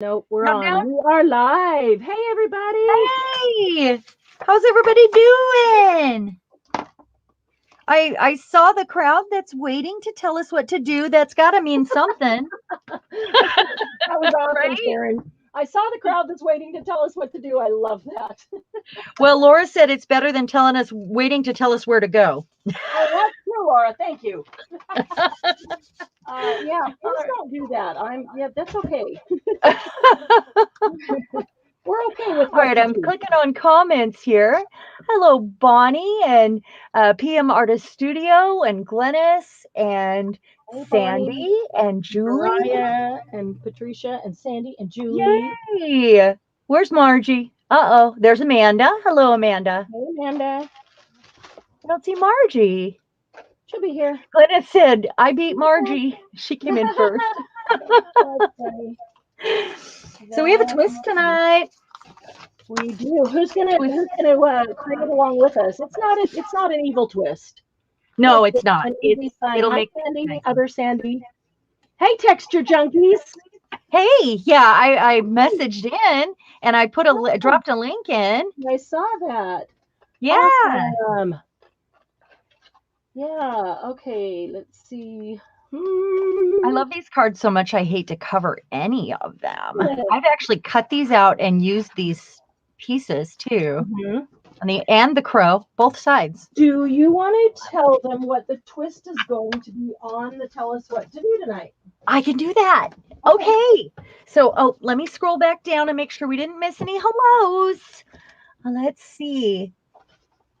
Nope, we're Not on. now? We are live. Hey, everybody. Hey, how's everybody doing? I saw the crowd that's waiting to tell us what to do. That's got to mean something, That was awesome, right? Sharon. I saw the crowd that's waiting to tell us what to do. I love that. Well, Laura said it's better than waiting to tell us where to go. Oh, that's true, Laura. Thank you. Yeah, please don't do that. Yeah, that's okay. We're okay with All what right, to I'm do. clicking on comments here. Hello, Bonnie and PM Artist Studio and Glennis and Hey, Bonnie, Sandy and Julie. Mariah, and Patricia, and Sandy, and Julie. Yay! Where's Margie? Uh-oh, there's Amanda. Hello, Amanda. Hey, Amanda. I don't see Margie. She'll be here. Glennis said, I beat Margie. She came in first. That's funny. So we have a twist tonight. We do. Who's gonna Twist. create it along with us? It's not an evil twist. No, It's it's not. an easy fun. It'll Hi, make Sandy. nice. Other Sandy. Hey, texture junkies. Hey, yeah, I messaged in and I dropped a link in. I saw that. Yeah. Awesome. Yeah. Okay. Let's see. I love these cards so much I hate to cover any of them. I've actually cut these out and used these pieces too. Mhm. And the crow, both sides. Do you want to tell them what the twist is going to be on the Tell Us What to Do tonight? I can do that. Okay. So, let me scroll back down and make sure we didn't miss any hellos. Let's see.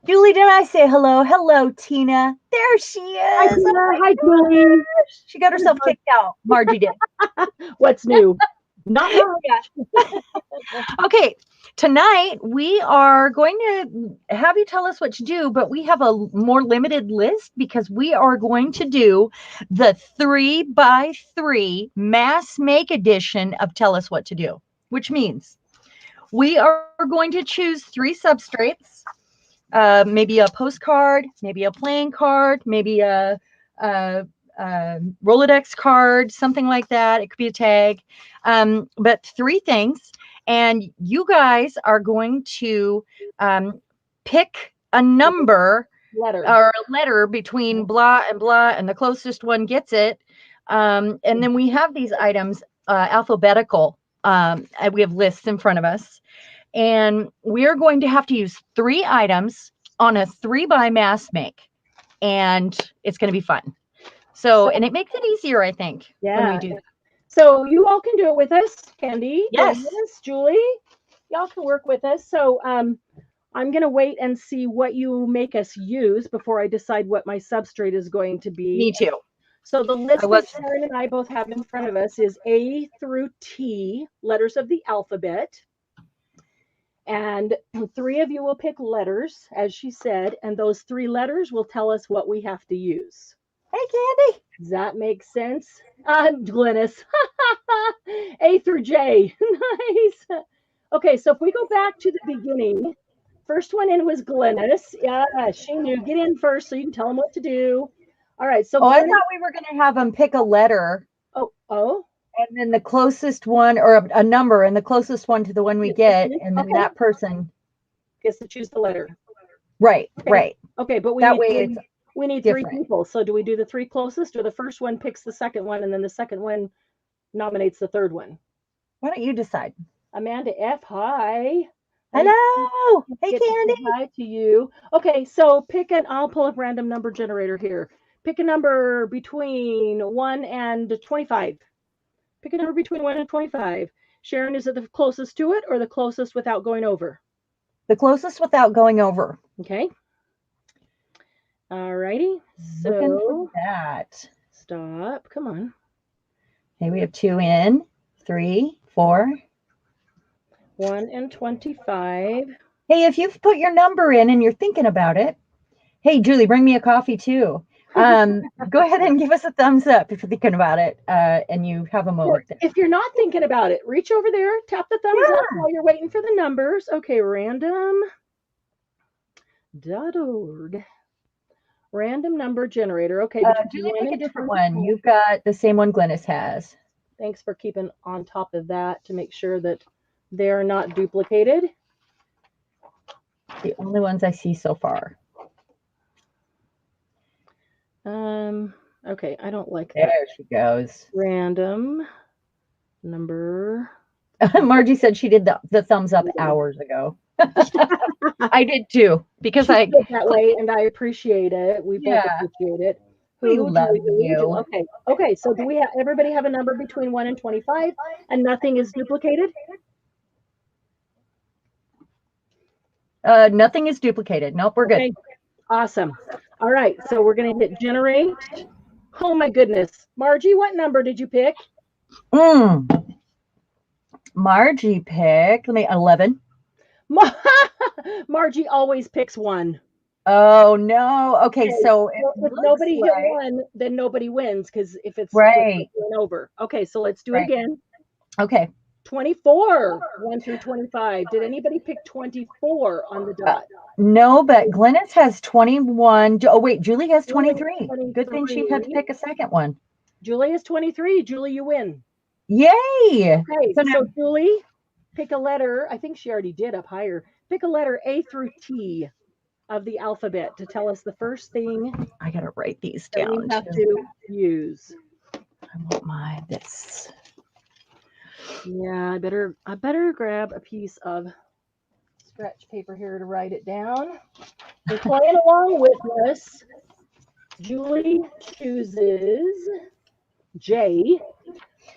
Julie, did I say hello? Hello, Tina. There she is. Hi, Tina. Hi, Julie. She got herself kicked out. Margie did. What's new? Not much. Okay. Tonight, we are going to have you tell us what to do, but we have a more limited list because we are going to do the 3x3 mass make edition of Tell Us What to Do, which means we are going to choose 3 substrates, maybe a postcard, maybe a playing card, maybe a Rolodex card, something like that. It could be a tag, but 3 things. And you guys are going to pick a number or a letter between blah and blah, and the closest one gets it. And then we have these items alphabetical. And we have lists in front of us. And we're going to have to use 3 items on a 3x mass make. And it's going to be fun. So, and it makes it easier, I think, when we do that. So you all can do it with us, Candy. Yes. Julie, y'all can work with us. So I'm going to wait and see what you make us use before I decide what my substrate is going to be. Me too. So the list that Sharon and I both have in front of us is A through T, letters of the alphabet. And 3 of you will pick letters, as she said, and those 3 letters will tell us what we have to use. Hey, Candy. Does that make sense? Glennis. A through J. Nice. Okay, so if we go back to the beginning, first one in was Glennis. Yeah, she knew. Get in first so you can tell them what to do. All right. So I thought we were going to have them pick a letter. Oh. And then the closest one, or a number, and the closest one to the one we get, and then that person gets to choose the letter. Right, right. Okay, but we need 3 people. So do we do the 3 closest, or the first one picks the second one, and then the second one nominates the third one? Why don't you decide? Amanda F. Hi. Hello. Hey, Candy. Hi to you. Okay, so I'll pull up random number generator here. Pick a number between 1 and 25. Pick a number between 1 and 25. Sharon, is it the closest to it or the closest without going over? The closest without going over. Okay. All righty. Looking for that. Stop. Come on. Okay, we have 2 in, 3, 4. 1 and 25. Hey, if you've put your number in and you're thinking about it, hey, Julie, bring me a coffee too. Go ahead and give us a thumbs up if you're thinking about it, and you have a moment. If you're not thinking about it, reach over there, tap the thumbs up while you're waiting for the numbers. Okay, random.org. Random number generator. Okay, Julie, pick a different one. You've got the same one Glennis has. Thanks for keeping on top of that to make sure that they're not duplicated. The only ones I see so far. Okay, I don't like There that. she goes. Random number. Margie said she did the thumbs up hours ago. I did too, because she did that way, and I appreciate it. We both appreciate it. We love you. Okay. So do we have everybody have a number between 1 and 25, and nothing is duplicated? Nothing is duplicated. Nope, we're good. Awesome. All right, so we're going to hit generate. Oh my goodness. Margie, what number did you pick? Margie picked, 11. Margie always picks 1. Oh no. Okay, so if nobody hit 1, then nobody wins, because if it's over. Okay, so let's do it again. Okay. 24, 1 through 25. Did anybody pick 24 on the dot? No, but Glennis has 21. Oh, wait, Julie has 23. Good thing she had to pick a second one. Julie is 23. Julie, you win. Yay. Okay, so Julie, pick a letter. I think she already did up higher. Pick a letter A through T of the alphabet to tell us the first thing. I got to write these down. We have to use. I want this. Yeah, I better grab a piece of stretch paper here to write it down. We're playing along with us. Julie chooses J,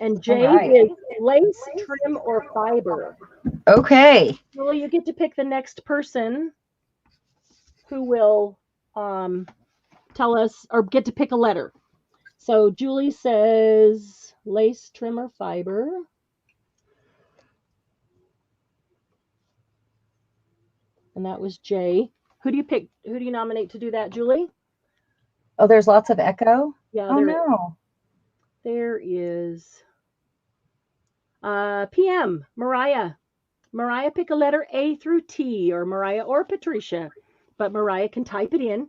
and J is lace, trim, or fiber. Okay. Julie, you get to pick the next person who will tell us, or get to pick a letter. So Julie says lace, trim, or fiber. And that was J. Who do you pick? Who do you nominate to do that, Julie? Oh, there's lots of echo? Yeah. Oh, no. There is PM, Mariah. Mariah, pick a letter A through T, or Mariah or Patricia. But Mariah can type it in.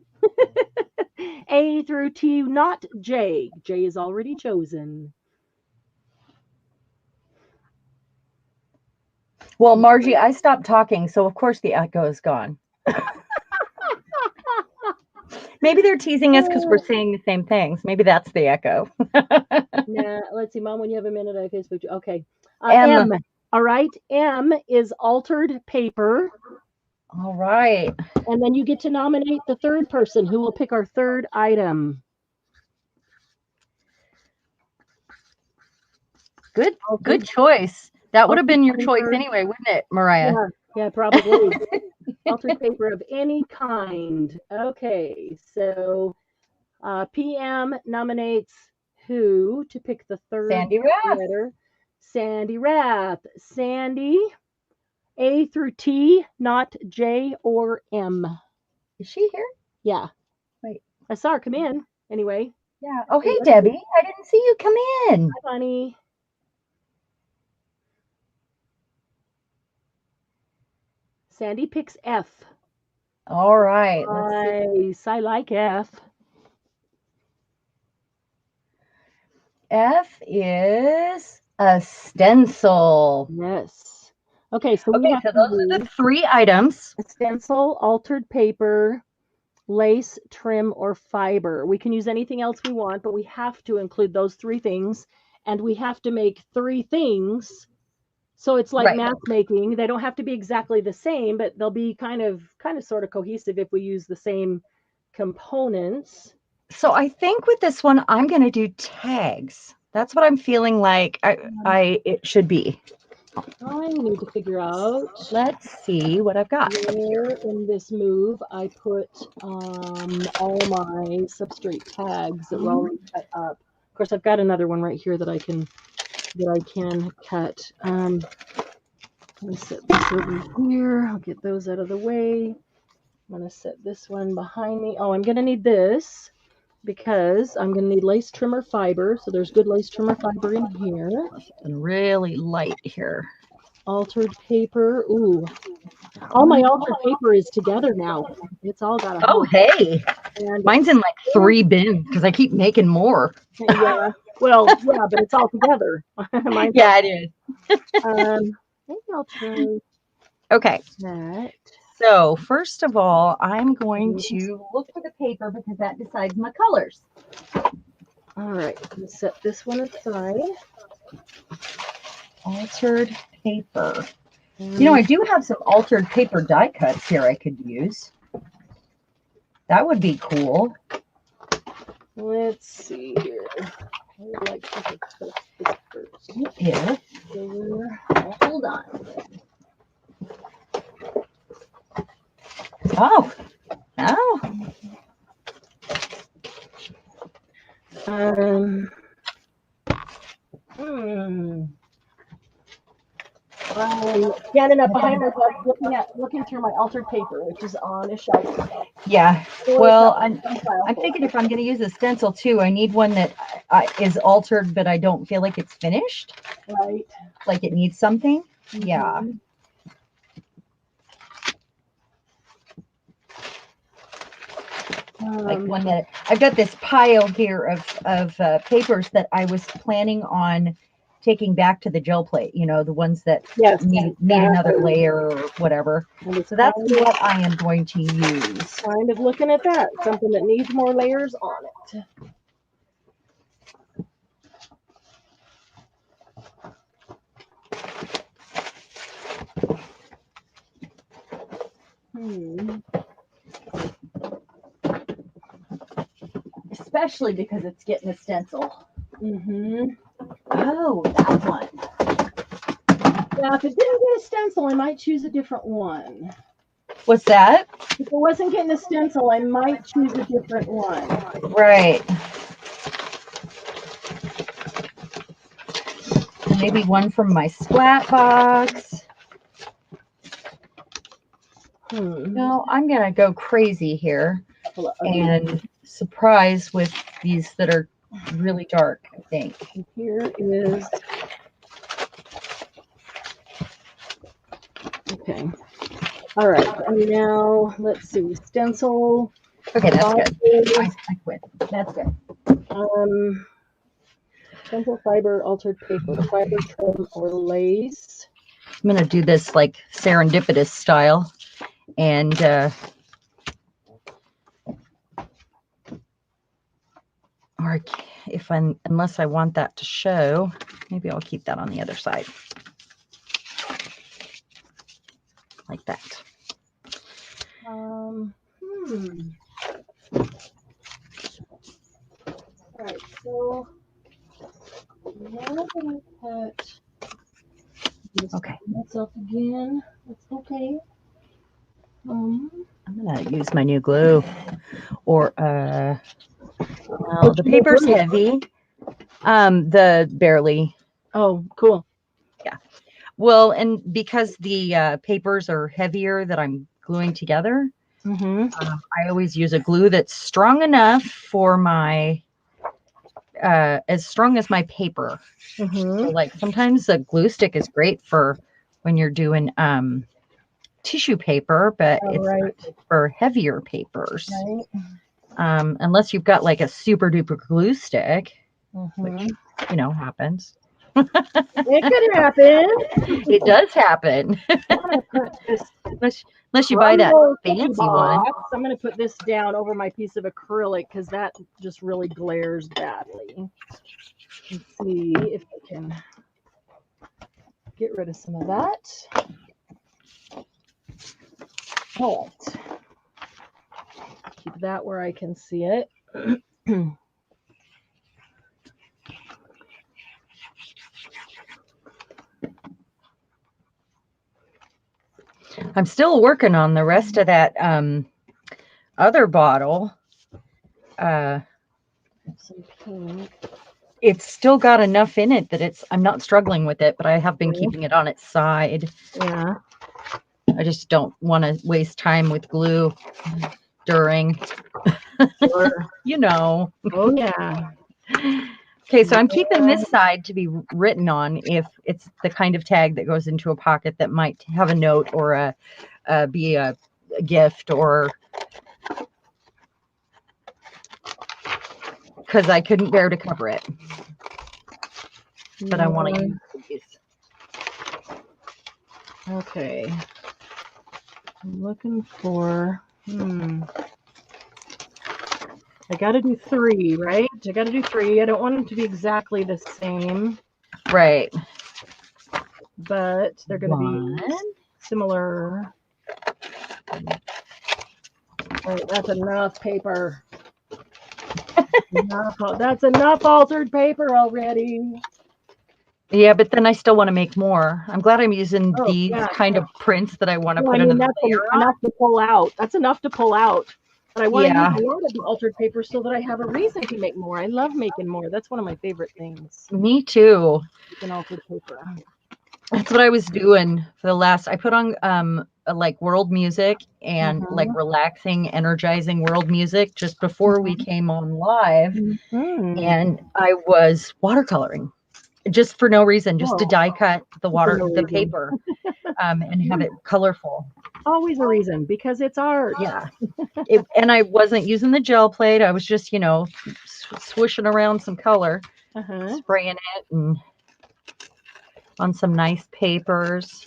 A through T, not J. J is already chosen. Well, Margie, I stopped talking, so of course the echo is gone. Maybe they're teasing us because we're saying the same things. Maybe that's the echo. Nah, let's see, Mom, when you have a minute, I Facebook. Okay. M. All right. M is altered paper. All right. And then you get to nominate the third person who will pick our third item. Good choice. That would have been your choice anyway, wouldn't it, Mariah? Yeah, probably. Altered paper of any kind. Okay, so PM nominates who to pick the third letter? Sandy Rath. Sandy, A through T, not J or M. Is she here? Yeah. Wait. I saw her come in. Anyway. Yeah. Oh, hey, Debbie. I didn't see you come in. Hi, Bunny. Sandy picks F. All right. Nice. I like F. F is a stencil. Yes. Okay, so those are the 3 items. A stencil, altered paper, lace, trim, or fiber. We can use anything else we want, but we have to include those 3 things, and we have to make 3 things. So it's like math making. They don't have to be exactly the same, but they'll be kind of sort of cohesive if we use the same components. So I think with this one, I'm going to do tags. That's what I'm feeling like it should be. I need to figure out. Let's see what I've got. Where in this move I put all my substrate tags that were already cut up. Of course, I've got another one right here that I can cut. Let me set this over here. I'll get those out of the way. I'm going to set this one behind me. Oh, I'm going to need this because I'm going to need lace trimmer fiber. So there's good lace trimmer fiber in here. Something really light here. Altered paper. Ooh. All my altered paper is together now. It's all got a hey. And mine's in like 3 bins because I keep making more. Yeah. Well, yeah, but it's all together. Mine's Yeah, it is. maybe I'll try Okay. that. So first of all, I'm going to look for the paper because that decides my colors. All right, let's set this one aside. Altered paper. You know, I do have some altered paper die cuts here I could use. That would be cool. Let's see here. I would like to test this first. Yeah. Hold on. Oh. Oh. I'm standing up behind my desk looking through my altered paper, which is on a shelf. Yeah. Well, I'm thinking if I'm going to use a stencil too, I need one that is altered, but I don't feel like it's finished. Right. Like it needs something. Mm-hmm. Yeah. Like one that I've got this pile here of papers that I was planning on taking back to the gel plate, you know, the ones that need another layer or whatever. So that's what I am going to use. Kind of looking at that, something that needs more layers on it. Especially because it's getting a stencil. Mm-hmm. Oh, that one. Now, if it didn't get a stencil, I might choose a different one. What's that? If it wasn't getting a stencil, I might choose a different one. Right. Maybe one from my splat box. No, I'm going to go crazy here and surprise with these that are really dark, I think. And here is... Okay. All right. And now, let's see. Stencil. Okay, that's good. I quit. That's good. Stencil fiber, altered paper, fiber trim, or lace. I'm going to do this like serendipitous style. And or if unless I want that to show, maybe I'll keep that on the other side. Like that. All right, so now I'm going to put this myself again. That's okay. I'm going to use my new glue. Or, well, the paper's heavy. The barely. Oh, cool. Yeah. Well, and because the papers are heavier that I'm gluing together, I always use a glue that's strong enough for my, as strong as my paper. So like sometimes a glue stick is great for when you're doing tissue paper, but it's not for heavier papers. Unless you've got like a super duper glue stick, which, you know, happens. It could happen. It does happen. Unless you buy that fancy one. I'm going to put this down over my piece of acrylic because that just really glares badly. Let's see if I can get rid of some of that. All right. Keep that where I can see it. I'm still working on the rest of that other bottle. Some pink. It's still got enough in it that I'm not struggling with it, but I have been keeping it on its side. Yeah. I just don't want to waste time with glue during, you know. Oh, yeah. Okay, so I'm keeping this side to be written on if it's the kind of tag that goes into a pocket that might have a note or be a gift, or because I couldn't bear to cover it. but I want to use these. Okay. I'm looking for, I got to do 3, right? I got to do 3. I don't want them to be exactly the same. Right. But they're going to be similar. All right, that's enough paper. That's enough altered paper already. Yeah, but then I still want to make more. I'm glad I'm using these kind of prints that I want to put in the layer on. Enough to pull out. That's enough to pull out. But I want to use a lot of the altered paper so that I have a reason to make more. I love making more. That's one of my favorite things. Me too. Making altered paper. That's what I was doing for the last. I put on like world music and like relaxing, energizing world music just before we came on live, and I was watercoloring just for no reason, just to die cut the paper, and have it colorful. Always a reason, because it's art. Yeah. And I wasn't using the gel plate. I was just, swishing around some color, spraying it and on some nice papers.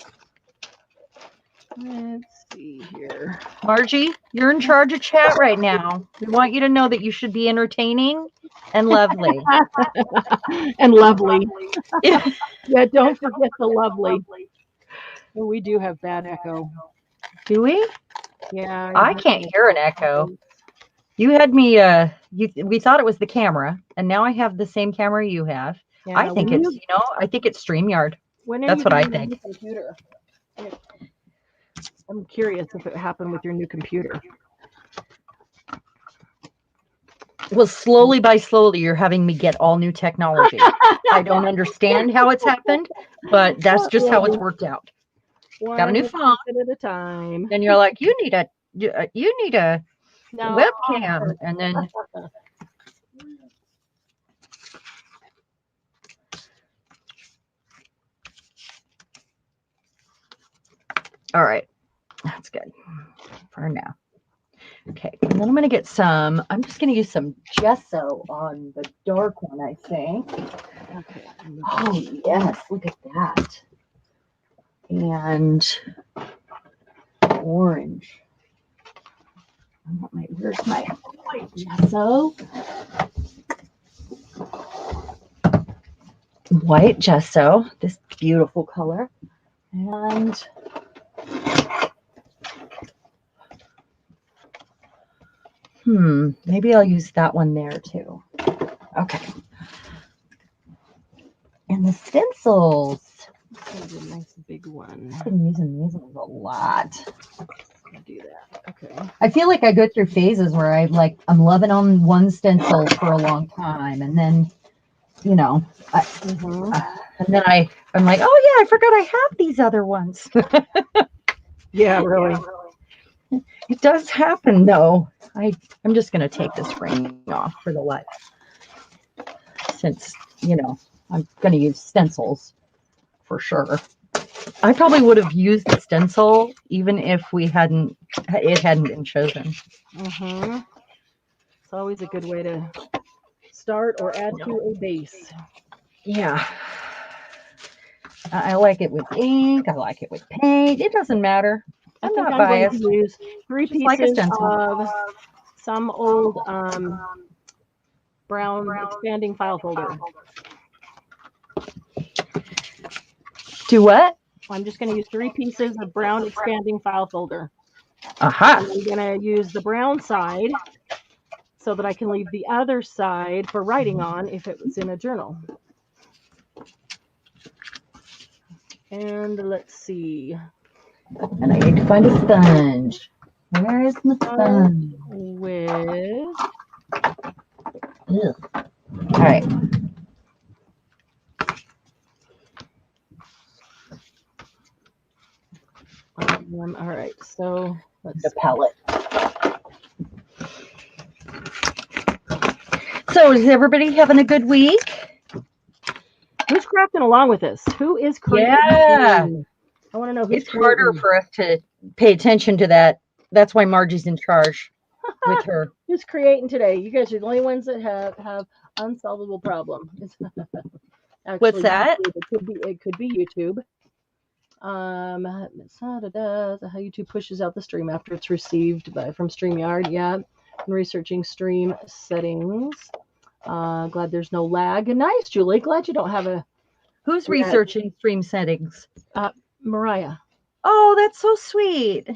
Let's see here. Margie, you're in charge of chat right now. We want you to know that you should be entertaining and lovely. And lovely. Yeah, don't forget the lovely. Oh, we do have bad echo. Do we? Yeah. I can't hear an echo. You had me, we thought it was the camera, and now I have the same camera you have. Yeah, I think it's StreamYard. That's what I think. Computer? I'm curious if it happened with your new computer. Well, slowly by slowly, you're having me get all new technology. I don't understand how it's happened, but that's just how it's worked out. Got a new phone at a time. And you're like, you need a webcam, and then. All right, that's good for now. Okay, and then I'm going to get some, I'm just going to use some gesso on the dark one, I think. Okay. Oh, yes, look at that. And orange. Where's my white gesso? White gesso, this beautiful color. And maybe I'll use that one there too. Okay. And the stencils. That's a nice big one. I've been using these ones a lot. I'll do that. Okay. I feel like I go through phases where I'm loving on one stencil for a long time, and then, and then I'm like, oh yeah, I forgot I have these other ones. Yeah, really. It does happen though. I'm just going to take this ring off for the light, since, I'm going to use stencils for sure. I probably would have used the stencil even if it hadn't been chosen. It's always a good way to start or add to a base. Yeah. I like it with ink. I like it with paint. It doesn't matter. I'm not biased. I'm going to use 3 pieces of some old brown expanding file folder. Do what? I'm just going to use 3 pieces of brown expanding file folder. Aha. I'm going to use the brown side so that I can leave the other side for writing on if it was in a journal. And let's see. And I need to find a sponge. Where is my sponge? With. Ugh. All right. All right, so let's the palette. So is everybody having a good week? Who's crafting along with us? Who is creating? Yeah. I want to know who's It's harder for us to pay attention to that. That's why Margie's in charge with her. Who's creating today? You guys are the only ones that have unsolvable problems. Actually, What's that? It could be YouTube. It's not how YouTube pushes out the stream after it's received from StreamYard. Yeah, I'm researching stream settings. Glad there's no lag. Nice, Julie. Glad you don't have a. Who's researching stream settings? Mariah. Oh, that's so sweet.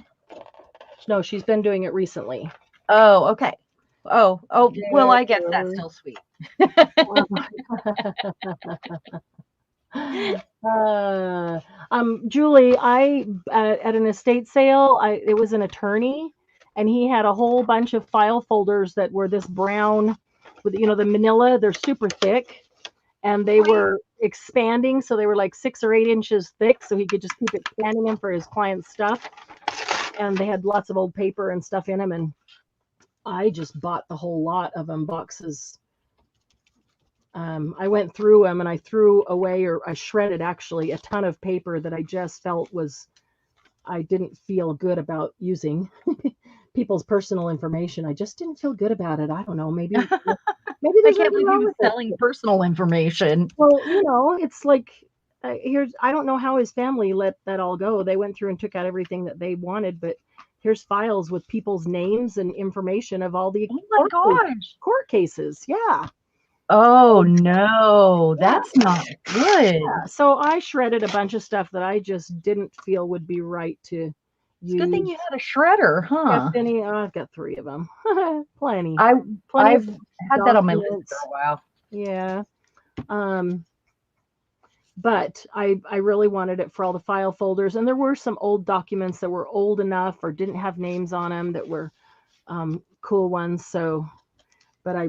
No, she's been doing it recently. Oh, okay. Oh, well, I guess that's still sweet. Julie, I at an estate sale, it was an attorney, and he had a whole bunch of file folders that were this brown with, you know, the manila. They're super thick, and they were expanding, so they were like 6 or 8 inches thick, so he could just keep expanding them for his client's stuff. And they had lots of old paper and stuff in them, and I just bought the whole lot of them, boxes. I went through them and I threw away, or I shredded actually, a ton of paper that I just felt I didn't feel good about using. People's personal information. I just didn't feel good about it. I don't know. Maybe there's I can't believe he was selling personal information. Well, you know, it's like I don't know how his family let that all go. They went through and took out everything that they wanted, but here's files with people's names and information of all the court cases. Yeah. Oh no, that's not good. Yeah. So I shredded a bunch of stuff that I just didn't feel would be right to use. Good thing you had a shredder, huh? I've got 3 of them. Plenty. I've had that on my list for a while. Yeah. But I really wanted it for all the file folders, and there were some old documents that were old enough or didn't have names on them that were cool ones. So, but I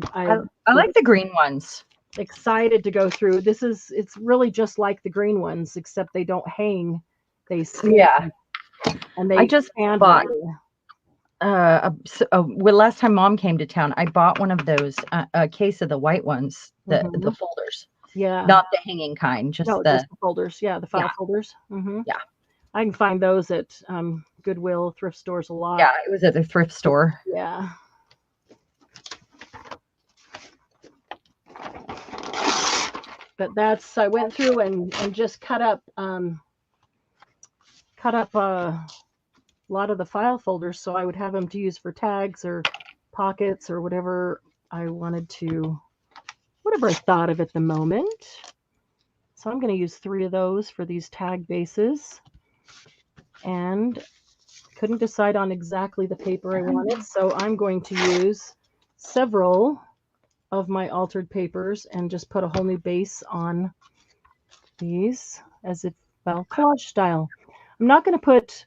like the green ones. Excited to go through. It's really just like the green ones, except they don't hang. They scan. Yeah. And I just bought. Well, last time Mom came to town, I bought one of those, a case of the white ones, the folders. Yeah. Not the hanging kind, just the folders. Yeah, the file folders. Mm-hmm. Yeah. I can find those at Goodwill, thrift stores a lot. Yeah, it was at the thrift store. Yeah. But I went through and just cut up a lot of the file folders, so I would have them to use for tags or pockets or whatever I wanted to, whatever I thought of at the moment. So I'm going to use 3 of those for these tag bases, and couldn't decide on exactly the paper I wanted, so I'm going to use several of my altered papers and just put a whole new base on these as if, well, collage style. I'm not going to put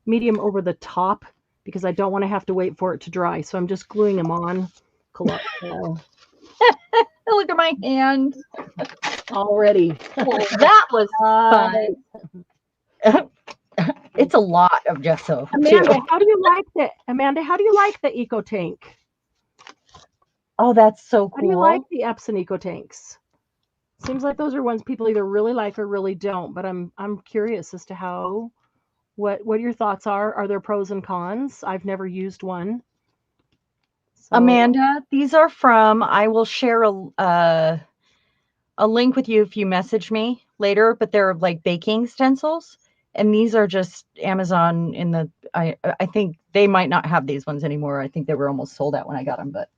medium over the top because I don't want to have to wait for it to dry, so I'm just gluing them on collage style. Look at my hand already. Well, that was fun. It's a lot of gesso. Amanda, how do you like the Eco Tank? Oh, that's so cool. How do you like the Epson Eco Tanks? Seems like those are ones people either really like or really don't, but I'm curious as to what your thoughts are. Are there pros and cons? I've never used one. So. Amanda, these are from, I will share a link with you if you message me later, but they're like baking stencils. And these are just Amazon I think they might not have these ones anymore. I think they were almost sold out when I got them, but.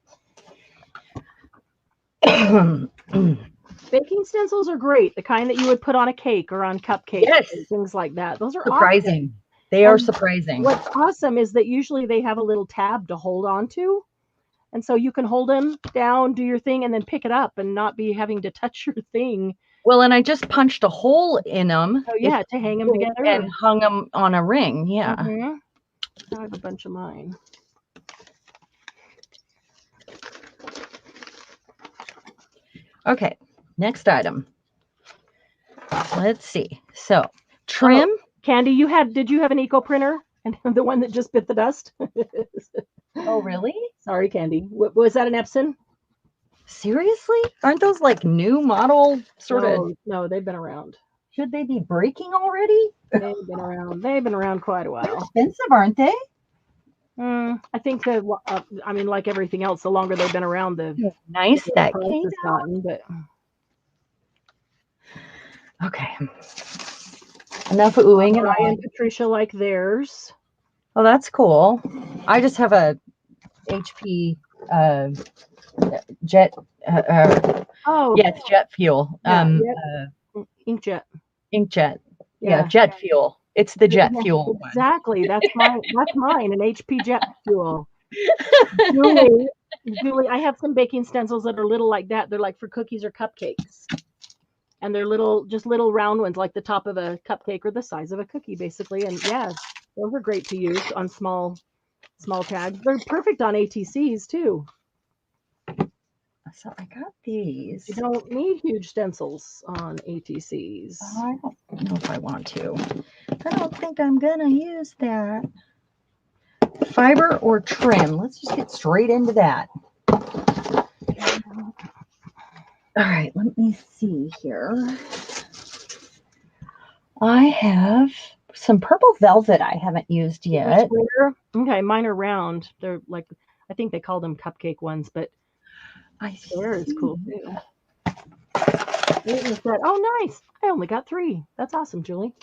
Baking stencils are great. The kind that you would put on a cake or on cupcakes. Yes. And things like that. Those are surprising. Awesome. They are surprising. What's awesome is that usually they have a little tab to hold on to. And so you can hold them down, do your thing, and then pick it up and not be having to touch your thing. Well, and I just punched a hole in them. Oh, yeah, to hang them together. And hung them on a ring, yeah. Mm-hmm. I have a bunch of mine. Okay, next item. Let's see. So, trim. Oh, Candy, did you have an eco printer? And the one that just bit the dust? Oh, really? Sorry, Candy. Was that an Epson? Seriously? Aren't those like new model sort of? No, they've been around. Should they be breaking already? They've been around. They've been around quite a while. They're expensive, aren't they? I think that, I mean, like everything else, the longer they've been around, the nice that came gotten, but Okay. Enough oohing and Brian awing. and Patricia like theirs. Oh, that's cool. I just have a HP jet. Oh, Yeah, it's jet fuel. inkjet. Inkjet. Yeah, jet fuel. It's the jet fuel one. Exactly. That's mine. That's mine. An HP jet fuel. Julie, I have some baking stencils that are little like that. They're like for cookies or cupcakes. And they're little, just little round ones, like the top of a cupcake or the size of a cookie, basically. And yeah, those are great to use on small tags. They're perfect on ATCs too. So I got these. You don't need huge stencils on ATCs. I don't know if I want to. I don't think I'm gonna use that. Fiber or trim? Let's just get straight into that. All right, let me see here. I have some purple velvet I haven't used yet. Okay, mine are round. They're like, I think they call them cupcake ones, but I swear it's cool too. Oh, nice. I only got 3. That's awesome, Julie.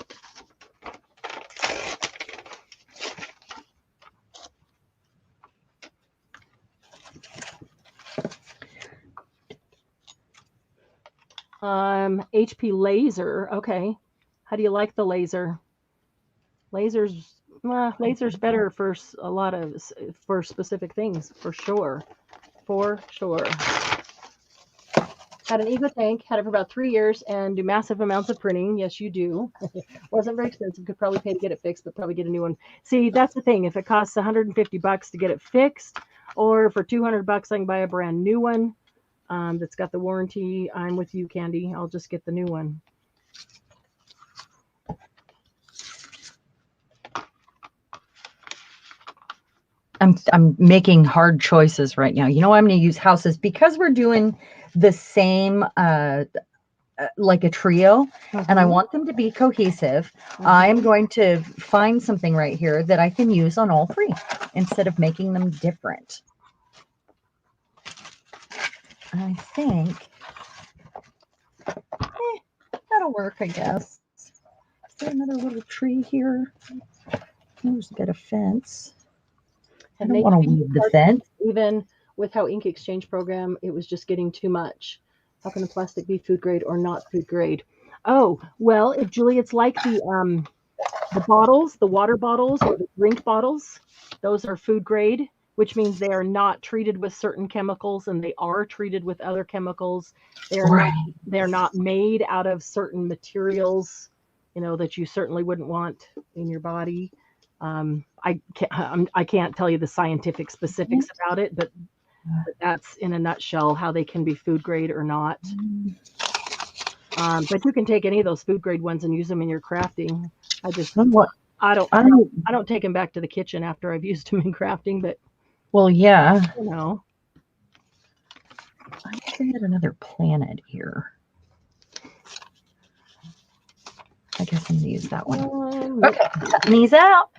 HP laser. Okay. How do you like the laser? Laser's better for a lot of for specific things, for sure. For sure. Had an Ego tank, had it for about 3 years, and do massive amounts of printing. Yes, you do. Wasn't very expensive. Could probably pay to get it fixed, but probably get a new one. See, that's the thing. If it costs $150 to get it fixed, or for $200 I can buy a brand new one that's got the warranty. I'm with you, Candy. I'll just get the new one. I'm making hard choices right now. You know, I'm going to use houses because we're doing the same like a trio, and I want them to be cohesive. I'm going to find something right here that I can use on all 3 instead of making them different. I think that'll work, I guess. Is there another little tree here? There's a bit of fence. I don't want to leave the fence. Even with how Ink Exchange program, it was just getting too much. How can a plastic be food grade or not food grade? Oh, well, if Julie, it's like the bottles, the water bottles or the drink bottles, those are food grade, which means they are not treated with certain chemicals, and they are treated with other chemicals. They're not made out of certain materials, you know, that you certainly wouldn't want in your body. I can't tell you the scientific specifics about it, but that's in a nutshell how they can be food grade or not. But you can take any of those food grade ones and use them in your crafting. I don't take them back to the kitchen after I've used them in crafting, but well, yeah, you know. I had another planet here. I guess I'm gonna use that one. Okay, cutting these out.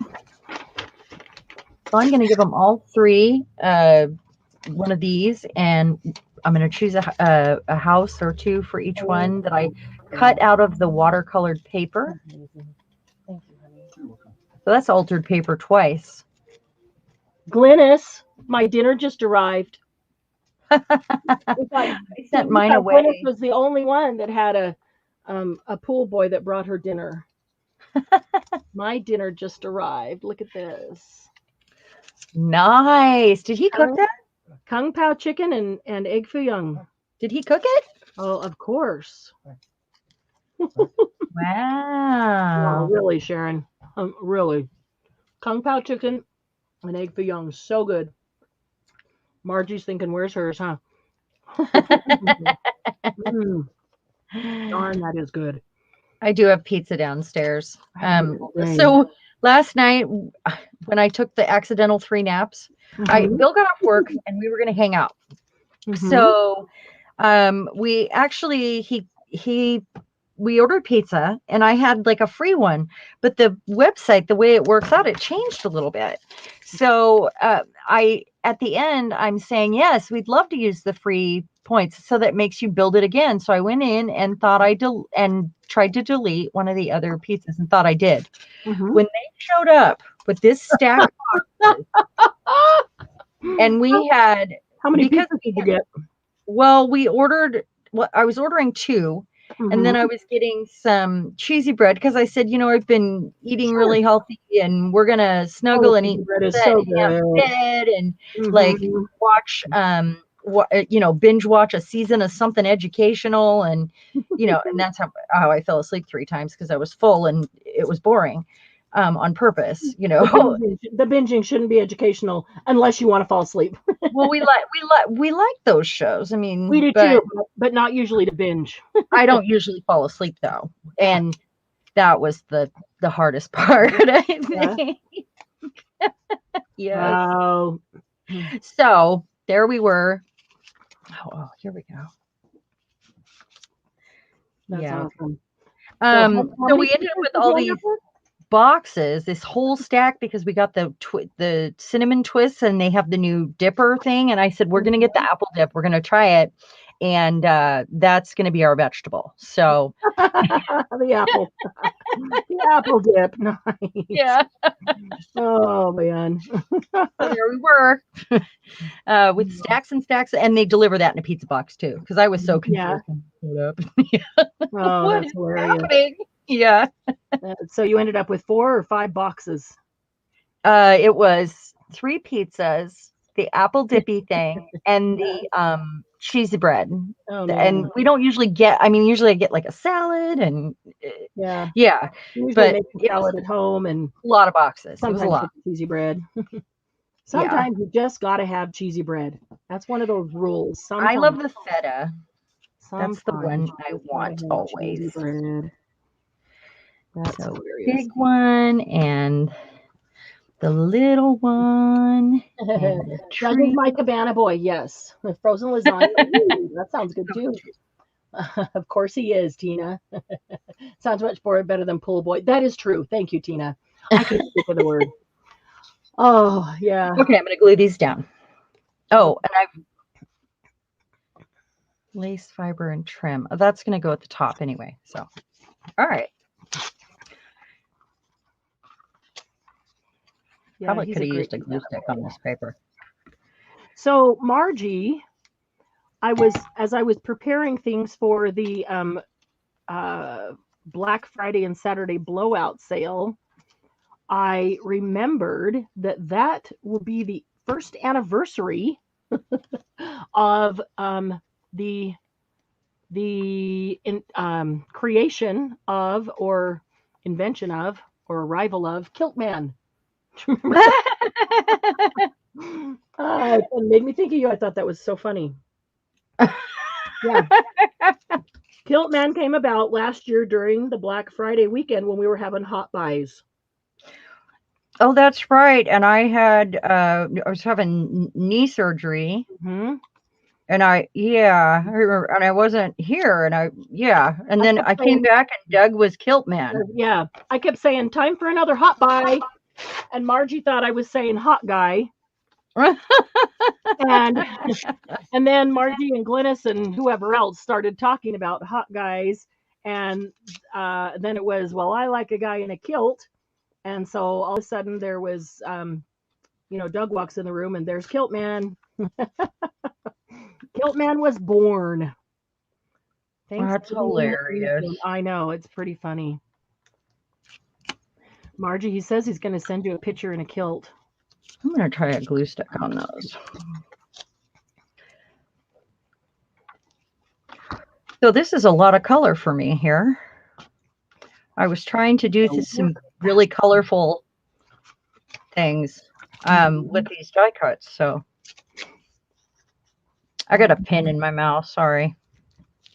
So I'm gonna give them all 3 one of these, and I'm gonna choose a house or 2 for each one that I cut out of the watercolored paper. Thank you, honey. So that's altered paper twice. Glynis, my dinner just arrived. I sent mine away. Glynis was the only one that had a pool boy that brought her dinner. My dinner just arrived. Look at this. Nice. Did he cook that? Kung Pao chicken and egg foo young. Did he cook it? Oh, of course. Wow. Oh, really, Sharon? Really. Kung Pao chicken and egg foo young. So good. Margie's thinking, where's hers, huh? Darn, that is good. I do have pizza downstairs. So last night when I took the accidental 3 naps, Bill got off work and we were going to hang out. So we actually, he we ordered pizza and I had like a free one, but the website, the way it works out, it changed a little bit. So at the end, I'm saying, yes, we'd love to use the free points. So that makes you build it again. So I went in and thought and tried to delete one of the other pizzas and thought I did. When they showed up with this stack of boxes, and we had, how many pizzas did you get? Well, I was ordering 2. And then I was getting some cheesy bread because I said, I've been eating really healthy and we're going to snuggle and eat bread is so good. bed and like watch, binge watch a season of something educational. And, and that's how I fell asleep 3 times because I was full and it was boring. On purpose, The binging shouldn't be educational unless you want to fall asleep. Well, we like those shows. I mean, we do too, but not usually to binge. I don't usually fall asleep though, and that was the hardest part. I think. Yes. Wow. So there we were. Oh, here we go. That's awesome. So we ended up with all these boxes, this whole stack, because we got the cinnamon twists and they have the new dipper thing, and I said we're gonna get the apple dip, we're gonna try it, and that's gonna be our vegetable. So the apple dip. Nice. Yeah. Oh man. So there we were with stacks and stacks, and they deliver that in a pizza box too, because I was so confused. Oh, that's hilarious. Happening? Yeah. So you ended up with 4 or 5 boxes? It was 3 pizzas, the apple dippy thing, and the cheesy bread. Oh, no. And we don't usually get. I mean, usually I get like a salad and yeah. Usually but make a salad at home and a lot of boxes. Sometimes it was a lot. Cheesy bread. Sometimes you just got to have cheesy bread. That's one of those rules. I love the feta. That's the one I want always. Bread. That's so hilarious. Big one and the little one. Doug is my cabana boy. Yes, with frozen lasagna. Ooh, that sounds good too. Of course he is, Tina. Sounds much better than pool boy. That is true. Thank you, Tina. I couldn't think of the word. Oh yeah. Okay, I'm gonna glue these down. Oh, and I've lace fiber and trim. Oh, that's gonna go at the top anyway. So, all right. Yeah, probably could have used a glue stick on this paper. So Margie, as I was preparing things for the Black Friday and Saturday blowout sale, I remembered that will be the first anniversary of the creation of, or invention of, or arrival of Kiltman. It made me think of you. I thought that was so funny. Yeah. Kiltman came about last year during the Black Friday weekend when we were having hot buys. Oh, that's right. And I was having knee surgery. And I remember, and I wasn't here, and and then I came back and Doug was Kiltman. Yeah, I kept saying, time for another hot buy, and Margie thought I was saying hot guy. and then Margie and Glynis and whoever else started talking about hot guys, and then it was, well, I like a guy in a kilt, and so all of a sudden there was, Doug walks in the room and there's Kiltman. Kiltman was born. That's hilarious. I know, it's pretty funny. Margie, he says he's going to send you a picture in a kilt. I'm going to try a glue stick on those. So this is a lot of color for me here. I was trying to do some really colorful things with these die cuts. So I got a pin in my mouth. Sorry.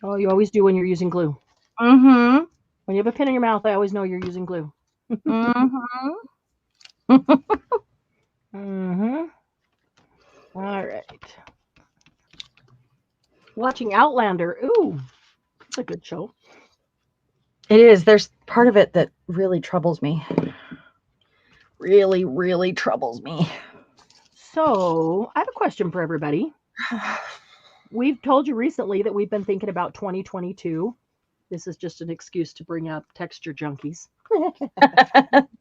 Oh, you always do when you're using glue. Mm-hmm. When you have a pin in your mouth, I always know you're using glue. Mm-hmm. Mm-hmm. All right. Watching Outlander. Ooh, that's a good show. It is. There's part of it that really troubles me. Really, really troubles me. So I have a question for everybody. We've told you recently that we've been thinking about 2022. This is just an excuse to bring up texture junkies.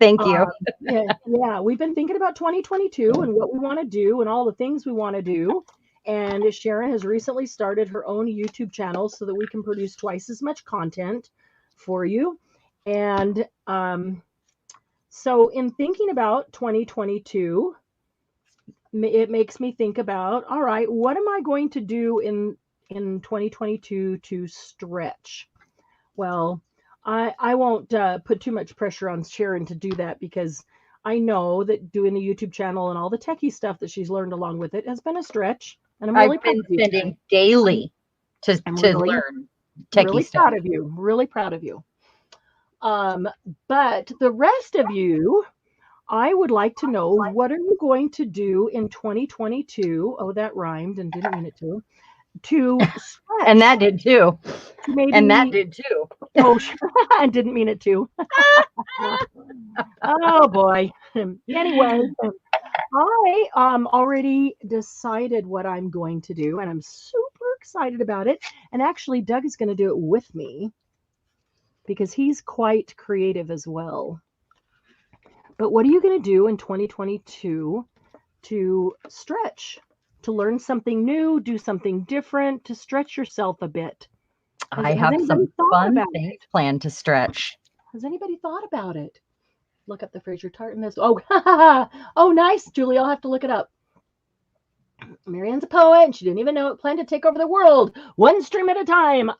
Thank you. Yeah, we've been thinking about 2022 and what we want to do and all the things we want to do. And CHERAN has recently started her own YouTube channel so that we can produce twice as much content for you. And so in thinking about 2022, it makes me think about, all right, what am I going to do in 2022 to stretch? Well, I won't put too much pressure on CHERAN to do that because I know that doing the YouTube channel and all the techie stuff that she's learned along with it has been a stretch. And I've been spending daily to really, learn techie really stuff. proud of you. Really proud of you. But the rest of you, I would like to know, what are you going to do in 2022? Oh, that rhymed and didn't mean it to stretch. And that did too. Maybe, and that did too. Oh, sure. I didn't mean it to. Oh boy. Anyway, I already decided what I'm going to do, and I'm super excited about it. And actually, Doug is going to do it with me because he's quite creative as well. But what are you going to do in 2022 to stretch, to learn something new, do something different, to stretch yourself a bit? I have some fun things planned to stretch. Has anybody thought about it? Look up the Fraser Tartan. Oh, nice, Julie. I'll have to look it up. Marianne's a poet, and she didn't even know it. Planned to take over the world, one stream at a time.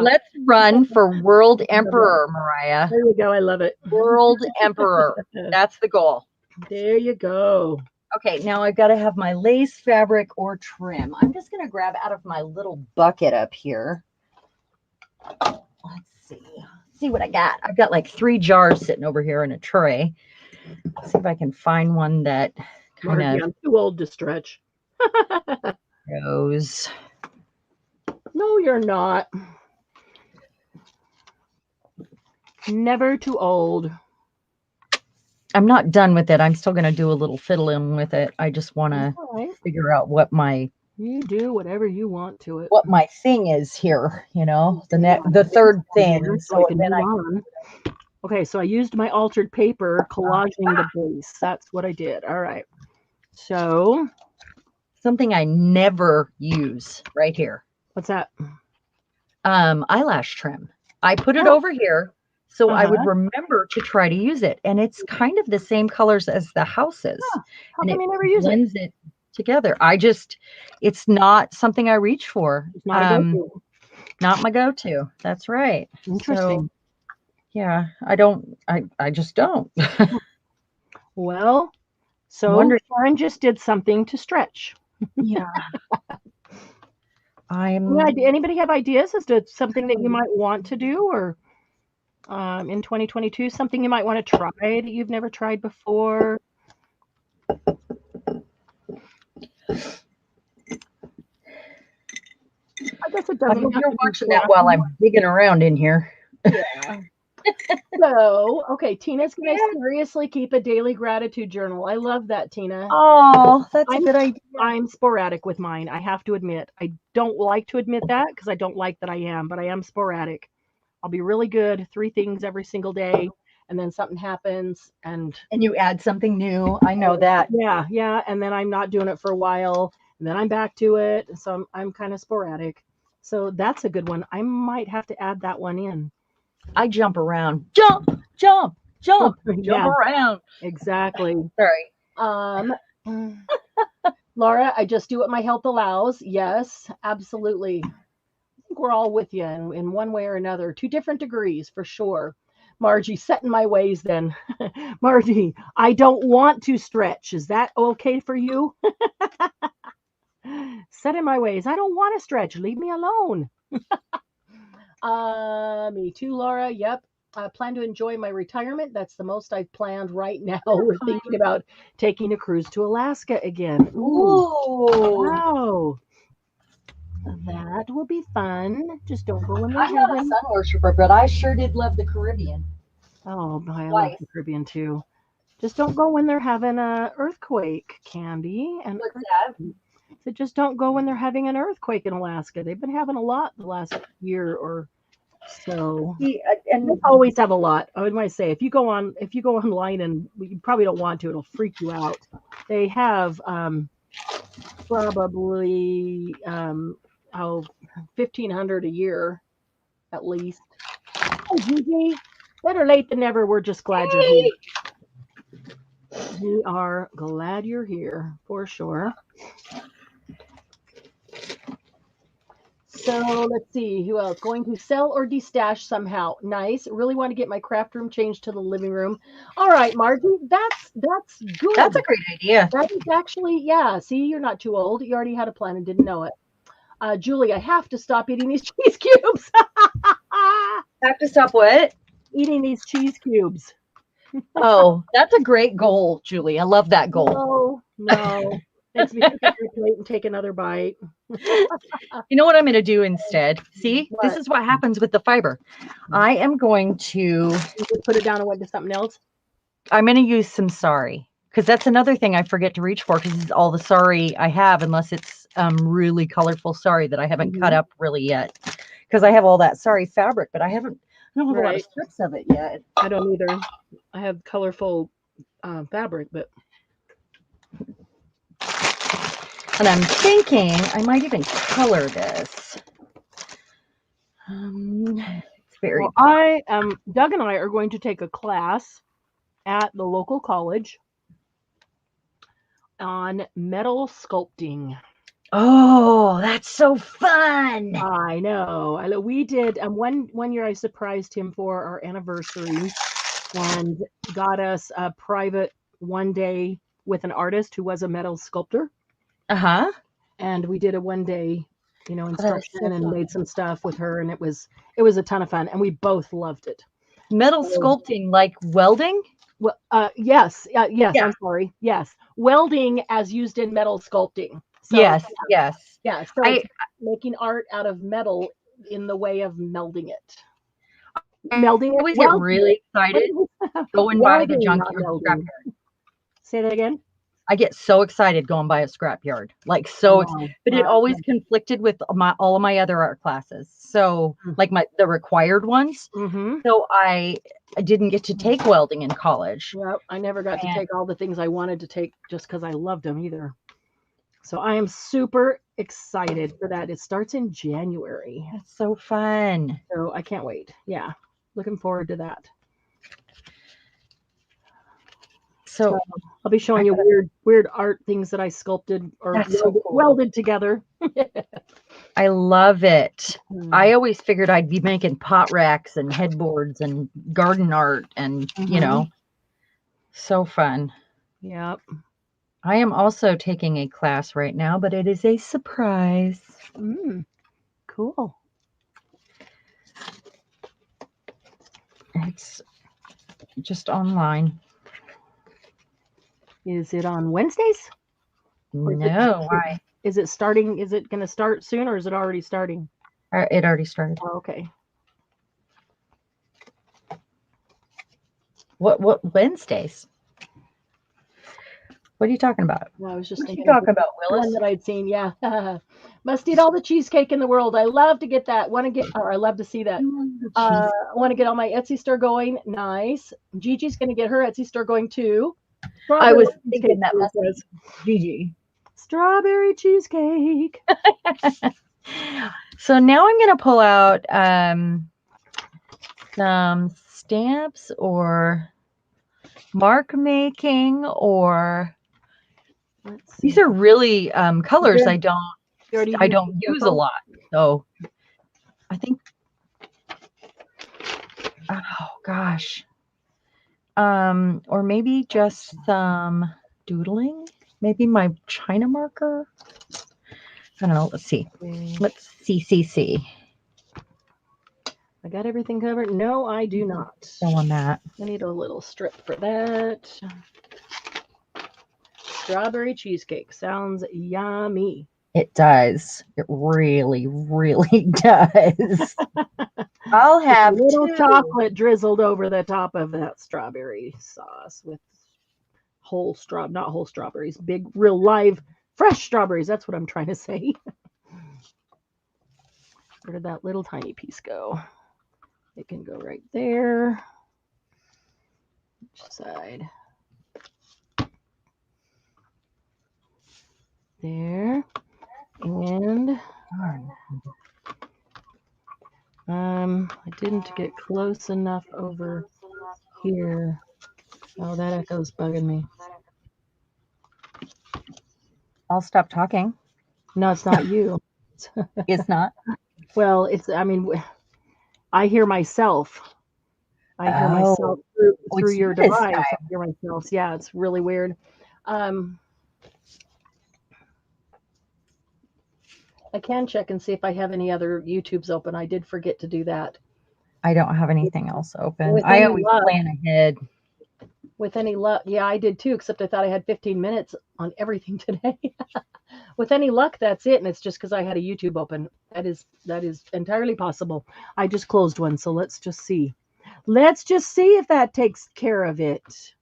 Let's run for World Emperor, Mariah. There you go. I love it. World Emperor. That's the goal. There you go. Okay, now I've got to have my lace, fabric, or trim. I'm just going to grab out of my little bucket up here. Let's see what I got. I've got like 3 jars sitting over here in a tray. Let's see if I can find one that kind of... I'm too old to stretch. goes. No, you're not. Never too old. I'm not done with it. I'm still going to do a little fiddling with it. I just want to figure out what my... You do whatever you want to it. What my thing is here, you know, the third thing. So then Okay, so I used my altered paper, collaging the base. That's what I did. All right. So something I never use right here. What's that? Eyelash trim. I put it over here so I would remember to try to use it. And it's kind of the same colors as the houses. How come you never use it? Blends it together. It's not something I reach for. It's not a go-to. Not my go-to. That's right. Interesting. So, yeah, I just don't. Well, so CHERAN just did something to stretch. Yeah. Anybody have ideas as to something that you might want to do, or in 2022, something you might want to try that you've never tried before? I guess it doesn't. You're watching that while I'm digging around in here. Yeah. So, okay, Tina's going to seriously keep a daily gratitude journal. I love that, Tina. Oh, that's a good idea. I'm sporadic with mine, I have to admit. I don't like to admit that because I don't like that I am, but I am sporadic. I'll be really good, 3 things every single day, and then something happens, and you add something new. I know that. Yeah, and then I'm not doing it for a while, and then I'm back to it. So I'm kind of sporadic. So that's a good one. I might have to add that one in. I jump around. Jump around. Exactly. Sorry. Laura, I just do what my health allows. Yes, absolutely. I think we're all with you in one way or another, to different degrees for sure. Margie, set in my ways then. Margie, I don't want to stretch. Is that okay for you? Set in my ways. I don't want to stretch. Leave me alone. Me too, Laura. Yep. I plan to enjoy my retirement. That's the most I've planned right now. We're thinking about taking a cruise to Alaska again. Ooh. Wow. That will be fun. Just don't go in there I'm not a having. sun worshiper, but I sure did love the Caribbean. Oh, I love Twice. the Caribbean too. Just don't go when they're having a earthquake, Candy and What's that? Christine. So just don't go when they're having an earthquake in Alaska. They've been having a lot the last year or so. See, They and always have a lot. I would might say if you go online and you probably don't want to, it'll freak you out. They have probably 1,500 a year at least. Oh, Gigi, better late than never. We're just glad you're here. hey, We are glad you're here for sure. So let's see who else going to sell or destash somehow. Nice. Really want to get my craft room changed to the living room. All right, Margie, that's good. that's a great idea. That is actually, yeah. See, you're not too old. You already had a plan and didn't know it. Julie, I have to stop eating these cheese cubes. Have to stop what? Eating these cheese cubes. Oh, that's a great goal, Julie. I love that goal. No. Makes me pick up my plate and take another bite. You know what I'm going to do instead? See, What? this is what happens with the fiber. I am going to, You just put it down and went to something else. I'm going to use some sari because that's another thing I forget to reach for because it's all the sari I have, unless it's really colorful sari that I haven't cut up really yet. Because I have all that sari fabric, but I don't have a lot of Right. strips of it yet. I don't either. I have colorful fabric, but And I'm thinking I might even color this. It's very. well, Doug and I are going to take a class at the local college on metal sculpting. Oh, that's so fun! I know. We did one year. I surprised him for our anniversary and got us a private one day with an artist who was a metal sculptor. Uh-huh. And we did a one day, instruction so and fun. made some stuff with her, and it was a ton of fun, and we both loved it. Metal sculpting, like welding? Well, yes. Yeah. I'm sorry. Yes, welding as used in metal sculpting. So, Yes. yeah. So it's making art out of metal in the way of melding it. Melding it. I always get really excited going by the junkyard. Say that again. I get so excited going by a scrapyard, like so. But it always conflicted with all of my other art classes. So, like the required ones. So I didn't get to take welding in college. Yep, I never got to take all the things I wanted to take just because I loved them either. So I am super excited for that. It starts in January. That's so fun. So I can't wait. Yeah, looking forward to that. So I'll be showing you weird art things that I sculpted or welded together. I love it. I always figured I'd be making pot racks and headboards and garden art and, so fun. Yep. I am also taking a class right now, but it is a surprise. Cool. It's just online. Is it on Wednesdays? No, why? Is it starting? Is it going to start soon, or is it already starting? It already started. Oh, okay. What Wednesdays? What are you talking about? Well, I was just thinking. Talking about Willis? One that I'd seen. Yeah. Must eat all the cheesecake in the world. I love to get that. I love to see that. I want to get all my Etsy store going. Nice. Gigi's going to get her Etsy store going too. I was thinking that was Gigi. Strawberry cheesecake. So now I'm going to pull out some stamps or mark making, or these are really colors I don't use a lot. So I think, oh gosh. Or maybe just some doodling, maybe my China marker. I don't know. Let's see. Let's see. I got everything covered. No, I do not. So on that. I need a little strip for that. Strawberry cheesecake sounds yummy. It does. It really, really does. I'll Just a have little 2. chocolate drizzled over the top of that strawberry sauce with not whole strawberries, big, real live, fresh strawberries. That's what I'm trying to say. Where did that little tiny piece go? It can go right there. Which side? There. And I didn't get close enough over here. Oh, that echo's bugging me. I'll stop talking. No, it's not you. It's not. Well, I hear myself. I hear myself through your device. I hear myself. Yeah, it's really weird. I can check and see if I have any other YouTubes open. I did forget to do that. I don't have anything else open. I always plan ahead. With any luck, yeah, I did too, except I thought I had 15 minutes on everything today. With any luck, that's it, and it's just because I had a YouTube open. That is entirely possible. I just closed one, so let's just see. Let's just see if that takes care of it.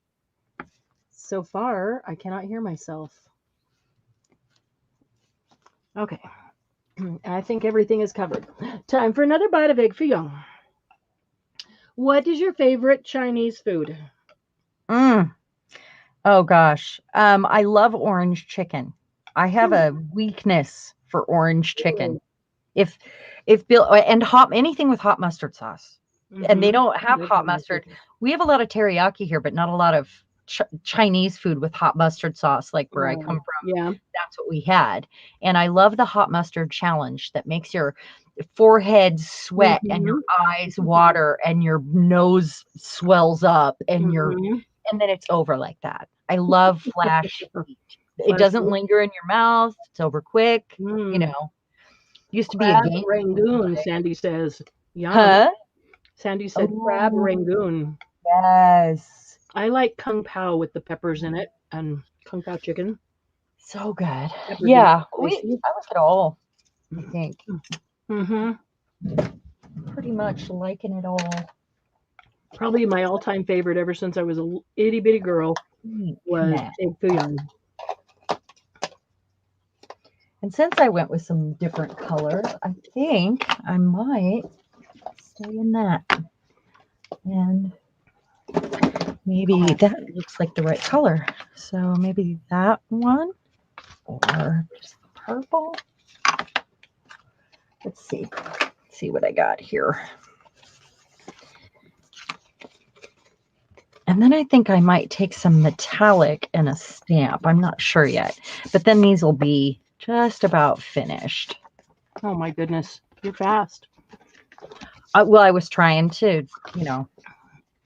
So far, I cannot hear myself. Okay. I think everything is covered. Time for another bite of egg foo young. What is your favorite Chinese food? Oh gosh. I love orange chicken. I have a weakness for orange chicken. If Bill and anything with hot mustard sauce. And they don't have hot mustard. We have a lot of teriyaki here, but not a lot of Chinese food with hot mustard sauce, like where I come from. Yeah. That's what we had. And I love the hot mustard challenge that makes your forehead sweat and your eyes water and your nose swells up and and then it's over like that. I love flash heat. It doesn't linger in your mouth. It's over quick. You know, used to be a game. Rangoon, Sandy says. Yum. Huh? Sandy said crab Rangoon. Yes. I like kung pao with the peppers in it and kung pao chicken. So good. Yeah. I like it all, I think. Pretty much liking it all. Probably my all-time favorite ever since I was a itty-bitty girl was egg foo young. And since I went with some different colors, I think I might stay in that. And maybe that looks like the right color. So maybe that one or just the purple. Let's see. Let's see what I got here. And then I think I might take some metallic and a stamp. I'm not sure yet. But then these will be just about finished. Oh my goodness. You're fast. Well, I was trying to, you know.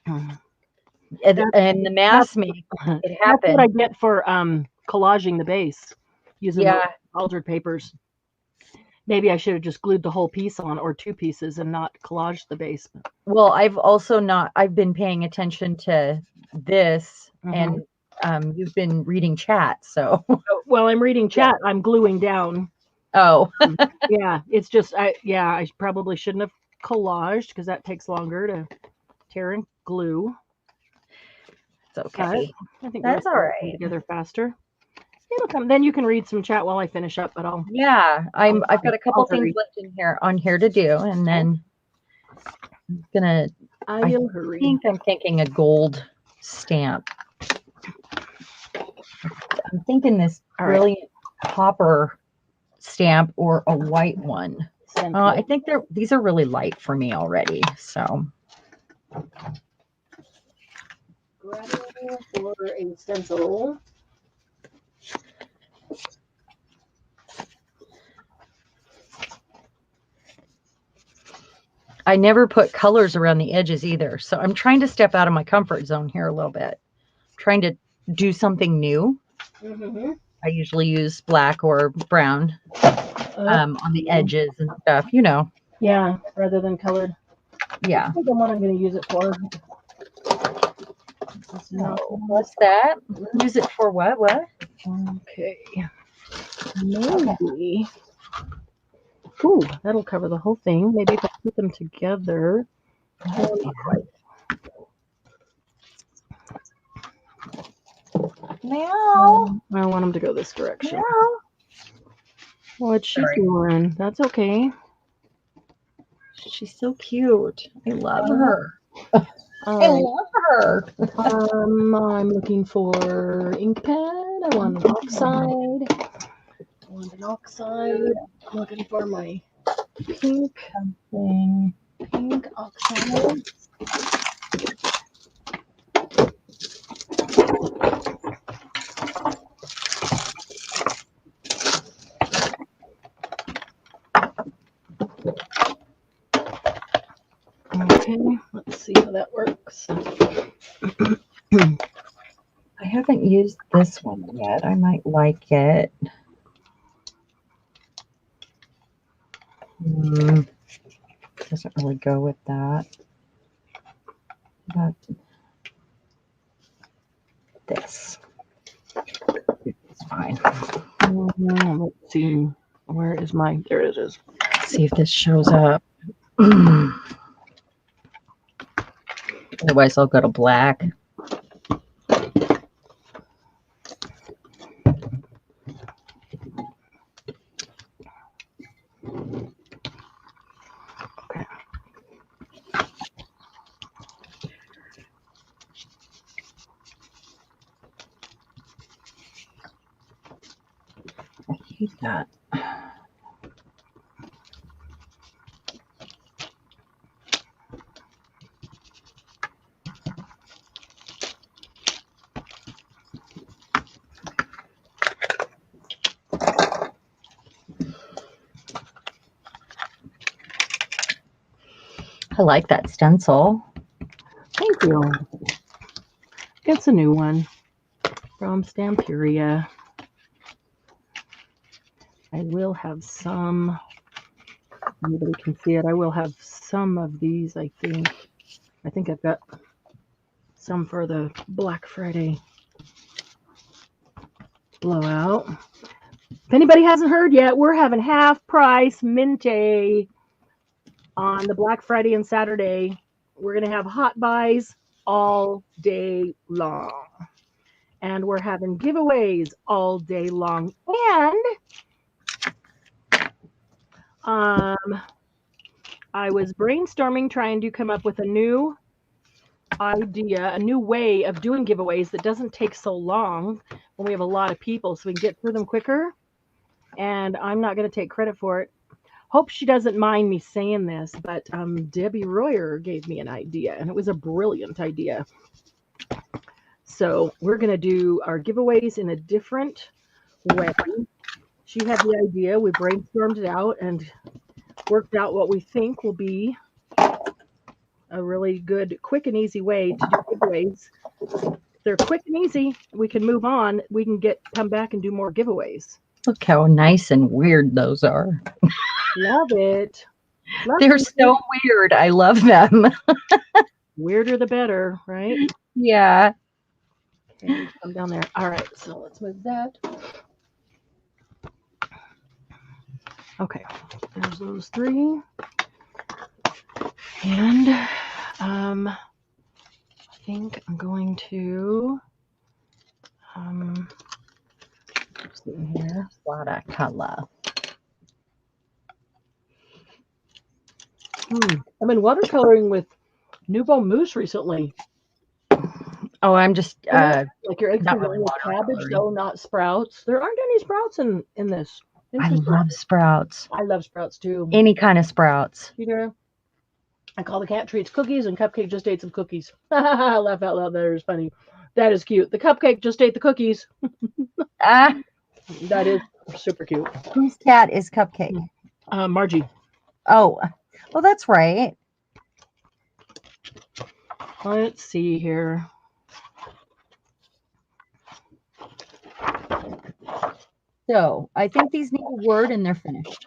And the mass make it happen. That's what I get for collaging the base using altered papers. Maybe I should have just glued the whole piece on or 2 pieces and not collaged the base. Well, I've been paying attention to this and you've been reading chat. So well, I'm reading chat. I'm gluing down. Oh, yeah. It's just, I probably shouldn't have collaged because that takes longer to tear and glue. It's okay. I think that's all right. Together faster. It'll come. Then you can read some chat while I finish up. But I've got a couple things left on here to do, and then I'm gonna. I think I'm thinking a gold stamp. I'm thinking this brilliant copper stamp or a white one. I think these are really light for me already. So. Grabbing for a stencil. I never put colors around the edges either. So I'm trying to step out of my comfort zone here a little bit. Trying to do something new. I usually use black or brown on the edges and stuff, you know. Yeah, rather than colored. Yeah. I think what I'm going to use it for. So, what's that? Use it for what? What? Okay. maybe. Ooh, that'll cover the whole thing. Maybe if I put them together. Meow. I want them to go this direction. Meow. What's she doing? That's okay. She's so cute. I love her. All I right. love her. I'm looking for ink pad. I want an oxide. I'm looking for my pink oxide. Okay, let's see how that works. I haven't used this one yet. I might like it. Doesn't really go with that. But this. It's fine. Let's see. Where is my? There it is. Let's see if this shows up. Otherwise, I'll go to black. Okay. I hate that. I like that stencil. Thank you. It's a new one from Stamperia. I will have some. Anybody can see it. I will have some of these, I think. I think I've got some for the Black Friday blowout. If anybody hasn't heard yet, we're having half price Minty on the Black Friday and Saturday. We're going to have hot buys all day long. And we're having giveaways all day long. And I was brainstorming trying to come up with a new idea, a new way of doing giveaways that doesn't take so long when we have a lot of people so we can get through them quicker. And I'm not going to take credit for it. Hope she doesn't mind me saying this, but Debbie Royer gave me an idea, and it was a brilliant idea. So we're going to do our giveaways in a different way. She had the idea. We brainstormed it out and worked out what we think will be a really good, quick and easy way to do giveaways. If they're quick and easy, we can move on. We can come back and do more giveaways. Look how nice and weird those are. Love it. They're so weird. I love them. Weirder the better, right? Yeah. Okay, come down there. All right, so let's move that. Okay, there's those three. And I think I'm going to see here. Watercolor. I've been watercoloring with Nouveau Mousse recently. Oh, I'm just like your eggs not really really cabbage, though, not sprouts. There aren't any sprouts in this. I love sprouts. I love sprouts too. Any kind of sprouts. Peter, I call the cat treats cookies, and Cupcake just ate some cookies. I laugh out loud. That is funny. That is cute. The Cupcake just ate the cookies. That is super cute. Whose cat is Cupcake? Margie. Oh, well, that's right. Let's see here. So I think these need a word and they're finished.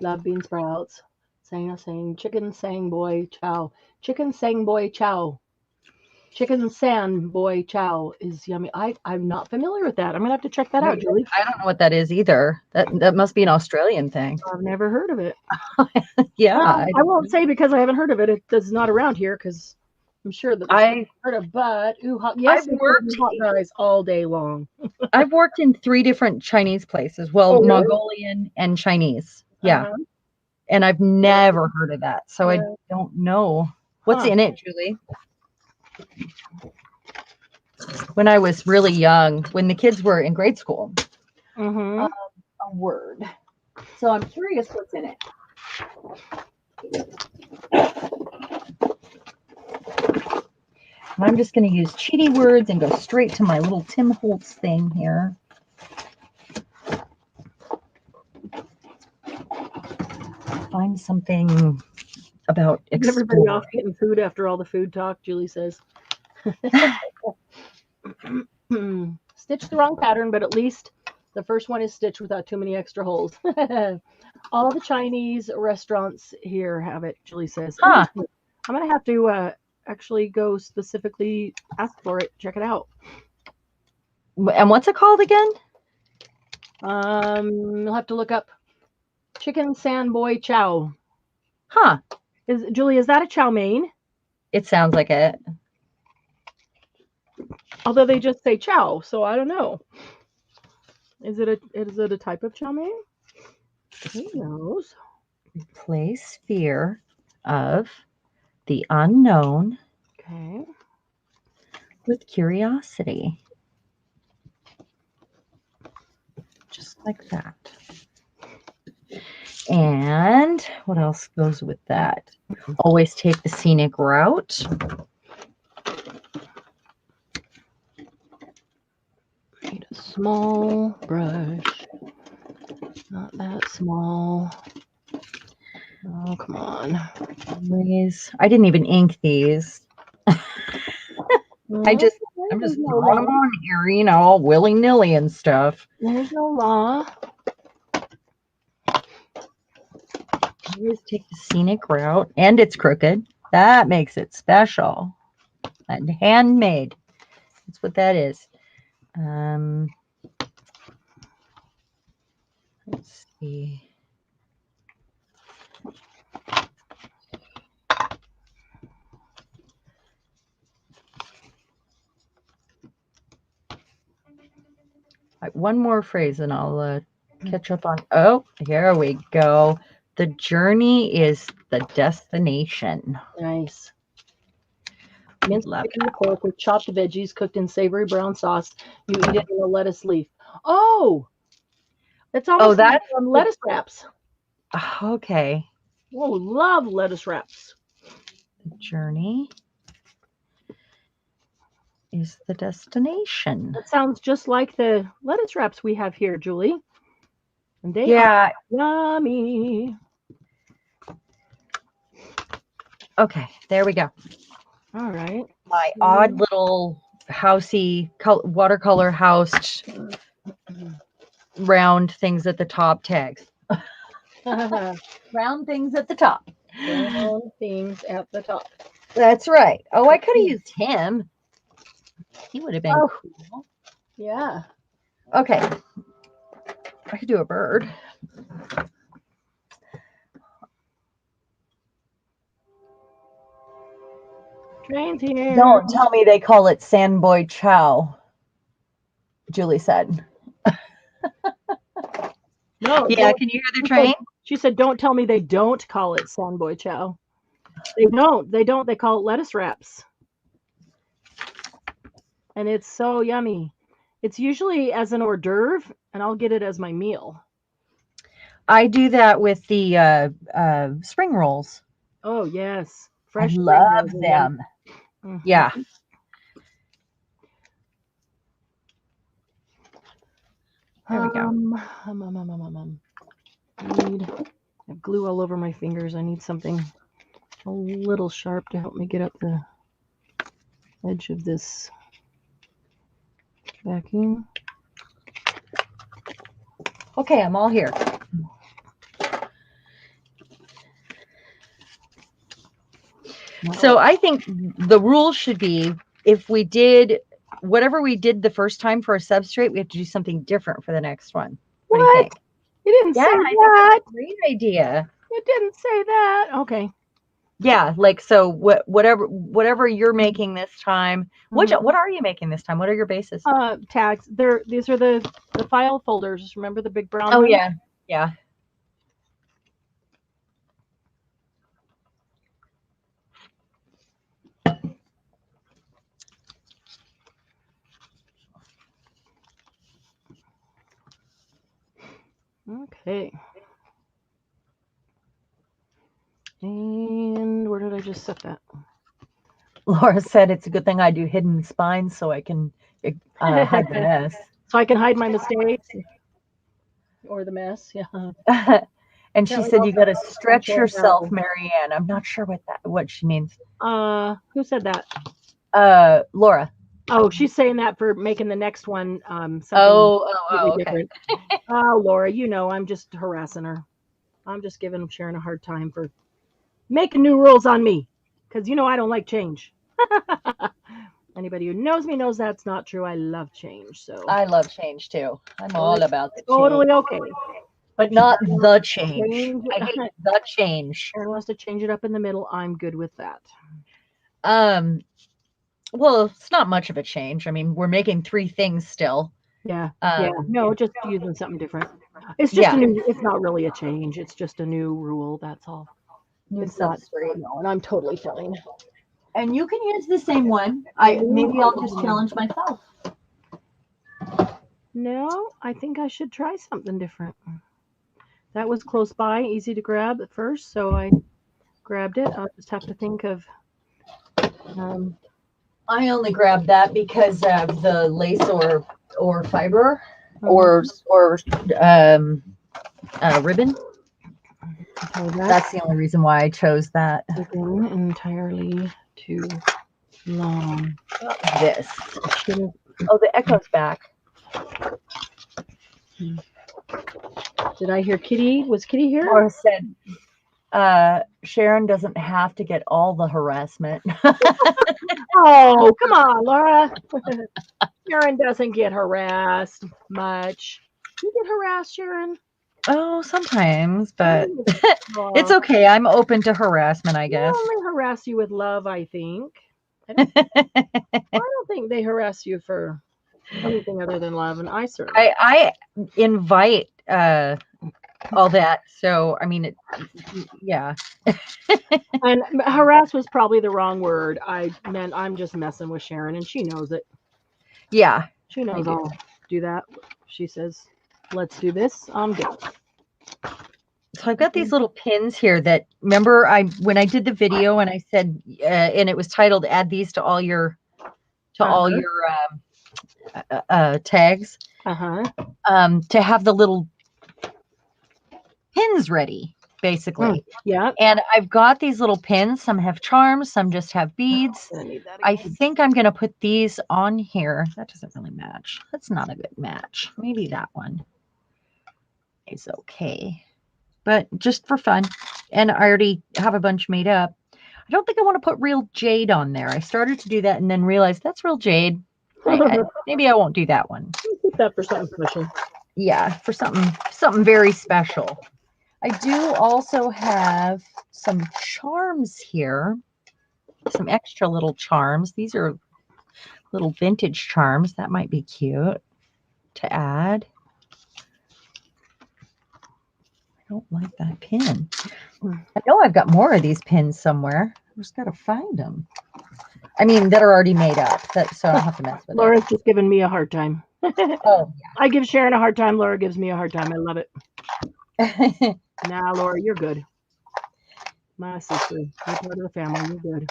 Love bean sprouts. Sang, chicken sang boy chow. Chicken sang boy chow. Chicken san boy chow is yummy. I'm not familiar with that. I'm gonna have to check that out, Julie. I don't know what that is either. That must be an Australian thing. I've never heard of it. Yeah. I won't say because I haven't heard of it. It's not around here because I'm sure that I've heard of. But yes, I've worked hot guys all day long. I've worked in 3 different Chinese places. Well, really? Mongolian and Chinese. Yeah. And I've never heard of that. So I don't know. What's in it, Julie? When I was really young, when the kids were in grade school, a word. So I'm curious what's in it. And I'm just going to use cheaty words and go straight to my little Tim Holtz thing here. Find something about everybody off getting food after all the food talk, Julie says. Stitch the wrong pattern, but at least the first one is stitched without too many extra holes. All the Chinese restaurants here have it, Julie says. I'm going to have to actually go specifically ask for it, check it out. And what's it called again? You'll have to look up Chicken San Boy Chow. Julie, is that a chow mein? It sounds like it. Although they just say chow, so I don't know. Is it a type of chow mein? Who knows? Replace fear of the unknown with curiosity. Just like that. And what else goes with that? Always take the scenic route. Need a small brush. Not that small. Oh, come on. I didn't even ink these. I'm just throwing them on here, you know, willy-nilly and stuff. There's no law. Always take the scenic route, and it's crooked. That makes it special. And handmade. That's what that is. Let's see. One more phrase and I'll catch up on. Oh, here we go. The journey is the destination. Nice. Minced chicken and pork with chopped veggies cooked in savory brown sauce. You eat it in a lettuce leaf. Oh, it's almost like lettuce wraps. Okay. Oh, love lettuce wraps. The journey is the destination. That sounds just like the lettuce wraps we have here, Julie. And they are yummy. Okay, there we go. All right. My odd little housey watercolor housed round things at the top tags. Round things at the top. Round things at the top. That's right. Oh, I could have used him. He would have been cool. Yeah. Okay. I could do a bird. Train's here. Don't tell me they call it Sandboy Chow, Julie said. No. Yeah, can you hear the train? She said, don't tell me they don't call it Sandboy Chow. They don't. They call it lettuce wraps. And it's so yummy. It's usually as an hors d'oeuvre, and I'll get it as my meal. I do that with the spring rolls. Oh, yes. Fresh. I love them. Mm-hmm. Yeah. There we go. I have glue all over my fingers. I need something a little sharp to help me get up the edge of this backing. Okay, I'm all here. So I think the rule should be if we did whatever we did the first time for a substrate, we have to do something different for the next one. What do you think? You didn't say I think that. that's a great idea. You didn't say that. Okay. Yeah, like so whatever you're making this time. What are you making this time? What are your bases? Tags. These are the file folders. Remember the big brown Oh ones? yeah. Yeah. Okay. And where did I just set that? Laura said it's a good thing I do hidden spines so I can hide the mess. So I can hide my mistakes or the mess. Yeah. And she said you got to stretch yourself, Marianne. I'm not sure what she means. Who said that? Laura. Oh, she's saying that for making the next one something okay. different. Oh, Laura, you know I'm just harassing her. I'm just giving Sharon a hard time for making new rules on me because you know I don't like change. Anybody who knows me knows that's not true. I love change. So I love change too. I'm all about the change. Totally okay. But not the change. I hate the change. Sharon wants to change it up in the middle. I'm good with that. Well, it's not much of a change. I mean, we're making 3 things still. Yeah. No, just using something different. It's just a new. It's not really a change. It's just a new rule. That's all. New It's not. substrate. No, and I'm totally fine. And you can use the same one. Maybe I'll just challenge myself. No, I think I should try something different. That was close by, easy to grab at first, so I grabbed it. I'll just have to think of. I only grabbed that because of the lace or fiber or ribbon. That's the only reason why I chose that. Again, entirely too long. This. Oh, the echo's back. Did I hear Kitty? Was Kitty here? Laura said, Sharon doesn't have to get all the harassment. Oh, come on, Laura. Sharon doesn't get harassed much. You get harassed, Sharon? Oh, sometimes, but it's okay. I'm open to harassment, I guess. They only harass you with love, I think. I don't think they harass you for anything other than love, and I certainly. I invite all that, so I mean, yeah. And harass was probably the wrong word. I meant I'm just messing with Sharon, and she knows it. Yeah, she knows I'll do that. She says, "Let's do this." I'm good. So I've got these little pins here that remember when I did the video and I said and it was titled "Add these to all your tags." To have the little pins ready, basically. Yeah. And I've got these little pins. Some have charms, some just have beads. I think I'm going to put these on here. That doesn't really match. That's not a good match. Maybe that one is okay. But just for fun. And I already have a bunch made up. I don't think I want to put real jade on there. I started to do that and then realized that's real jade. Maybe I won't do that one. Keep that for something special. Yeah, for something very special. I do also have some charms here. Some extra little charms. These are little vintage charms. That might be cute to add. I don't like that pin. I know I've got more of these pins somewhere. I just got to find them. I mean, that are already made up, so I don't have to mess with Laura's just giving me a hard time. Oh, yeah. I give Sharon a hard time. Laura gives me a hard time. I love it. Nah, Laura, you're good. My sister, you're part of the family. You're good.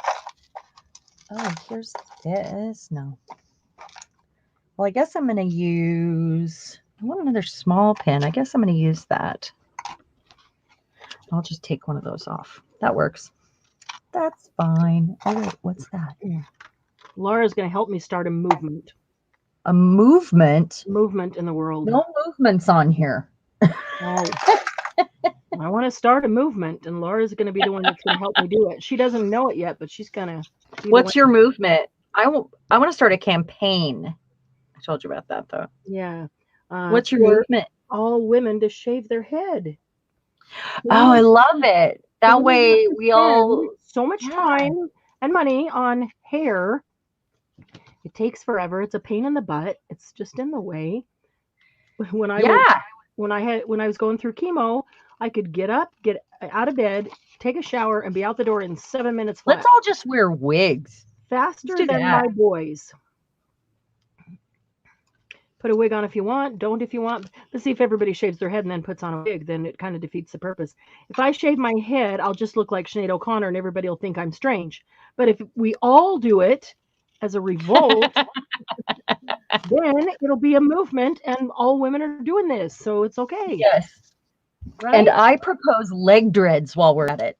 Oh, here's this. No. Well, I guess I'm going to use. I want another small pin. I guess I'm going to use that. I'll just take one of those off. That works. That's fine. Oh, wait, what's that? Laura's going to help me start a movement. A movement? Movement in the world. No movements on here. Oh. I want to start a movement, and Laura's going to be the one that's going to help me do it. She doesn't know it yet, but she's going to. What's your movement? I want to start a campaign. I told you about that though. Yeah. What's your movement? All women to shave their head. Oh, I love it. That way we all so much time and money on hair. It takes forever. It's a pain in the butt. It's just in the way. When I was going through chemo, I could get up, get out of bed, take a shower, and be out the door in 7 minutes flat. Let's all just wear wigs. Faster than my boys. Put a wig on if you want. Don't if you want. Let's see if everybody shaves their head and then puts on a wig. Then it kind of defeats the purpose. If I shave my head, I'll just look like Sinead O'Connor and everybody will think I'm strange. But if we all do it as a revolt, then it'll be a movement and all women are doing this. So it's okay. Yes. Right? And I propose leg dreads while we're at it.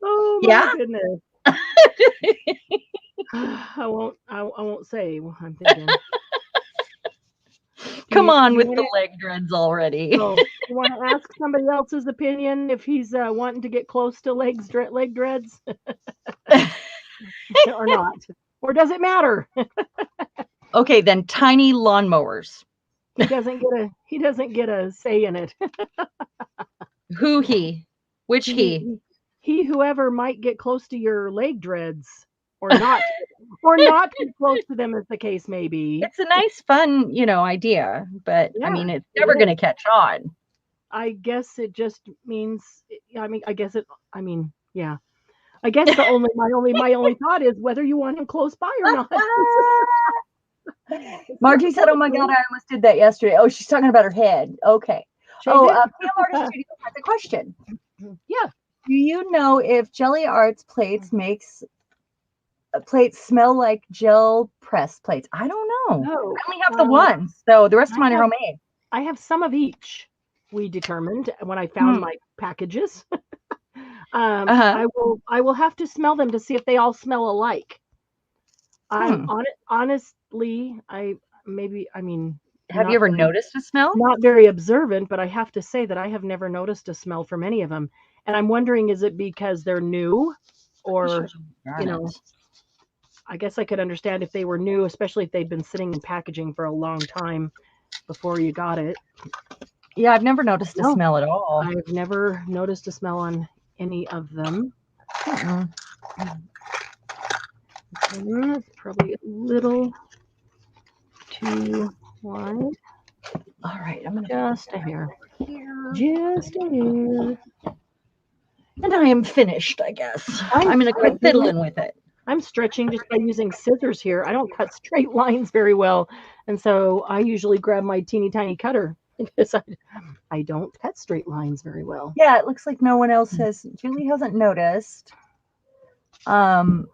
Oh my goodness. I won't say what I'm thinking. Come on with the leg dreads already. So you want to ask somebody else's opinion if he's wanting to get close to leg dreads or not, or does it matter? Okay, then tiny lawnmowers. He doesn't get a say in it. Who he? Which he? He, whoever might get close to your leg dreads or not, or not get close to them, as the case may be. It's a nice, fun, idea, but I mean, it's never going to catch on. I guess it just means. I guess my only thought is whether you want him close by or not. Margie said, "Oh my God, I almost did that yesterday." Oh, she's talking about her head. Okay. PM Artist Studio has a question. Yeah. Do you know if Jelly Arts plates smell like gel press plates? I don't know. No. I only have the one, so the rest of mine are homemade. I have some of each. We determined when I found my packages. I will have to smell them to see if they all smell alike. Honestly, have you ever noticed a smell? Not very observant, but I have to say that I have never noticed a smell from any of them. And I'm wondering, is it because they're new or, I guess I could understand if they were new, especially if they'd been sitting in packaging for a long time before you got it. Yeah, I've never noticed a smell at all. I've never noticed a smell on any of them. It's probably a little too wide. All right, I'm gonna just a hair. Just a hair. And I am finished, I guess. I'm gonna quit fiddling with it. I'm stretching just by using scissors here. I don't cut straight lines very well, and so I usually grab my teeny tiny cutter because I don't cut straight lines very well. Yeah, it looks like no one else has. Julie hasn't noticed. And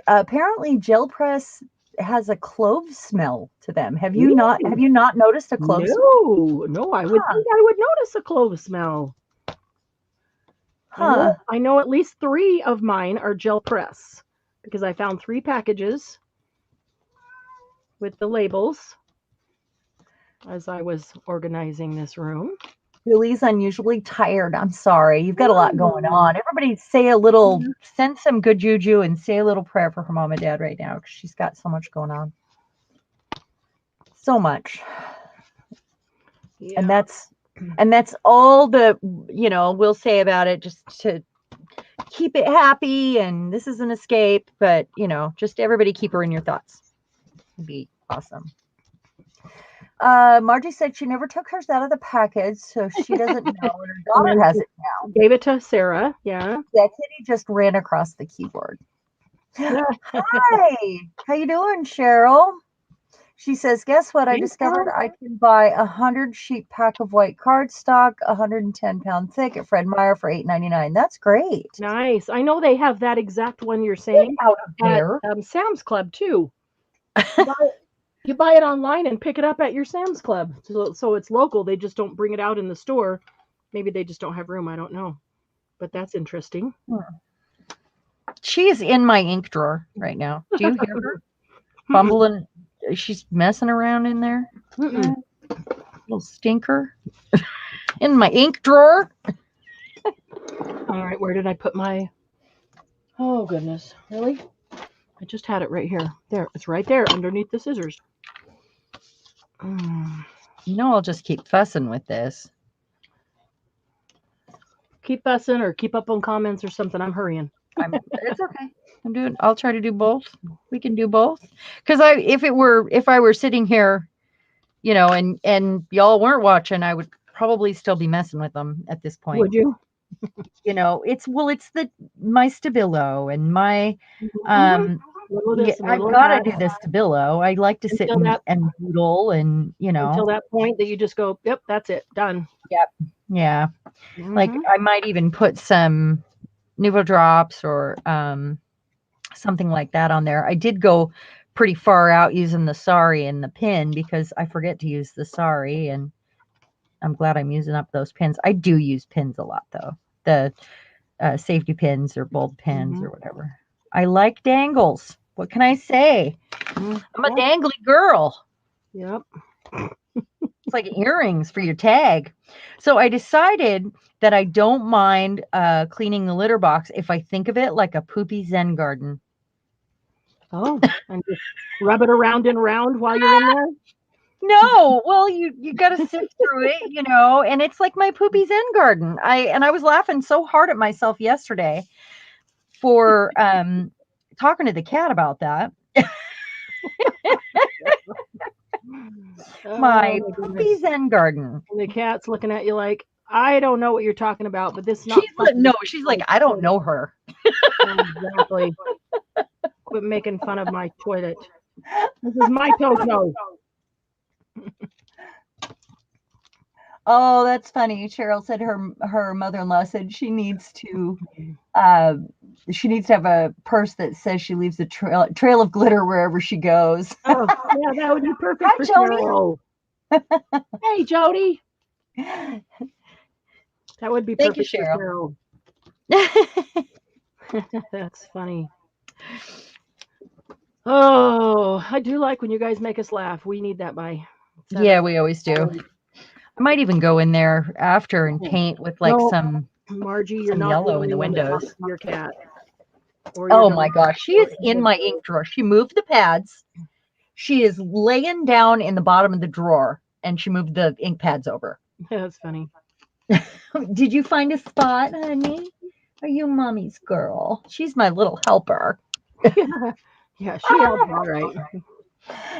apparently gel press has a clove smell to them. Have you not noticed a clove smell? No, I would think I would notice a clove smell. I know at least 3 of mine are gel press because I found 3 packages with the labels as I was organizing this room. Julie's unusually tired. I'm sorry. You've got a lot going on. Everybody send some good juju and say a little prayer for her mom and dad right now because she's got so much going on. So much. Yeah. And that's all we'll say about it, just to keep it happy. And this is an escape, but just everybody keep her in your thoughts. It'd be awesome. Margie said she never took hers out of the package, so she doesn't know. Her daughter has it now. Gave it to Sarah. Yeah. Yeah, Kitty just ran across the keyboard. Hi, how you doing, Cheryl? She says, guess what? I discovered I can buy 100 sheet pack of white cardstock, 110 pound thick at Fred Meyer for $8.99. That's great. Nice. I know they have that exact one you're saying out there. At Sam's Club too. You buy it online and pick it up at your Sam's Club. So it's local. They just don't bring it out in the store. Maybe they just don't have room. I don't know. But that's interesting. She is in my ink drawer right now. Do you hear her fumbling She's messing around in there. Mm-mm. Little stinker. In my ink drawer. All right, where did I put my... Oh, goodness. Really? I just had it right here. There. It's right there underneath the scissors. You know, I'll just keep fussing with this. Keep fussing or keep up on comments or something. I'm hurrying. It's okay. I'll try to do both. We can do both. Because if I were sitting here, you know, and y'all weren't watching, I would probably still be messing with them at this point. Would you? You know, it's my Stabilo and my I've got to do this Stabilo. I like to sit and doodle and, you know, until that point that you just go, yep, that's it, done. Yep. Yeah. Like I might even put some Nuvo drops or something like that on there. I did go pretty far out using the sari and the pin because I forget to use the sari, and I'm glad I'm using up those pins. I do use pins a lot though. The safety pins or bulb pins or whatever. I like dangles. What can I say? I'm a dangly girl. Yep. It's like earrings for your tag. So I decided that I don't mind cleaning the litter box if I think of it like a poopy Zen garden. Oh, and just rub it around and around while you're in there? No, well, you got to sift through it, you know, and it's like my poopy Zen garden. I was laughing so hard at myself yesterday for talking to the cat about that. My poopy Zen garden. And the cat's looking at you like, I don't know what you're talking about, but this is not. She's like, I don't know her. Exactly. Quit making fun of my toilet. This is my Toto. Oh, that's funny. Cheryl said her mother-in-law said she needs to have a purse that says she leaves a trail of glitter wherever she goes. Oh, yeah, that would be perfect for Cheryl. Hey, Jody. That would be perfect for Cheryl. That's funny. Oh, I do like when you guys make us laugh. We need that by 7. Yeah, we always do. I might even go in there after and paint with like some Margie, you're not yellow in the windows. Your cat. Oh my gosh, she is in my ink drawer. She moved the pads. She is laying down in the bottom of the drawer, and she moved the ink pads over. That's funny. Did you find a spot, honey? Are you mommy's girl? She's my little helper. Yeah, she helped all right.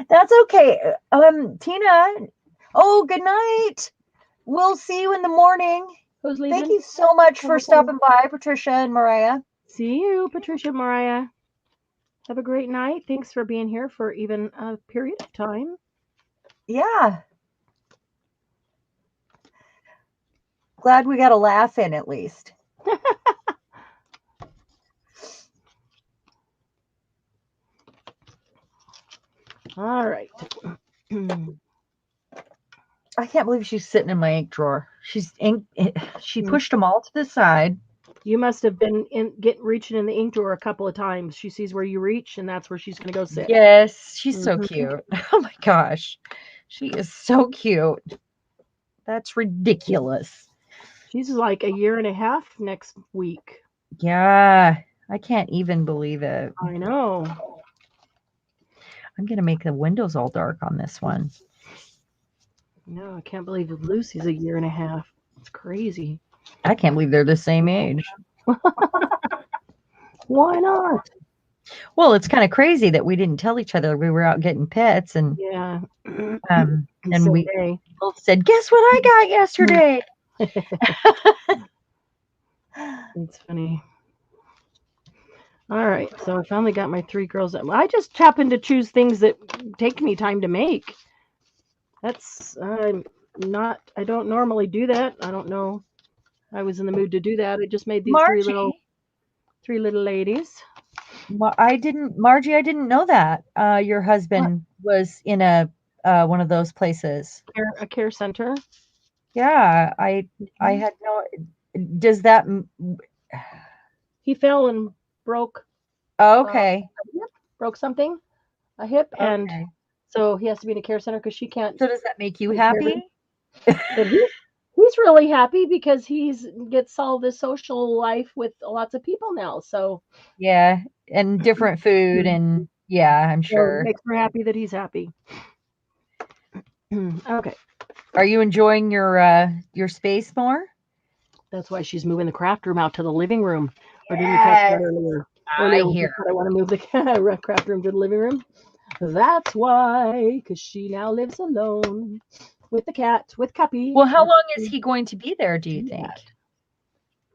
That's okay. Tina. Oh, good night. We'll see you in the morning. Who's leaving? Thank you so much for stopping by, Patricia and Mariah. See you, Patricia and Mariah. Have a great night. Thanks for being here for even a period of time. Yeah. Glad we got a laugh in at least. All right. I can't believe she's sitting in my ink drawer. She pushed them all to the side. You must have been reaching in the ink drawer a couple of times. She sees where you reach, and that's where she's going to go sit. Yes, she's so cute. Oh my gosh. She is so cute. That's ridiculous. She's like 1.5 years next week. Yeah, I can't even believe it. I know. I'm going to make the windows all dark on this one. No, I can't believe Lucy's 1.5 years. It's crazy. I can't believe they're the same age. Why not? Well, it's kind of crazy that we didn't tell each other we were out getting pets, and yeah, and we both said, "Guess what I got yesterday?" It's funny. All right, so I finally got my 3 girls. I just happen to choose things that take me time to make. That's I don't normally do that. I don't know. I was in the mood to do that. I just made these three little ladies. Margie, I didn't know that your husband was in a one of those places. A care center. Yeah, I had no. Does that? He fell and broke. Okay. Broke something, a hip, and So he has to be in a care center because she can't. So does that make you take care of happy? him. But he's really happy because he's gets all this social life with lots of people now. So Yeah, and different food and yeah, I'm so it sure. makes her happy that he's happy. Okay. Are you enjoying your space more? That's why she's moving the craft room out to the living room. Or didn't we talk about Yes, earlier? I Earlier we hear. said I want to move the craft room to the living room. That's why, because she now lives alone with the cat, with Cuppy. Well, how long is he going to be there, do you think?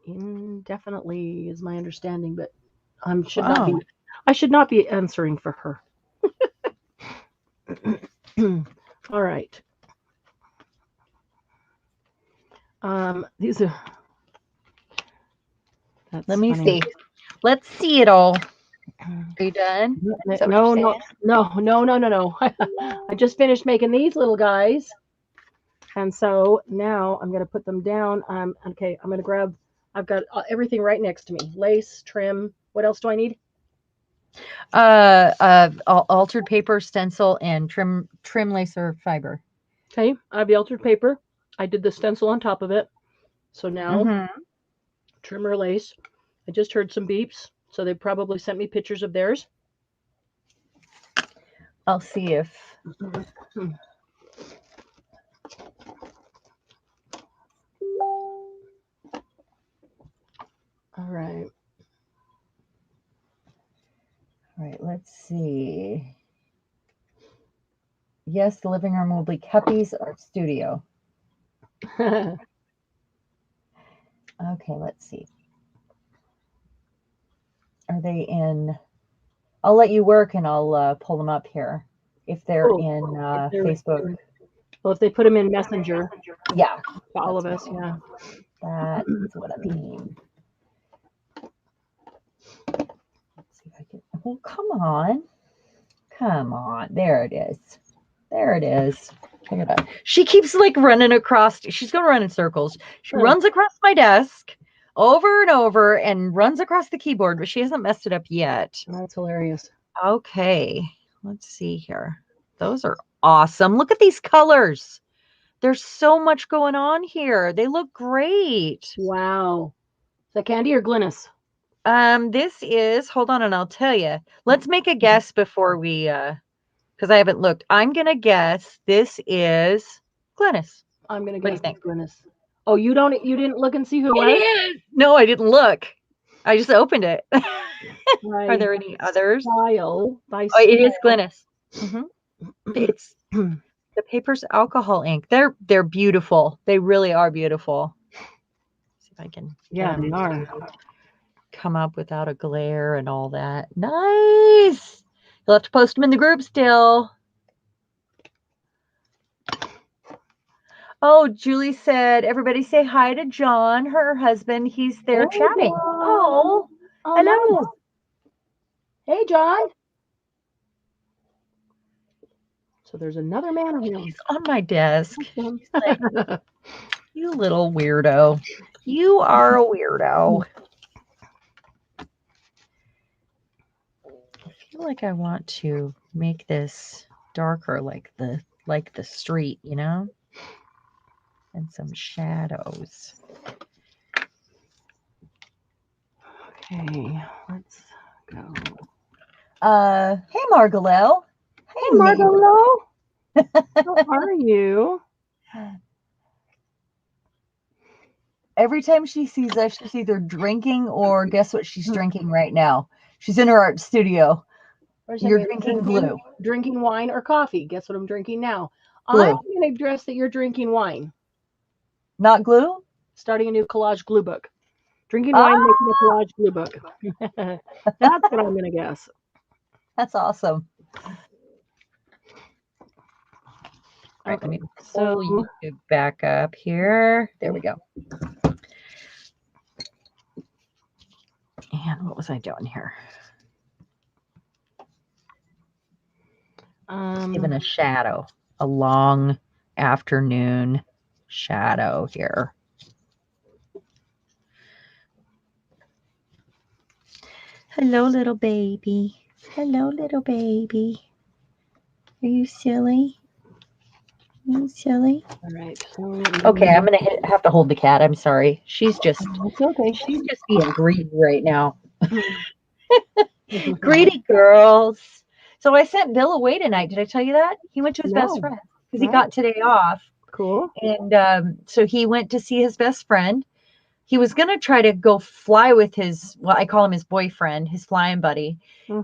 Indefinitely is my understanding, but I Wow. should not be answering for her. All right. These are. That's Let me funny. see. Let's see it all. Are you done? Is that what No, you're no, saying? no. I just finished making these little guys, and so now I'm going to put them down. Okay. I'm going to grab. I've got everything right next to me: lace, trim. What else do I need? Altered paper, stencil, and trim lacer fiber. Okay, I have the altered paper. I did the stencil on top of it. So now Mm-hmm. trim or lace. I just heard some beeps, so they probably sent me pictures of theirs. I'll see if. All right. All right, let's see. Yes, the living room will be Cuppy's art studio. Okay, let's see. Are they in? I'll let you work and I'll pull them up here if they're in Facebook. Well, if they put them in Messenger, Yeah, to all of us, yeah. that's what I mean. Let's see if I can. Oh, come on. There it is. There it is. Look at that. She keeps like running across. She's going to run in circles. She runs across my desk over and over and runs across the keyboard, but she hasn't messed it up yet. That's hilarious. Okay, let's see here. Those are awesome. Look at these colors. There's so much going on here. They look great. Wow. Is that candy or Glynis? This is, hold on and I'll tell you. Let's make a guess before we because I haven't looked. I'm gonna guess this is Glennis. I'm gonna What do you guess think? it's Glynis. Oh, you didn't look and see who it was? It is. No, I didn't look. I just opened it. By Are there any others? style. By Oh, it is style. Glennis. It's the paper's alcohol ink. They're beautiful. They really are beautiful. See if I can Yeah, they are. come up without a glare and all that. Nice. You'll have to post them in the group still. Oh, Julie said, everybody say hi to John, her husband. He's there chatting. John. Oh, hello. Nice. Hey, John. So there's another man around. He's on my desk. Awesome. He's like, you little weirdo. You are a weirdo. I feel like I want to make this darker like the street, you know? And some shadows. Okay, let's go. Hey Margalel. Hey, Margalo. How are you? Every time she sees us, she's either drinking or guess what she's drinking right now? She's in her art studio. You're drinking glue. Drinking wine or coffee. Guess what I'm drinking now? Glue. I'm going to guess that you're drinking wine. Not glue? Starting a new collage glue book. Drinking wine, making a collage glue book. That's what I'm going to guess. That's awesome. All right, Okay, let me pull you back up here. There we go. And what was I doing here? Giving a shadow, a long afternoon shadow here. Hello, little baby. Hello, little baby. Are you silly? Are you silly? All right. Okay, I'm gonna have to hold the cat. I'm sorry. She's just It's okay. being greedy right now. Greedy girls. So I sent Bill away tonight. Did I tell you that? He went to his best No. friend because he Right. got today off. Cool. And so he went to see his best friend. He was going to try to go fly with his, well, I call him his boyfriend, his flying buddy.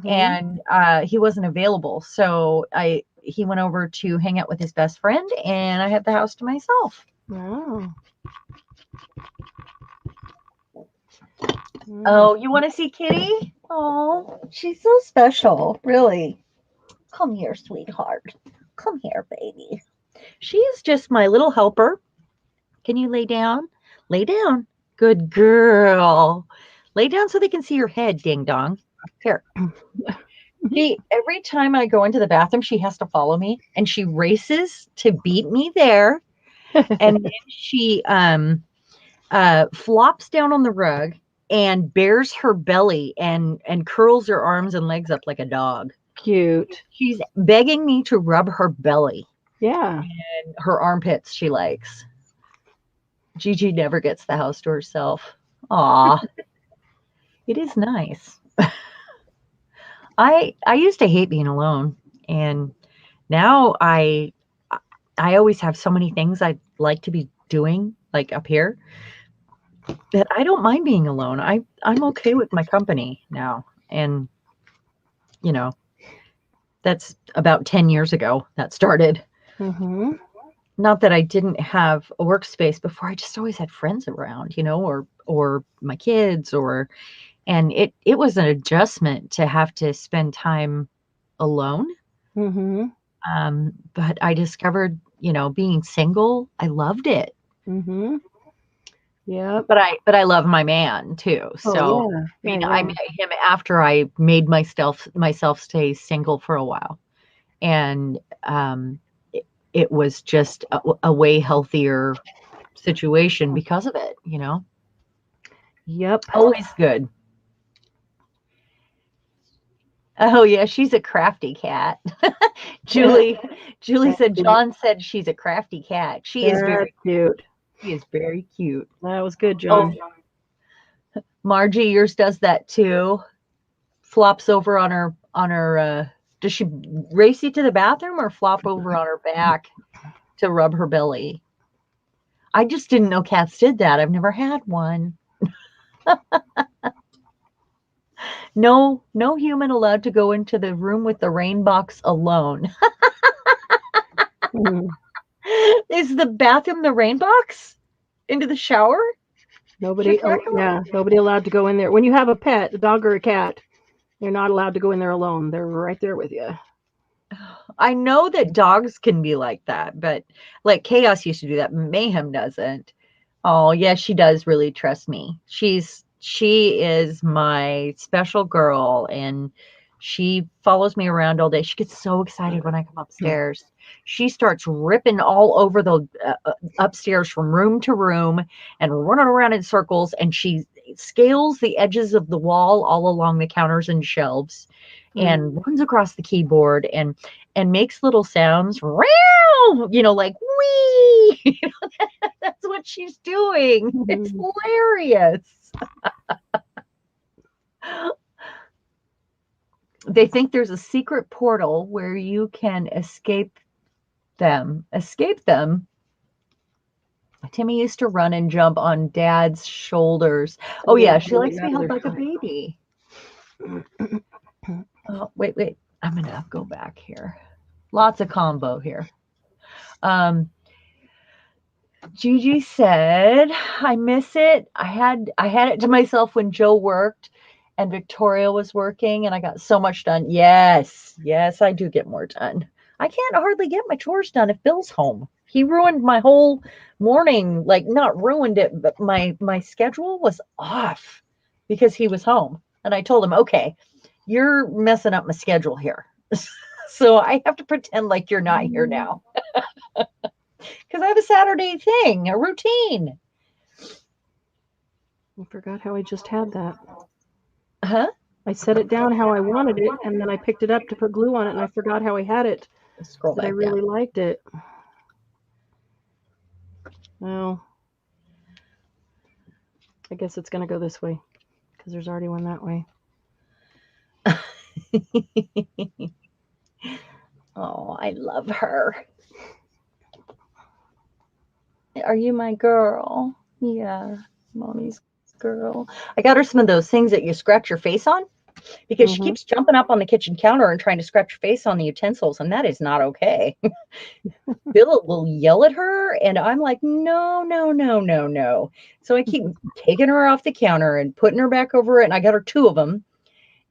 And he wasn't available. So he went over to hang out with his best friend, and I had the house to myself. Wow. Oh, you want to see Kitty? Oh, she's so special, really. Come here, sweetheart. Come here, baby. She is just my little helper. Can you lay down? Lay down. Good girl. Lay down so they can see your head, ding dong. Here. Every time I go into the bathroom, she has to follow me, and she races to beat me there. And then she flops down on the rug and bares her belly and curls her arms and legs up like a dog. Cute. She's begging me to rub her belly. Yeah. And her armpits she likes. Gigi never gets the house to herself. Aw. It is nice. I used to hate being alone, and now I always have so many things I'd like to be doing, like up here, that I don't mind being alone. I'm okay with my company now. And you know, that's about 10 years ago that started. Not that I didn't have a workspace before. I just always had friends around, or my kids, and it was an adjustment to have to spend time alone. But I discovered, being single, I loved it. Yeah. But I love my man too. So I met him after I made myself stay single for a while. And it was just a way healthier situation because of it, Yep. Always good. Oh yeah, she's a crafty cat. Julie said John said she's a crafty cat. She is very cute. She is very cute. That was good, John. Oh, Margie, yours does that too. Flops over on her does she race you to the bathroom or flop over on her back to rub her belly? I just didn't know cats did that. I've never had one. No human allowed to go into the room with the rain box alone. Is the bathroom the rain box? Into the shower? Nobody allowed to go in there. When you have a pet, a dog or a cat, they're not allowed to go in there alone. They're right there with you. I know that dogs can be like that, but like Chaos used to do that. Mayhem doesn't. Oh, yeah, she does really trust me. She is my special girl, and she follows me around all day. She gets so excited when I come upstairs. She starts ripping all over the upstairs from room to room and running around in circles, and she scales the edges of the wall all along the counters and shelves and runs across the keyboard and makes little sounds, like wee. That's what she's doing. It's hilarious. They think there's a secret portal where you can escape them. Timmy used to run and jump on Dad's shoulders. Oh yeah, she likes to be held like a baby. Oh, wait. I'm gonna go back here. Lots of combo here. Gigi said, I miss it. I had it to myself when Joe worked and Victoria was working, and I got so much done. Yes, I do get more done. I can't hardly get my chores done if Bill's home. He ruined my whole morning, like not ruined it, but my schedule was off because he was home. And I told him, okay, you're messing up my schedule here. So I have to pretend like you're not here now. Because I have a Saturday thing, a routine. I forgot how I just had that. Huh? I set it down how I wanted it, and then I picked it up to put glue on it, and I forgot how I had it. Scroll But I back really down. liked it. Well, I guess it's going to go this way because there's already one that way. Oh, I love her. Are you my girl? Yeah, Mommy's girl. I got her some of those things that you scratch your face on because she keeps jumping up on the kitchen counter and trying to scratch your face on the utensils, and that is not okay. Bill will yell at her, and I'm like, no, no, no, no, no. So I keep taking her off the counter and putting her back over it, and I got her 2 of them.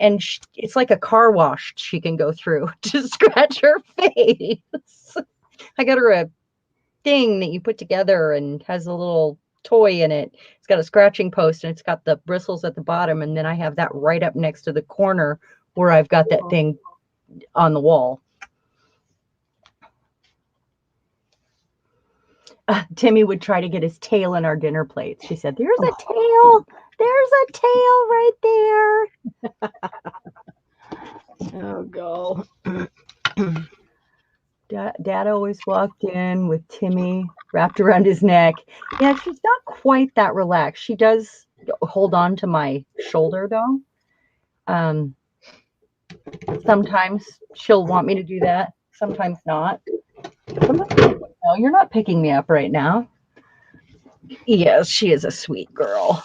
And it's like a car wash she can go through to scratch her face. I got her a thing that you put together and has a little toy in it. It's got a scratching post and it's got the bristles at the bottom. And then I have that right up next to the corner where I've got that thing on the wall. Timmy would try to get his tail in our dinner plates. She said, there's a tail. There's a tail right there. Oh, go. Dad always walked in with Timmy wrapped around his neck. Yeah, she's not quite that relaxed. She does hold on to my shoulder, though. Sometimes she'll want me to do that. Sometimes not. No, you're not picking me up right now. Yes, she is a sweet girl.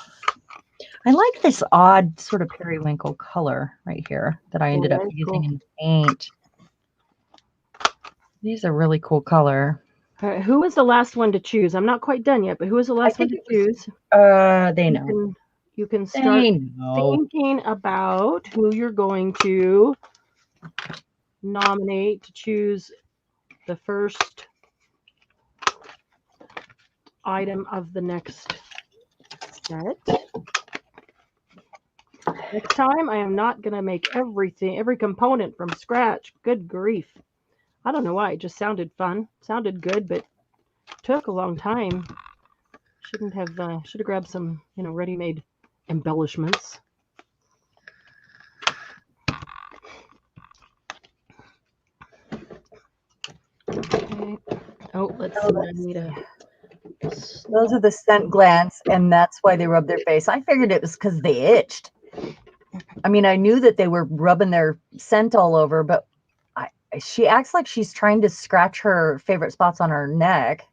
I like this odd sort of periwinkle color right here that I ended up using in paint. These are really cool color. All right, who was the last one to choose? I'm not quite done yet, but who was the last one to choose? They know. You can start thinking about who you're going to nominate to choose the first item of the next set. Next time, I am not going to make every component from scratch. Good grief. I don't know why. It just sounded fun. Sounded good, but took a long time. Should have grabbed some, ready-made embellishments. Okay. Oh, let's see. I need a... Those are the scent glands, and that's why they rub their face. I figured it was because they itched. I mean, I knew that they were rubbing their scent all over, but she acts like she's trying to scratch her favorite spots on her neck.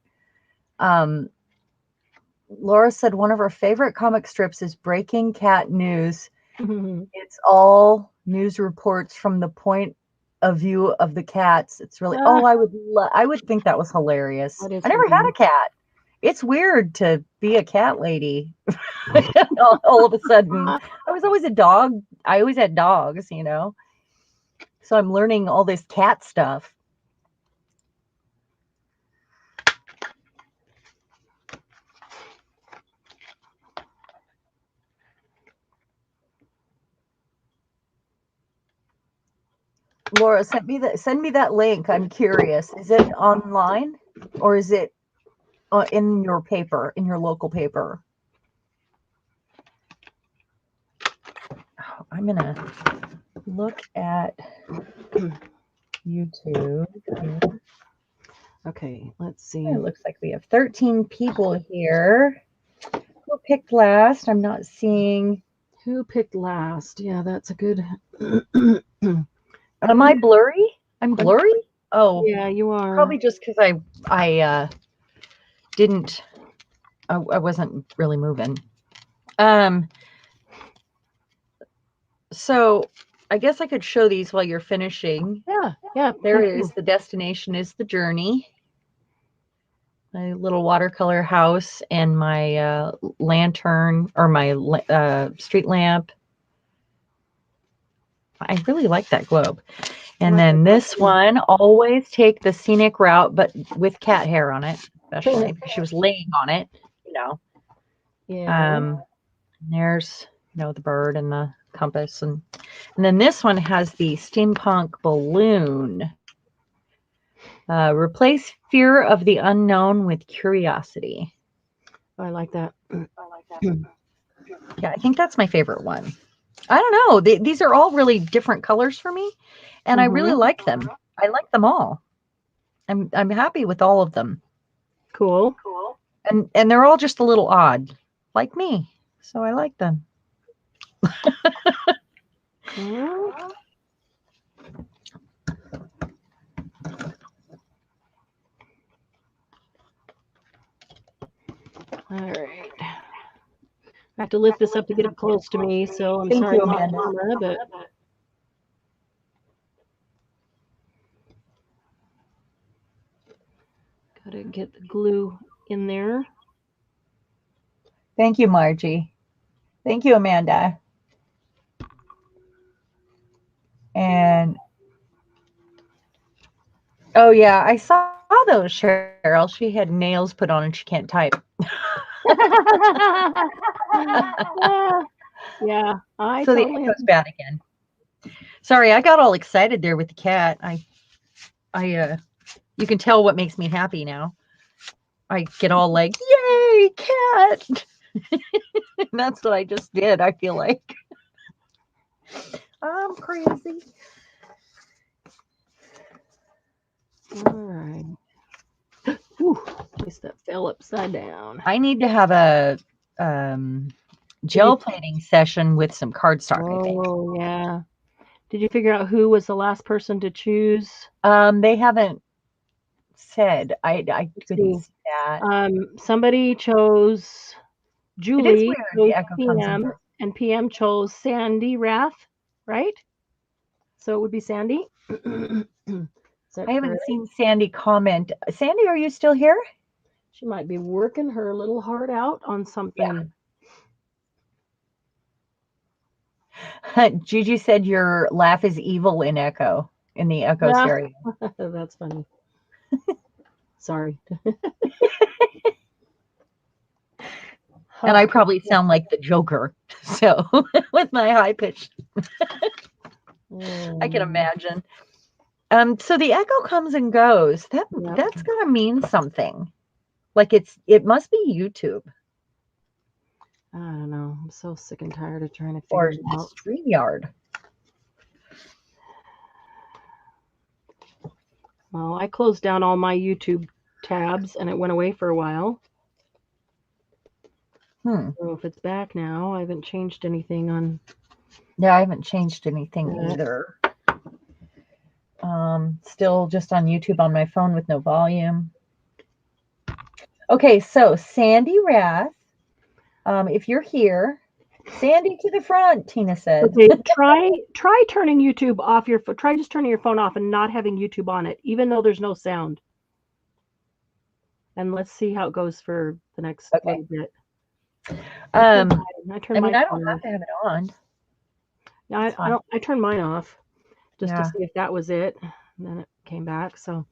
Laura said one of her favorite comic strips is Breaking Cat News. It's all news reports from the point of view of the cats. It's really, I would think that was hilarious. I never had a cat. It's weird to be a cat lady. all of a sudden, I was always a dog. I always had dogs, So I'm learning all this cat stuff. Laura, send me that link. I'm curious. Is it online or is it in your paper, in your local paper? I'm gonna look at YouTube. Okay, let's see. It looks like we have 13 people here. Who picked last? I'm not seeing. Who picked last? Yeah, that's a good. Am I blurry? I'm blurry? Oh, yeah, you are. Probably just because I wasn't really moving. So I guess I could show these while you're finishing. Yeah. There it is. The destination is the journey. My little watercolor house and my lantern or my street lamp. I really like that globe. And then this one, always take the scenic route, but with cat hair on it, especially because she was laying on it, Yeah. There's, the bird and the compass. And then this one has the steampunk balloon. Replace fear of the unknown with curiosity. I like that. Yeah, I think that's my favorite one. I don't know. These are all really different colors for me, and I really like them. I like them all. I'm happy with all of them. Cool. And they're all just a little odd, like me. So I like them. All right. I have to lift this up to get it close to me, so I'm Thank sorry, you, Amanda. Mama, but gotta get the glue in there. Thank you, Margie. Thank you, Amanda. And oh yeah, I saw those, Cheryl. She had nails put on and she can't type. Yeah, I So totally the echo's bad again. Sorry, I got all excited there with the cat. You can tell what makes me happy now. I get all like, yay, cat. And that's what I just did, I feel like. I'm crazy. All right. Whew, at least that fell upside down. I need to have a gel plating session with some cardstock, I think. Oh, yeah. Did you figure out who was the last person to choose? They haven't said. I couldn't see that. Somebody chose Julie, weird, the echo comes and PM, goes. and PM chose Sandy Rath, right? So it would be Sandy. I haven't seen Sandy comment. Sandy, are you still here? She might be working her little heart out on something. Yeah. Gigi said your laugh is evil in echo, in the echo stereo. That's funny. Sorry. And I probably sound like the Joker. So with my high pitched, I can imagine. So the echo comes and goes. That's gotta mean something. Like it must be YouTube. I don't know. I'm so sick and tired of trying to figure it out. StreamYard. Well, I closed down all my YouTube tabs and it went away for a while. I don't know if it's back now. I haven't changed anything on. Yeah, I haven't changed anything either. Still just on YouTube on my phone with no volume. Okay, so Sandy Rath, if you're here, Sandy to the front, Tina said. Okay, try turning YouTube off your phone. Try just turning your phone off and not having YouTube on it, even though there's no sound. And let's see how it goes for the next little bit. I don't have to have it on. Yeah, I turned mine off just to see if that was it. And then it came back. So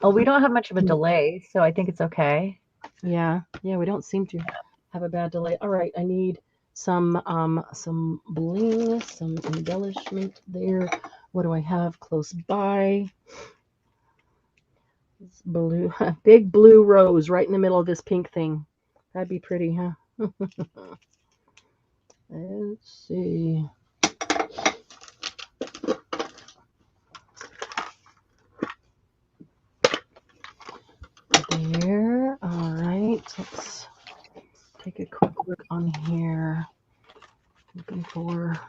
we don't have much of a delay, so I think it's okay. Yeah, we don't seem to have a bad delay. All right, I need some bling, some embellishment there. What do I have close by? This blue, big blue rose right in the middle of this pink thing. That'd be pretty, huh? Let's see. There. All right. Let's take a quick look on here. Looking for.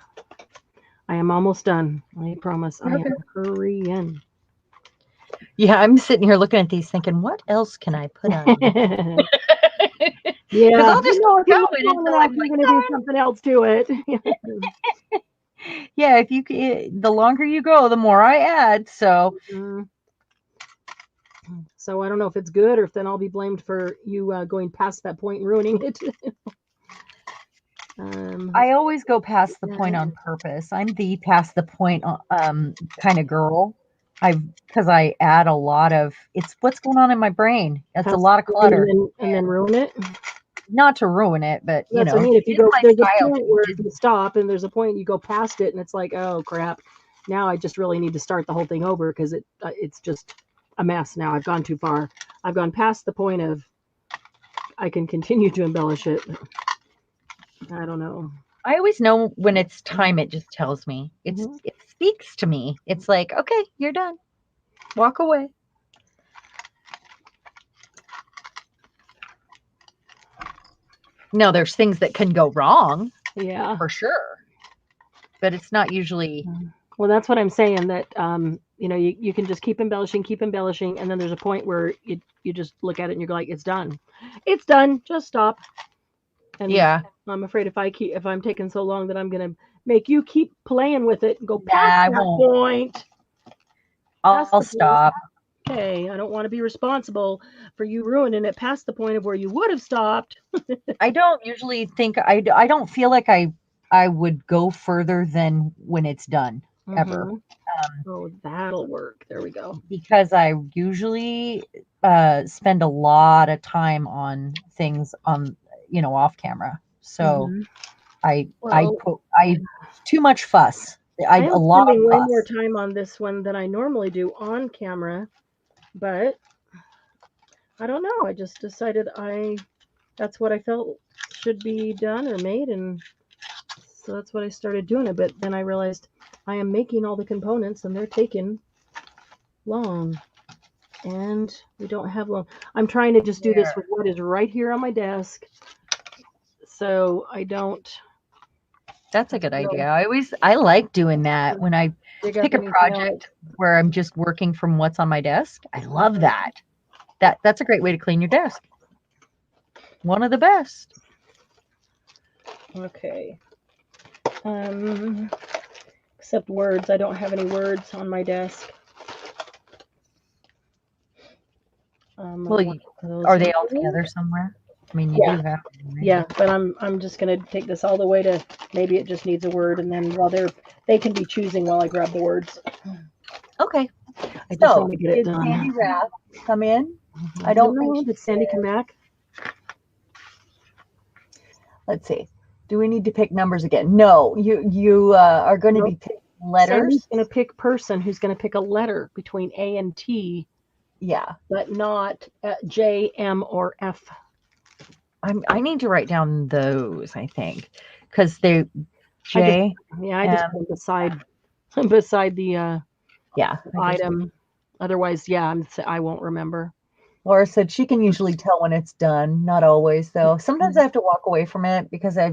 I am almost done. I promise. I am hurrying. Yeah, I'm sitting here looking at these thinking, what else can I put on? Yeah, I'll just if you're going to do something else to it. Yeah, the longer you go, the more I add. So. So I don't know if it's good or if then I'll be blamed for you going past that point and ruining it. I always go past the point on purpose. I'm the past the point kind of girl. Because I add a lot of, it's what's going on in my brain. That's a lot of clutter. And then ruin it? Not to ruin it, but that's what I mean. If you go, there's a point where you stop and there's a point you go past it and it's like, oh crap. Now I just really need to start the whole thing over because it's just a mess now. I've gone too far. I've gone past the point of I can continue to embellish it. I don't know. I always know when it's time. It just tells me. It speaks to me. It's like, okay, you're done. Walk away. No, there's things that can go wrong Yeah. for sure, but it's not usually. Well, that's what I'm saying. That you can just keep embellishing, and then there's a point where you just look at it and you're like, it's done. It's done. Just stop. And Yeah. I'm afraid if I'm taking so long that I'm gonna make you keep playing with it and go Nah, past I that won't. point. I'll stop. Okay, I don't want to be responsible for you ruining it past the point of where you would have stopped. I don't usually think I don't feel like I would go further than when it's done ever. Mm-hmm. Oh, that'll work. There we go. Because I usually spend a lot of time on things on off camera. So I too much fuss. I A am lot of spending way more fuss. time on this one than I normally do on camera, but I don't know. I just decided that's what I felt should be done or made, and so that's what I started doing it. But then I realized I am making all the components and they're taking long. And we don't have long. I'm trying to just do this with what is right here on my desk. So I don't. That's a good idea. I like doing that when I pick a project where I'm just working from what's on my desk. I love that. That's a great way to clean your desk. One of the best. Okay. Except words. I don't have any words on my desk. Well, are they all together somewhere? I mean, you do have them, right? Yeah, but I'm just gonna take this all the way to maybe it just needs a word, and then while they can be choosing while I grab the words. Okay. I just want to get it did done. Sandy Rath come in? I don't know. Did Sandy come back? Let's see. Do we need to pick numbers again? No. You are going to be picking letters. Sandy's going to pick person who's going to pick a letter between A and T. Yeah. But not J, M, or F. I need to write down those, I think, because they J. I just put beside the item. Otherwise, I won't remember. Laura said she can usually tell when it's done. Not always, though. Sometimes I have to walk away from it because I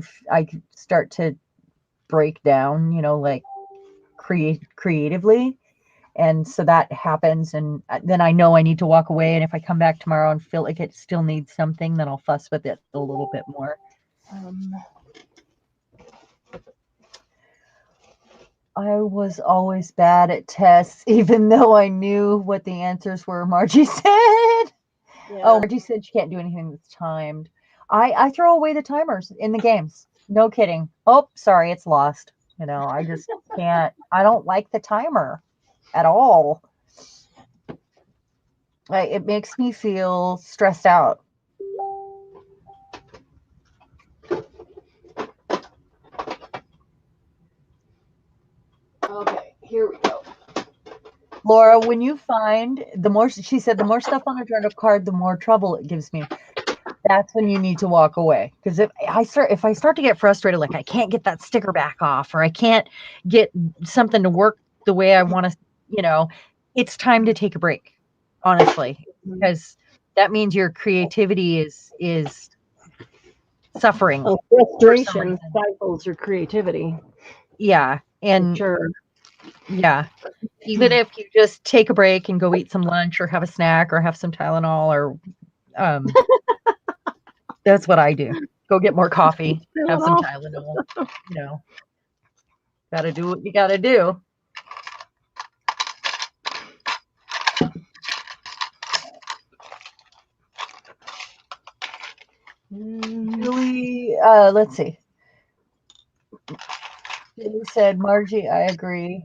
start to break down, like creatively. And so that happens, and then I know I need to walk away. And if I come back tomorrow and feel like it still needs something, then I'll fuss with it a little bit more. I was always bad at tests, even though I knew what the answers were, Margie said. Yeah. Oh, Margie said she can't do anything that's timed. I throw away the timers in the games. No kidding. Oh, sorry, it's lost. I just can't. I don't like the timer at all. It makes me feel stressed out. Okay, here we go. Laura, when you find she said the more stuff on a journal card, the more trouble it gives me. That's when you need to walk away. Because if I start to get frustrated, like I can't get that sticker back off, or I can't get something to work the way I want to, it's time to take a break, honestly, because that means your creativity is suffering. Oh, frustration stifles your creativity. Yeah. And sure. Yeah. Even if you just take a break and go eat some lunch or have a snack or have some Tylenol or that's what I do. Go get more coffee, have some Tylenol, Gotta do what you gotta do. Julie, let's see. Julie said, Margie, I agree.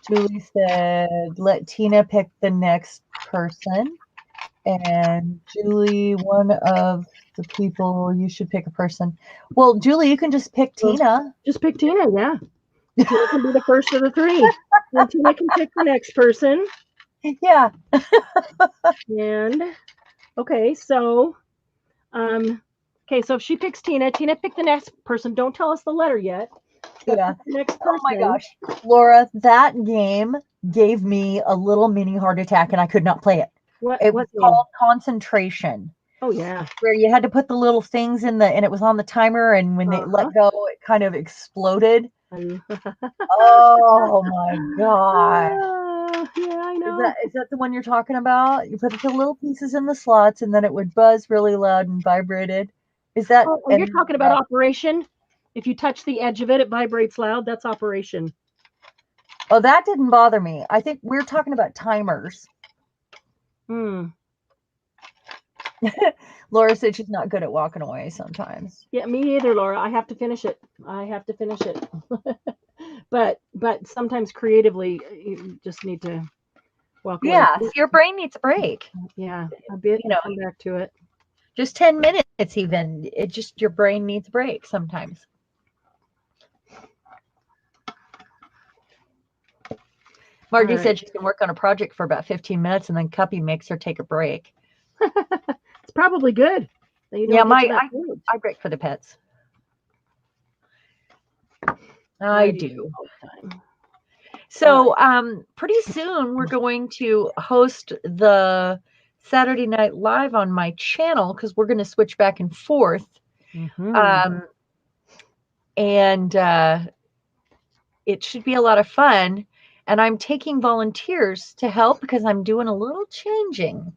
Julie said, let Tina pick the next person. And Julie, one of the people, you should pick a person. Well, Julie, you can just pick Tina. Just pick Tina, yeah. Tina can be the first of the three. Then Tina can pick the next person. Yeah. And okay, so so if she picks Tina pick the next person. Don't tell us the letter yet. Yeah. Next person. Oh my gosh. Laura, that game gave me a little mini heart attack and I could not play it. It was called Concentration. Oh yeah. where you had to put the little things in and it was on the timer, and when they let go, it kind of exploded. Oh my God. Yeah, I know. Is that the one you're talking about? You put the little pieces in the slots and then it would buzz really loud and vibrated. Is that Oh, you're talking about Operation? If you touch the edge of it, it vibrates loud. That's Operation. Oh, that didn't bother me. I think we're talking about timers. Laura said she's not good at walking away sometimes. Yeah, me either, Laura. I have to finish it. but sometimes creatively, you just need to walk away. Yeah, your brain needs a break. Yeah, a bit. Come back to it. Just 10 minutes even. It just, your brain needs a break sometimes. Margie said she can work on a project for about 15 minutes and then Cuppy makes her take a break. It's probably good. Yeah, I break for the pets. I do. So pretty soon we're going to host the Saturday Night Live on my channel because we're going to switch back and forth. And it should be a lot of fun. And I'm taking volunteers to help because I'm doing a little changing.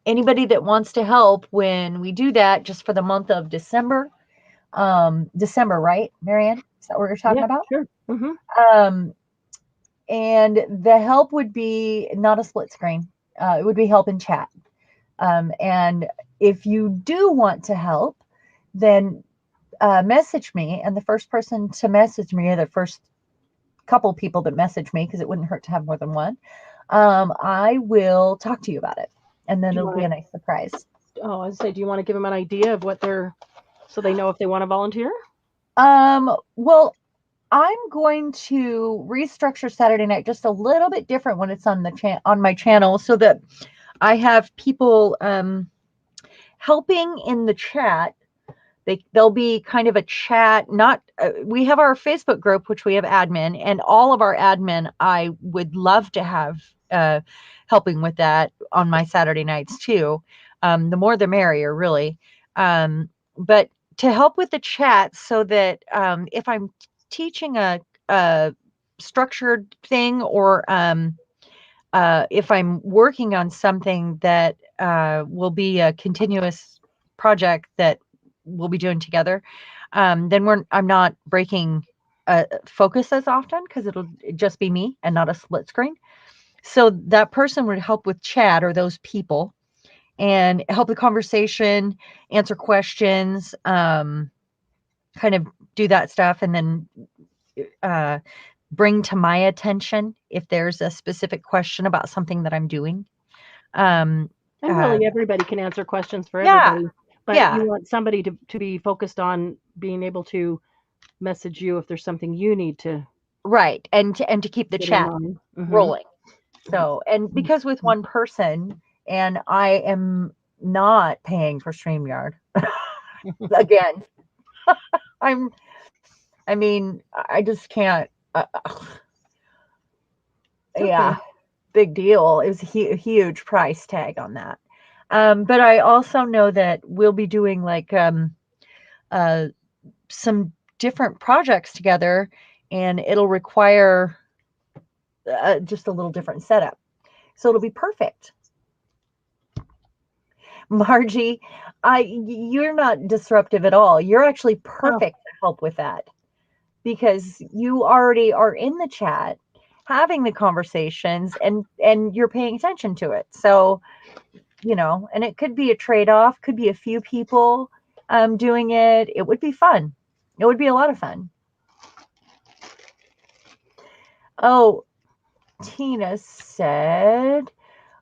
Anybody that wants to help when we do that, just for the month of December. December, right, Marianne? Is that what you're talking about? Sure. And the help would be not a split screen. It would be help in chat. And if you do want to help, then message me. And the first person to message me, or the first couple people that message me, because it wouldn't hurt to have more than one, I will talk to you about it. And then it'll be a nice surprise. Oh, I was say, do you want to give them an idea of what so they know if they want to volunteer? Well, I'm going to restructure Saturday night just a little bit different when it's on my channel, so that I have people helping in the chat. There'll be kind of a chat. We have our Facebook group, which we have admin, and all of our admin I would love to have helping with that on my Saturday nights too. The more the merrier, really. But to help with the chat, so that if I'm teaching a structured thing, or if I'm working on something that will be a continuous project that we'll be doing together, then I'm not breaking focus as often, because it'll just be me and not a split screen. So that person would help with chat, or those people, and help the conversation, answer questions, kind of do that stuff, and then bring to my attention if there's a specific question about something that I'm doing. And really, everybody can answer questions for everybody. But you want somebody to be focused on being able to message you if there's something you need to. Right. And to keep the chat rolling. So, and because with one person, and I am not paying for StreamYard again, I just can't. Yeah, big deal. It was a huge price tag on that. But I also know that we'll be doing like some different projects together, and it'll require just a little different setup. So it'll be perfect. Margie, you're not disruptive at all. You're actually perfect to help with that, because you already are in the chat having the conversations, and you're paying attention to it. So, and it could be a trade-off, could be a few people doing it. It would be fun. It would be a lot of fun. Oh, Tina said,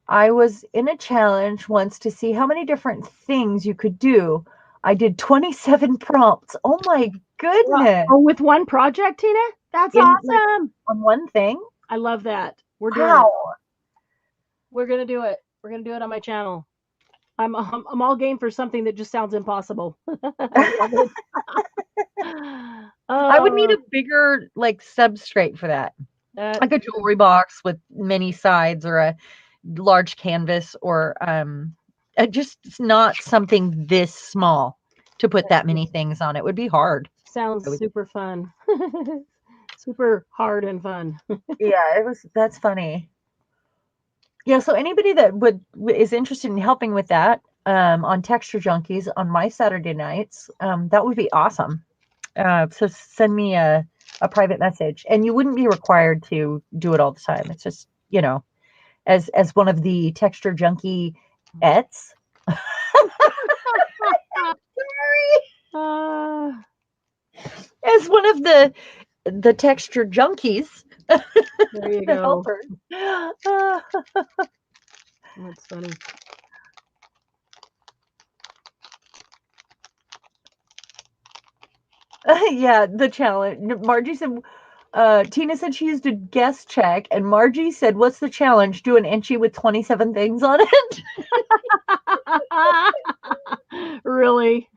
I was in a challenge once to see how many different things you could do. I did 27 prompts. Oh my goodness. Oh, with one project, Tina? That's awesome. On one thing? I love that. We're doing it. We're going to do it. We're going to do it on my channel. I'm all game for something that just sounds impossible. I love it. I would need a bigger substrate for that. Like a jewelry box with many sides, or a large canvas, or just not something this small to put that many things on. It would be hard. Sounds super fun. Super hard and fun. Yeah, that's funny. Yeah, so anybody that is interested in helping with that on Texture Junkies on my Saturday nights, that would be awesome. So send me a private message, and you wouldn't be required to do it all the time. It's just, as one of the Texture Junkie ets. Uh, As one of the Texture Junkies. there you go. That's funny. Yeah, the challenge. Margie said, Tina said she used a guess check, and Margie said, "What's the challenge? Do an inchie with 27 things on it." Really?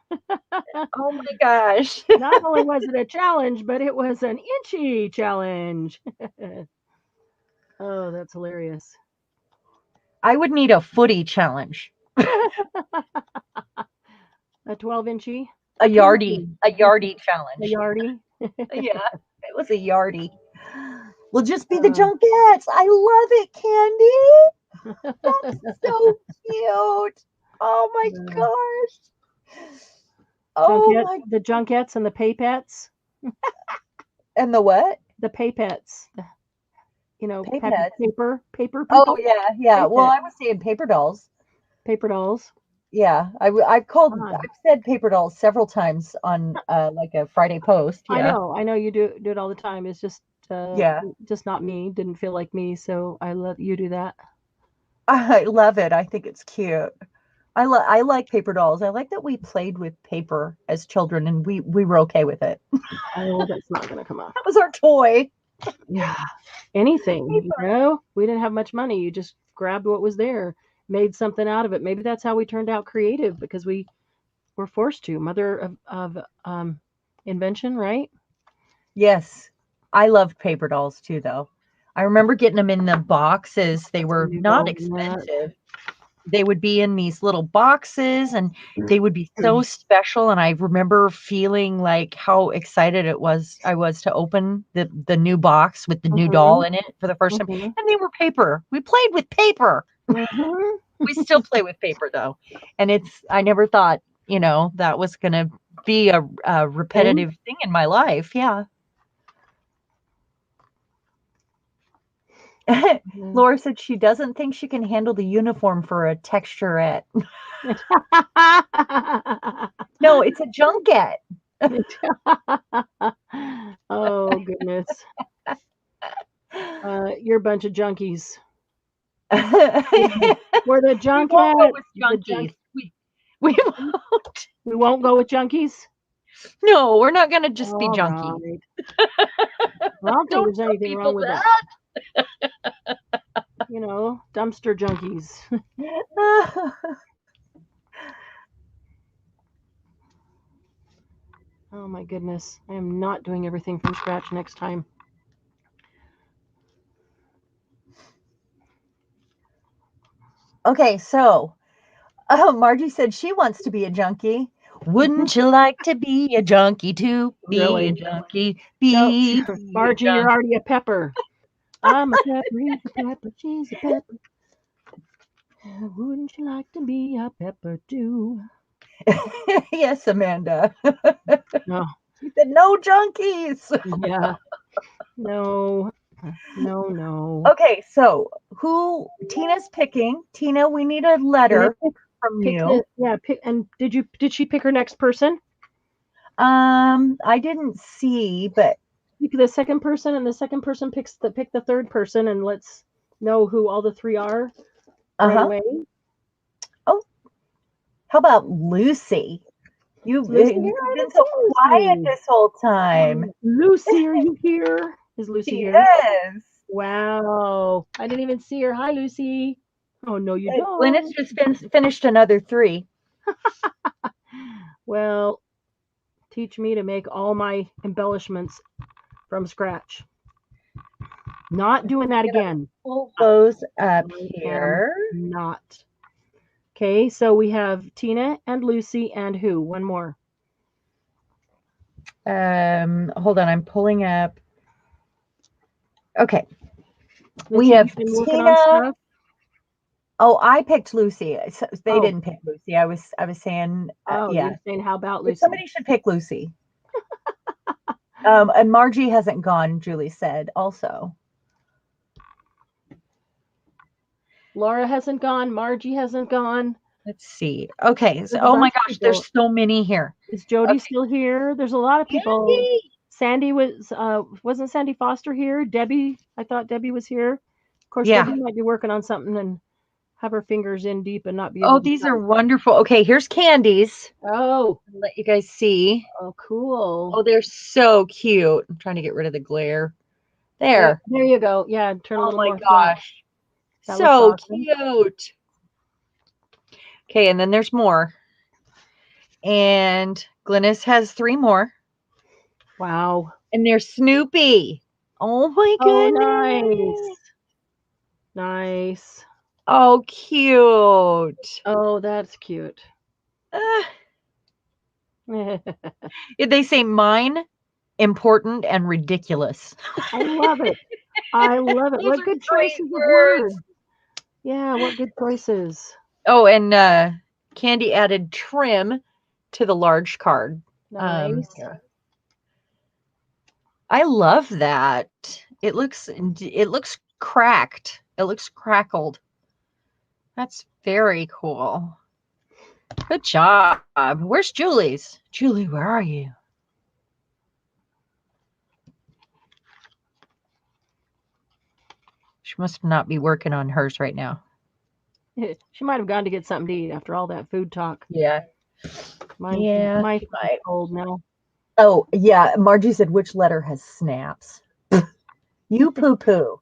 Oh my gosh! Not only was it a challenge, but it was an inchy challenge. Oh, that's hilarious. I would need a footy challenge. A 12-inchy? A yardie challenge. A yardie? Yeah, it was a yardie. We'll just be the Junkettes. I love it, Candy. That's so cute. Oh my gosh. Oh my. The Junkettes and the Paypets. And the what? The Paypets. Paypets. Paper people. Oh yeah. Well, I was saying paper dolls. Paper dolls. Yeah, I've said paper dolls several times on like a Friday post. Yeah. I know you do it all the time. It's just just not me. Didn't feel like me, so I let you do that. I love it. I think it's cute. I like paper dolls. I like that we played with paper as children, and we were okay with it. Oh, that's not gonna come out. That was our toy. Yeah, anything. We didn't have much money. You just grabbed what was there, made something out of it. Maybe that's how we turned out creative, because we were forced to. Mother of invention, right? Yes, I loved paper dolls too, though. I remember getting them in the boxes. They were not expensive. They would be in these little boxes, and they would be so special. And I remember feeling like how excited I was to open the new box with the new doll in it for the first time. And they were paper. We played with paper. We still play with paper, though. And I never thought, that was going to be a repetitive thing in my life. Yeah. Laura said she doesn't think she can handle the uniform for a texturette. No, it's a junket. Oh, goodness. You're a bunch of junkies. We're the junket. We won't. We won't go with junkies? No, we're not going to just be junkies. Right. Well, I don't think there's anything wrong with that. Dumpster junkies. Oh my goodness. I am not doing everything from scratch next time. Okay, so Margie said she wants to be a junkie. Wouldn't you like to be a junkie too? Be a junkie. Margie, you're already a pepper. I'm a pepper, he's a pepper, she's a pepper. Wouldn't you like to be a pepper too? Yes, Amanda. No. She said no junkies. Yeah. No. Okay, so who Tina's picking? Tina, we need a letter from you. Did she pick her next person? I didn't see, but pick the second person, and the second person pick the third person, and let's know who all the three are right away. Oh, how about Lucy? You've been so quiet this whole time. Lucy, are you here? Is Lucy here? Yes. Wow. I didn't even see her. Hi, Lucy. Oh, no, you don't. Glennis just finished another 3. Well, teach me to make all my embellishments from scratch. Not doing that again. Pull those up here. Not. Okay, so we have Tina and Lucy and who? One more. Hold on, I'm pulling up. Okay. We Lucy, have you've been working on Tina. stuff. Oh, I picked Lucy. They Oh, didn't pick Lucy. I was saying, oh, yeah. you're saying how about But Lucy? somebody should pick Lucy. And Margie hasn't gone, Julie said also. Laura hasn't gone. Margie hasn't gone. Let's see. Okay. So, There's a oh my bunch of gosh, there's people. so many here. Is Jody Okay. still here? There's a lot of people. Sandy wasn't Sandy Foster here? Debbie, I thought Debbie was here. Of course, Yeah. Debbie might be working on something and have her fingers in deep and not be Oh, able to these type. are wonderful. Okay, here's candies. Oh, I'll let you guys see. oh, cool. Oh, they're so cute. I'm trying to get rid of the glare. Yeah, There. there you go. Yeah, turn a Oh little my more flat. gosh. That looks So awesome. cute. Okay, and then there's more. And Glynis has 3 more. Wow. And there's Snoopy. Oh my Oh, goodness. nice. Nice. Oh, cute. Oh, that's cute. They say mine, important, and ridiculous. I love it. I love it. Those What are good great choices of words. words. Yeah, what good choices. Oh, and Candy added trim to the large card. Nice. I love that. It looks cracked. It looks crackled. That's very cool. Good job. Where's Julie's? Julie, where are you? She must not be working on hers right now. She might have gone to get something to eat after all that food talk. Yeah. My she might. cold now. Oh, yeah. Margie said, which letter has snaps? You poo-poo.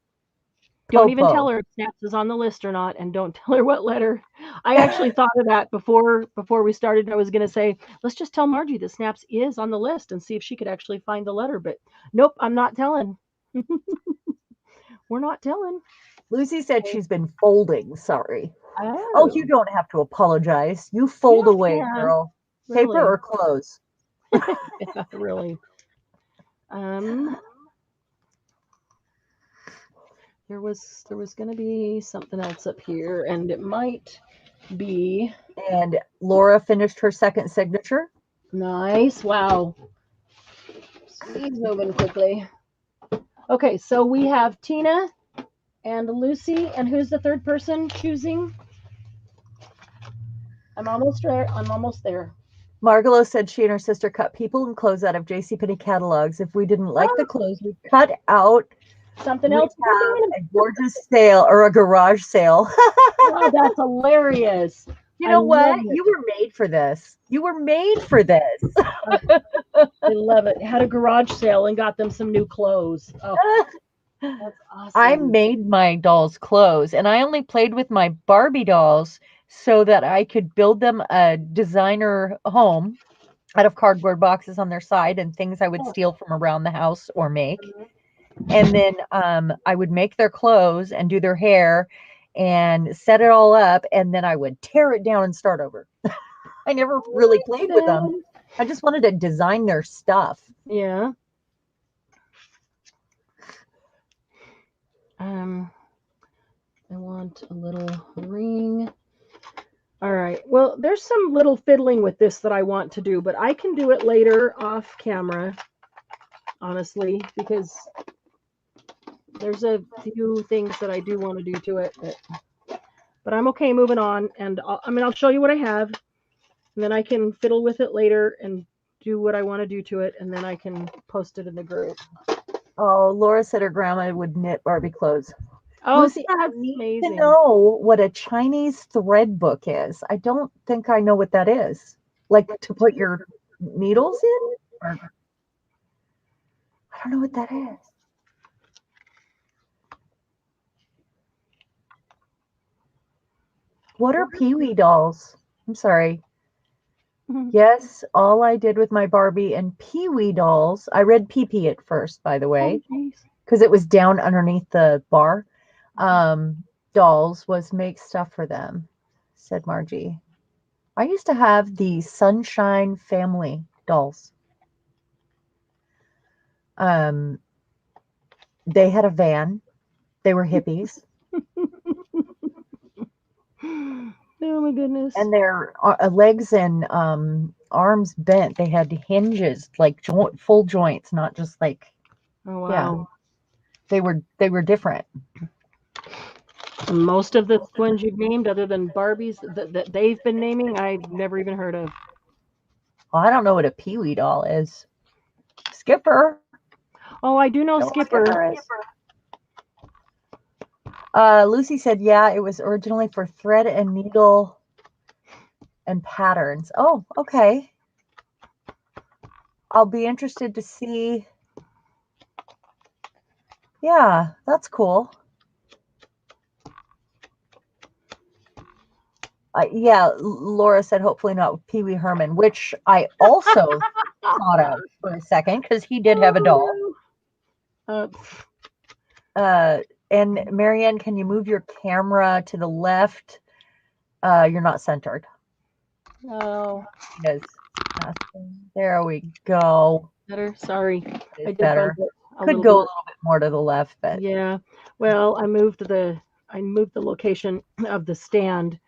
Don't even tell her if snaps is on the list or not, and don't tell her what letter. I actually thought of that before we started. I was going to say, let's just tell Margie that snaps is on the list and see if she could actually find the letter. But nope, I'm not telling. We're not telling. Lucy said she's been folding. Sorry. Oh, you don't have to apologize. You fold away, yeah, girl. really. Paper or clothes? Yeah, really. There was going to be something else up here, and it might be. And Laura finished her second signature. Nice. Wow. He's moving quickly. Okay, so we have Tina and Lucy, and who's the third person choosing? I'm almost there. Margalo said she and her sister cut people and clothes out of JCPenney catalogs. If we didn't like the clothes, we cut out something else. A gorgeous sale or a garage sale. Oh, that's hilarious. You know what? You were made for this. You were made for this. I love it. Had a garage sale and got them some new clothes. Oh, that's awesome. I made my dolls clothes, and I only played with my Barbie dolls so that I could build them a designer home out of cardboard boxes on their side and things I would steal from around the house or make. And then I would make their clothes and do their hair and set it all up, and then I would tear it down and start over. I never really played with them. I just wanted to design their stuff. Yeah. I want a little ring. All right. Well, there's some little fiddling with this that I want to do, but I can do it later off camera, honestly, because there's a few things that I do want to do to it. But I'm okay moving on. And I'll show you what I have, and then I can fiddle with it later and do what I want to do to it, and then I can post it in the group. Oh, Laura said her grandma would knit Barbie clothes. Oh, Lucy, that's I need amazing. to know what a Chinese thread book is. I don't think I know what that is. Like to put your needles in? Or, I don't know what that is. What are Pee-wee dolls? I'm sorry. Yes, all I did with my Barbie and Pee-wee dolls, I read Pee-Pee at first, by the way, because it was down underneath the bar. Dolls was make stuff for them. said Margie. I used to have the Sunshine Family dolls. They had a van. They were hippies. Oh my goodness. And their legs and arms bent. They had hinges, like full joints, not just like. Oh wow. Yeah. They were different. Most of the ones you've named, other than Barbies that they've been naming, I've never even heard of. Well, I don't know what a Pee-wee doll is. Skipper. Oh, I do know Skipper. Lucy said, yeah, it was originally for thread and needle and patterns. Oh, okay. I'll be interested to see. Yeah, that's cool. Yeah, Laura said, hopefully not with Pee Wee Herman, which I also thought of for a second because he did have a doll. And Marianne, can you move your camera to the left? You're not centered. No. Yes. There we go. Better. Sorry. I did better. Could go a little bit more to the left, but yeah. Well, I moved the location of the stand,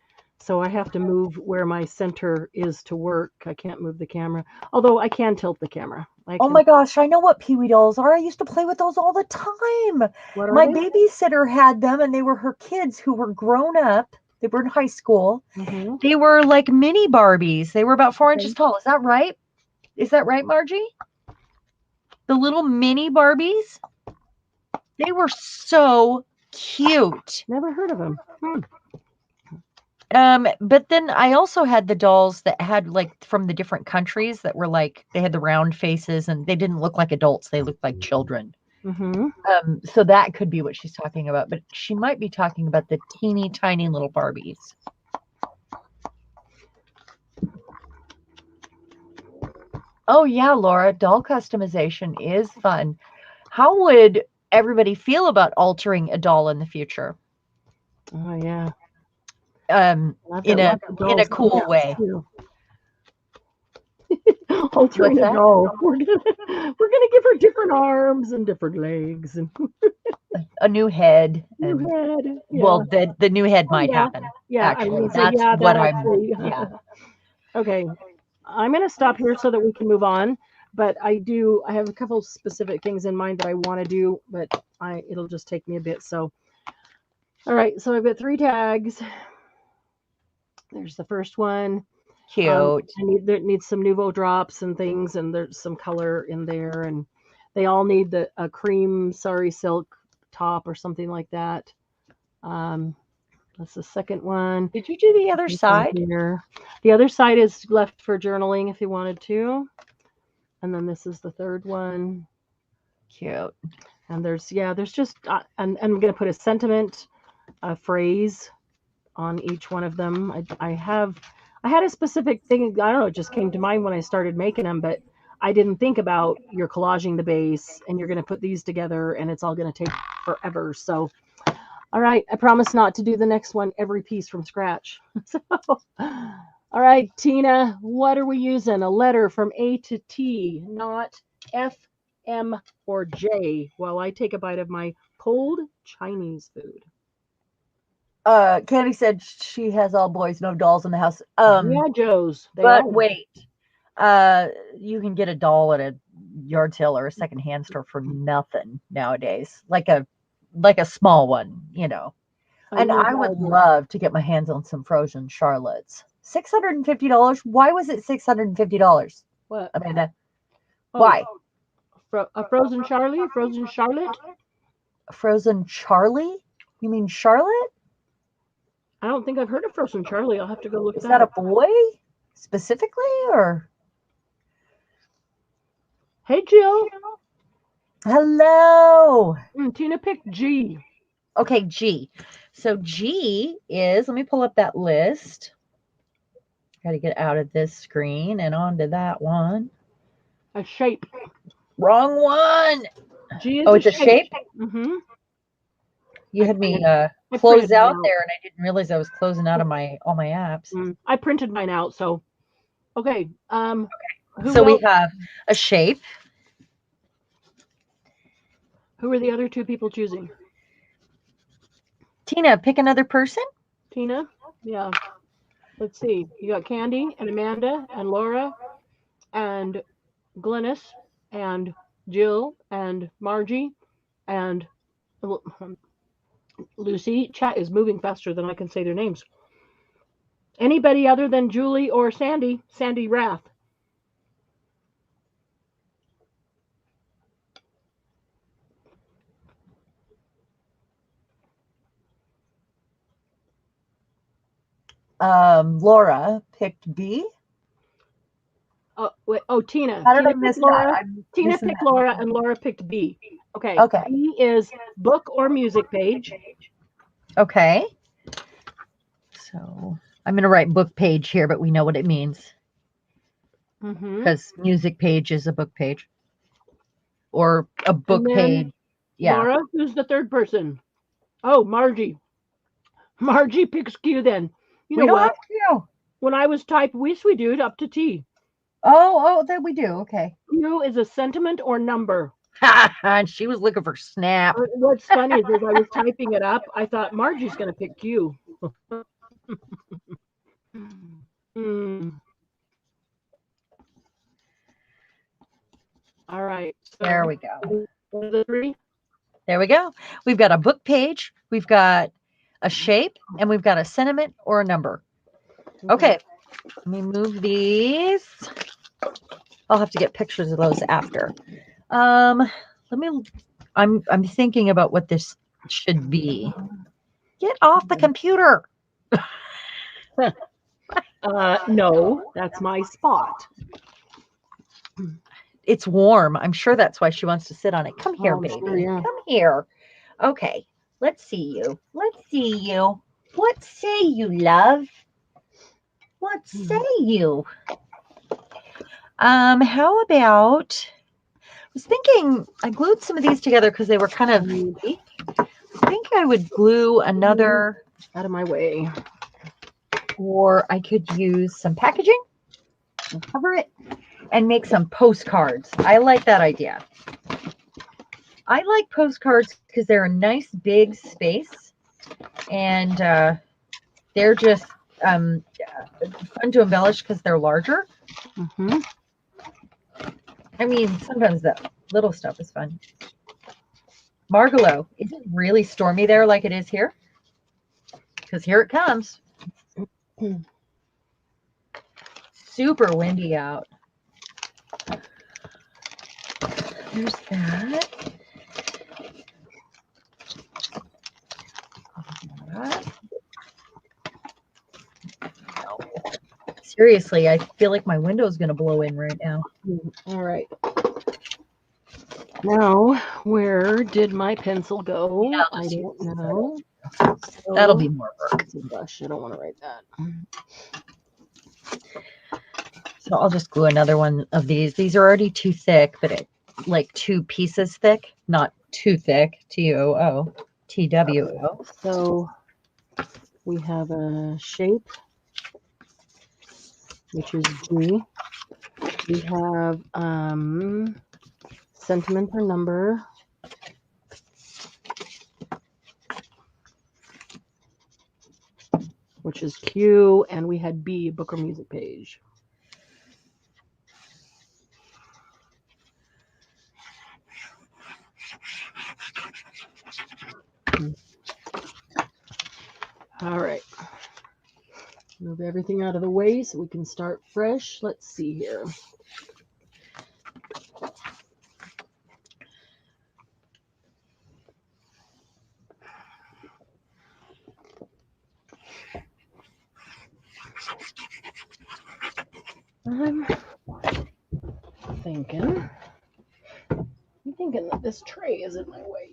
so I have to move where my center is to work. I can't move the camera, although I can tilt the camera. Oh my gosh, I know what Pee Wee dolls are. I used to play with those all the time. My babysitter had them, and they were her kids who were grown up. They were in high school. Mm-hmm. They were like mini Barbies. They were about 4 inches tall. Is that right? Is that right, Margie? The little mini Barbies? They were so cute. Never heard of them. But then I also had the dolls that had like from the different countries that were like, they had the round faces and they didn't look like adults. They looked like children. Mm-hmm. So that could be what she's talking about, but she might be talking about the teeny tiny little Barbies. Oh yeah, Laura, doll customization is fun. How would everybody feel about altering a doll in the future? Oh yeah. In a cool way. Altering a doll. We're gonna give her different arms and different legs and a new head. New head. Yeah. Well, the new head might happen. Yeah, actually, that's what I'm. Yeah. Okay, I'm gonna stop here so that we can move on. But I have a couple specific things in mind that I want to do, but it'll just take me a bit. So, all right. So I've got 3 tags. There's the first one. Cute. There needs some Nuvo drops and things, and there's some color in there, and they all need a cream sari silk top or something like that. That's the second one. Did you do the other side? Here. The other side is left for journaling if you wanted to. And then this is the third one. Cute. And there's just, and I'm going to put a sentiment, a phrase on each one of them. I had a specific thing, I don't know, it just came to mind when I started making them, but I didn't think about you're collaging the base and you're going to put these together and it's all going to take forever. So, all right, I promise not to do the next one every piece from scratch. So, all right, Tina, what are we using? A letter from A to T, not F, M, or J, while I take a bite of my cold Chinese food. Candy said she has all boys, no dolls in the house. Yeah, Joe's. Wait, you can get a doll at a yard sale or a secondhand store for nothing nowadays, like a small one, you know. And I would love to get my hands on some frozen Charlottes. $650. Why was it $650? What, Amanda? Why? A frozen Charlie? A frozen Charlotte? A frozen Charlie? You mean Charlotte? I don't think I've heard of frozen Charlie. I'll have to go look. Is that a boy specifically, or? Hey, Jill. Hello. Tina picked G. Okay, G. So G is, let me pull up that list. Got to get out of this screen and onto that one. A shape. Wrong one. G is it's a shape? Mm-hmm. You had me close out there, and I didn't realize I was closing out of all my apps. I printed mine out, so okay. So we have a shape. Who are the other two people choosing? Tina, pick another person. Tina? Yeah. Let's see. You got Candy and Amanda and Laura and Glynis and Jill and Margie and Lucy. Chat is moving faster than I can say their names. Anybody other than Julie or Sandy? Sandy Rath. Laura picked B. Oh, wait. Oh, Tina. How did I miss Laura. that? Tina picked Laura and Laura picked B. Okay. Okay. B is book or music page. Okay. So I'm going to write book page here, but we know what it means. Because music page is a book page. Or a book page. Yeah. Laura, who's the third person? Oh, Margie. Margie picks Q then. You know what? Q. When I was typed, we do it up to T. Oh, that we do. Okay. Q is a sentiment or number. And she was looking for snap. What's funny is as I was typing it up, I thought Margie's going to pick Q. All right. So there we go. One of the three. There we go. We've got a book page. We've got a shape, and we've got a sentiment or a number. Okay. Let me move these. I'll have to get pictures of those after. I'm thinking about what this should be. Get off the computer. No, that's my spot. It's warm. I'm sure that's why she wants to sit on it. Come here, baby. Sure, yeah. Come here. Okay. Let's see you. Let's see you. What say you, love? What say you? How about, I was thinking I glued some of these together because they were kind of weak. I think I would glue another. Out of my way. Or I could use some packaging and cover it and make some postcards. I like that idea. I like postcards because they're a nice big space and they're just fun to embellish because they're larger. I mean, sometimes the little stuff is fun. Margalo, is it really stormy there like it is here? Because here it comes. Super windy out. There's that. Seriously, I feel like my window's going to blow in right now. All right. Now, where did my pencil go? Yeah, I don't know. So, that'll be more work. Gosh, I don't want to write that. So I'll just glue another one of these. These are already too thick, but like 2 pieces thick, not too thick. TOO, TWO. So we have a shape, which is G. We have sentiment or number. Which is Q, and we had B, book or music page. All right. Move everything out of the way so we can start fresh. Let's see here. I'm thinking that this tray is in my way.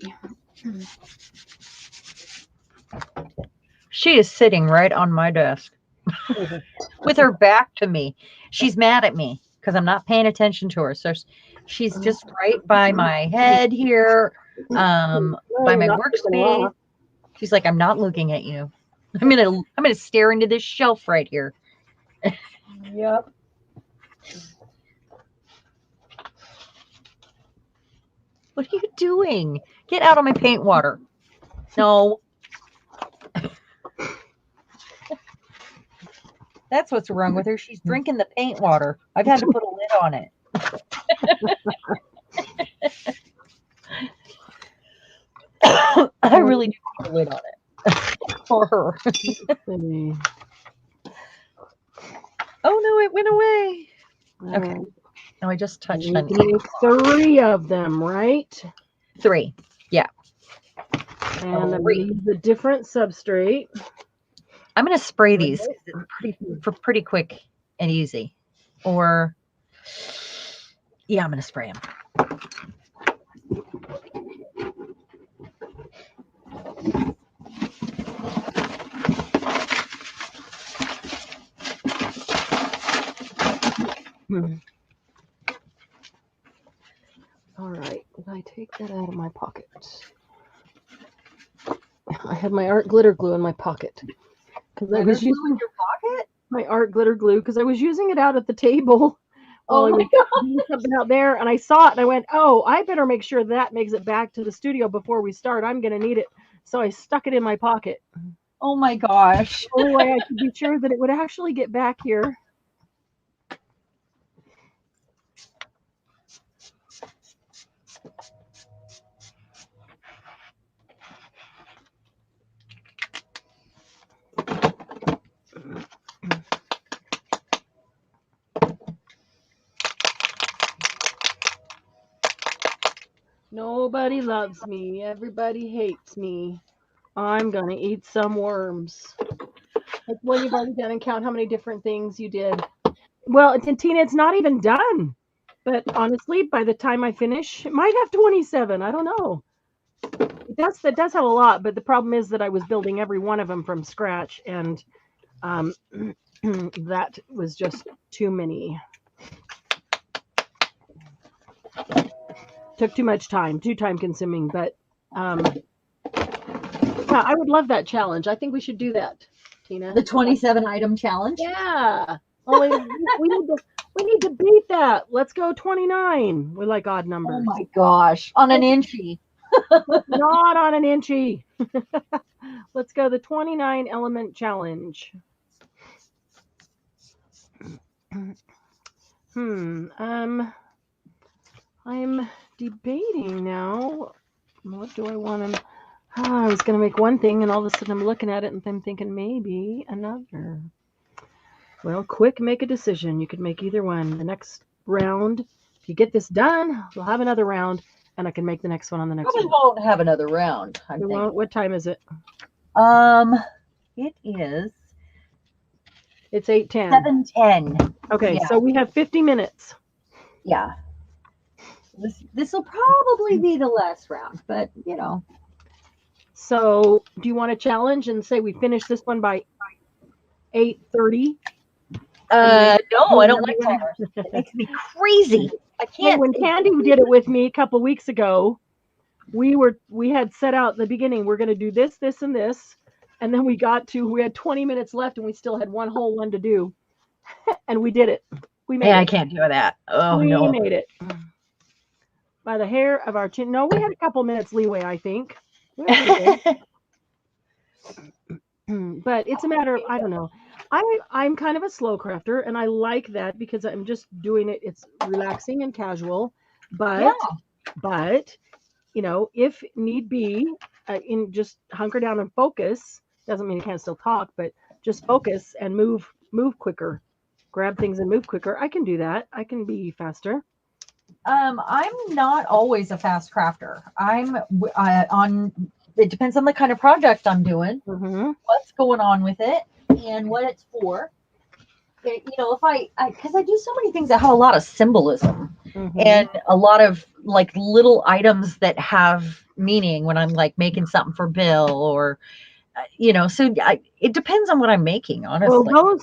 She is sitting right on my desk with her back to me. She's mad at me because I'm not paying attention to her. So she's just right by my head here, by my workspace. She's like, I'm not looking at you. I'm gonna stare into this shelf right here. Yep. What are you doing? Get out of my paint water. No. That's what's wrong with her. She's drinking the paint water. I've had to put a lid on it. I really do put a lid on it for her. Oh no, it went away. Okay. Now I just touched on it. 3 of them, right? 3. Yeah. And I'm going to use a different substrate. I'm going to spray these for pretty quick and easy. Or, yeah, I'm going to spray them. All right, did I take that out of my pocket? I had my art glitter glue in my pocket because I was using your pocket. My art glitter glue because I was using it out at the table. Oh my God! Something out there, and I saw it, and I went, "Oh, I better make sure that makes it back to the studio before we start. I'm going to need it." So I stuck it in my pocket. Oh my gosh! The only way I could be sure that it would actually get back here. Nobody loves me. Everybody hates me. I'm going to eat some worms. Like when you've already done and count how many different things you did. Well, Tina, it's not even done. But honestly, by the time I finish, it might have 27. I don't know. That does have a lot, but the problem is that I was building every one of them from scratch, and that was just too many. Took too much time, too time consuming, but yeah, I would love that challenge. I think we should do that, Tina. The 27 item challenge? Yeah. Only we need to beat that. Let's go 29. We like odd numbers. Oh my gosh. On an inchy. Not on an inchy. Let's go the 29 element challenge. I'm debating now. What do I want to? I was going to make one thing, and all of a sudden I'm looking at it and I'm thinking maybe another. Well, quick, make a decision. You could make either one. The next round, if you get this done, we'll have another round, and I can make the next one on the next one. We won't have another round. We won't. What time is it? It is. It's 8:10. 7:10. Okay, yeah. So we have 50 minutes. Yeah. This will probably be the last round, but you know. So, do you want to challenge and say we finish this one by 8:30? No, I don't like timers. It makes me crazy. I can't. Hey, when Candy did it with me a couple weeks ago, we had set out in the beginning, we're going to do this, this, and this, and then we had 20 minutes left, and we still had one whole one to do, and we did it. We made it. I can't do that. Oh no, we made it by the hair of our chin. No, we had a couple minutes leeway, I think. But it's a matter of, I don't know. I'm kind of a slow crafter, and I like that because I'm just doing it. It's relaxing and casual, but you know, if need be, in just hunker down and focus. Doesn't mean you can't still talk, but just focus and move quicker, grab things and move quicker. I can do that. I can be faster. I'm not always a fast crafter. I'm on. It depends on the kind of project I'm doing, what's going on with it, and what it's for. You know, because I do so many things that have a lot of symbolism and a lot of like little items that have meaning when I'm like making something for Bill or, you know, so it depends on what I'm making, honestly. Well,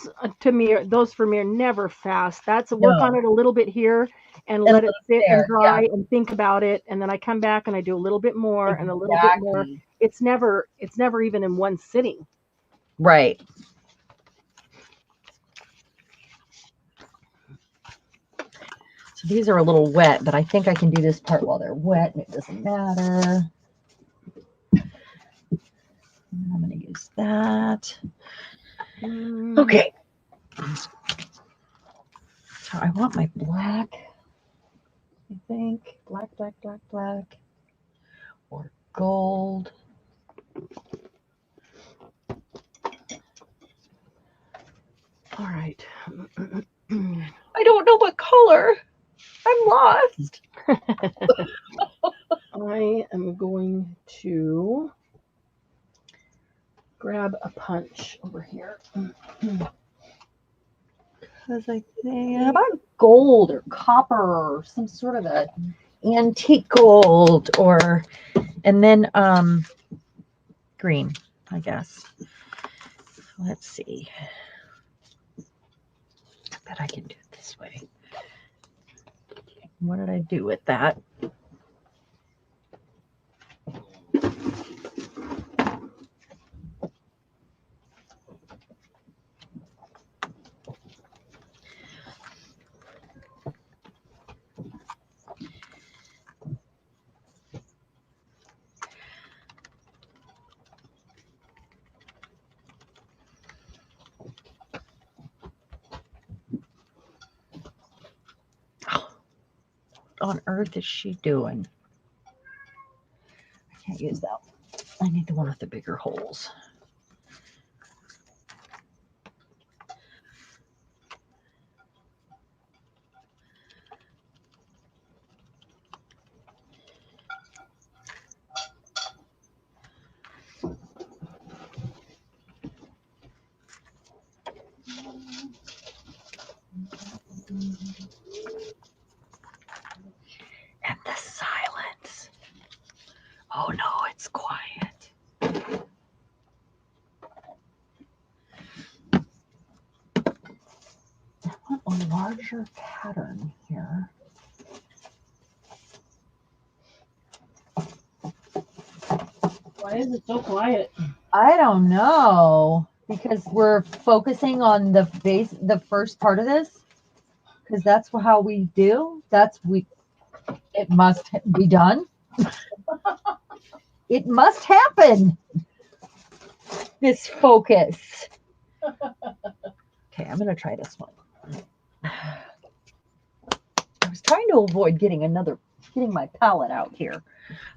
those for me are never fast. That's work on it a little bit here, and let it sit and there, dry and think about it. And then I come back and I do a little bit more and a little bit more. Exactly. It's never even in one sitting. Right. So these are a little wet, but I think I can do this part while they're wet and it doesn't matter. I'm going to use that. Okay. So I want my black, I think. Black. Or gold. All right. I don't know what color. I'm lost. I am going to grab a punch over here. Because I think how about gold or copper or some sort of a antique gold, or and then green, I guess. Let's see. I bet I can do it this way. What did I do with that? On earth is she doing? I can't use that one. I need the one with the bigger holes. And the silence. Oh no, it's quiet. I want a larger pattern here. Why is it so quiet? I don't know, because we're focusing on the base, the first part of this, because that's how we do. It must be done. It must happen. This focus. Okay, I'm gonna try this one. I was trying to avoid getting my palette out here.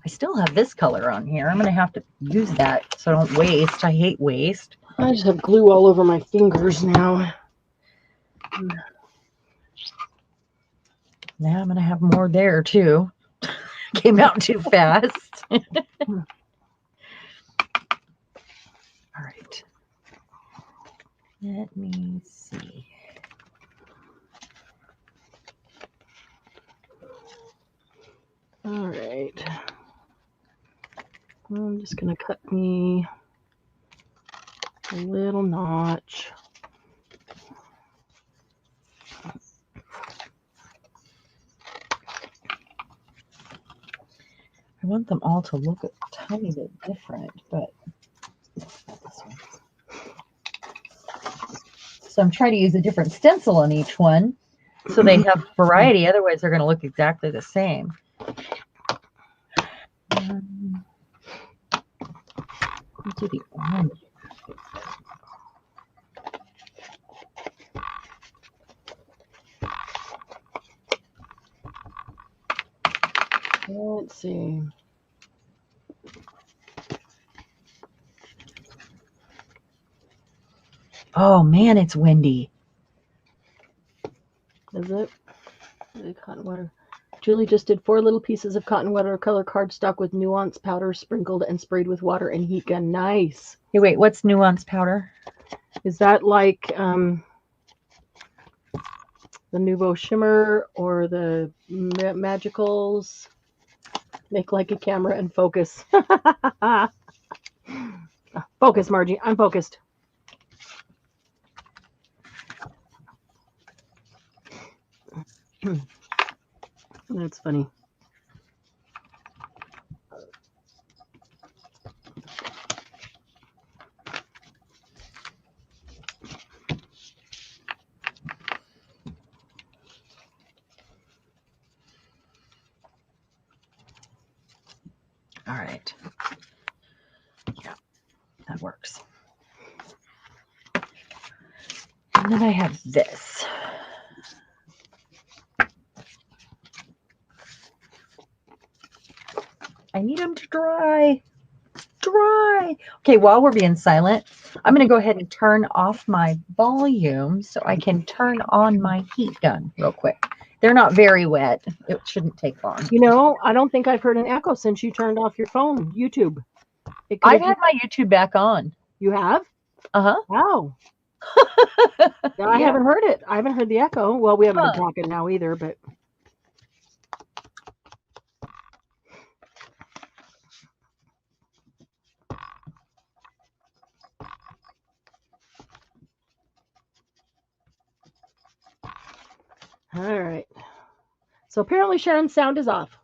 I still have this color on here. I'm gonna have to use that so I don't waste. I hate waste. I just have glue all over my fingers now. Now I'm gonna have more there too. Came out too fast. All right. Let me see. All right. I'm just going to cut me a little notch. I want them all to look a tiny bit different, but so I'm trying to use a different stencil on each one so they have variety. Otherwise, they're going to look exactly the same. Let's do the orange. Let's see. Oh man, it's windy. Is it? The cotton water. Julie just did 4 little pieces of cotton watercolor cardstock with nuance powder sprinkled and sprayed with water and heat gun. Nice. Hey, wait, what's nuance powder? Is that like the Nouveau Shimmer or the Magicals? Make like a camera and focus. Focus, Margie. I'm focused. That's funny. All right. Yeah, that works. And then I have this. I need them to dry. Dry. Okay, while we're being silent, I'm going to go ahead and turn off my volume so I can turn on my heat gun real quick. They're not very wet. It shouldn't take long. You know, I don't think I've heard an echo since you turned off your phone, YouTube. I've had my YouTube back on. You have? Uh-huh. Wow. I haven't heard it. I haven't heard the echo. Well, we haven't been talking now either, but. All right. So apparently Sharon's sound is off.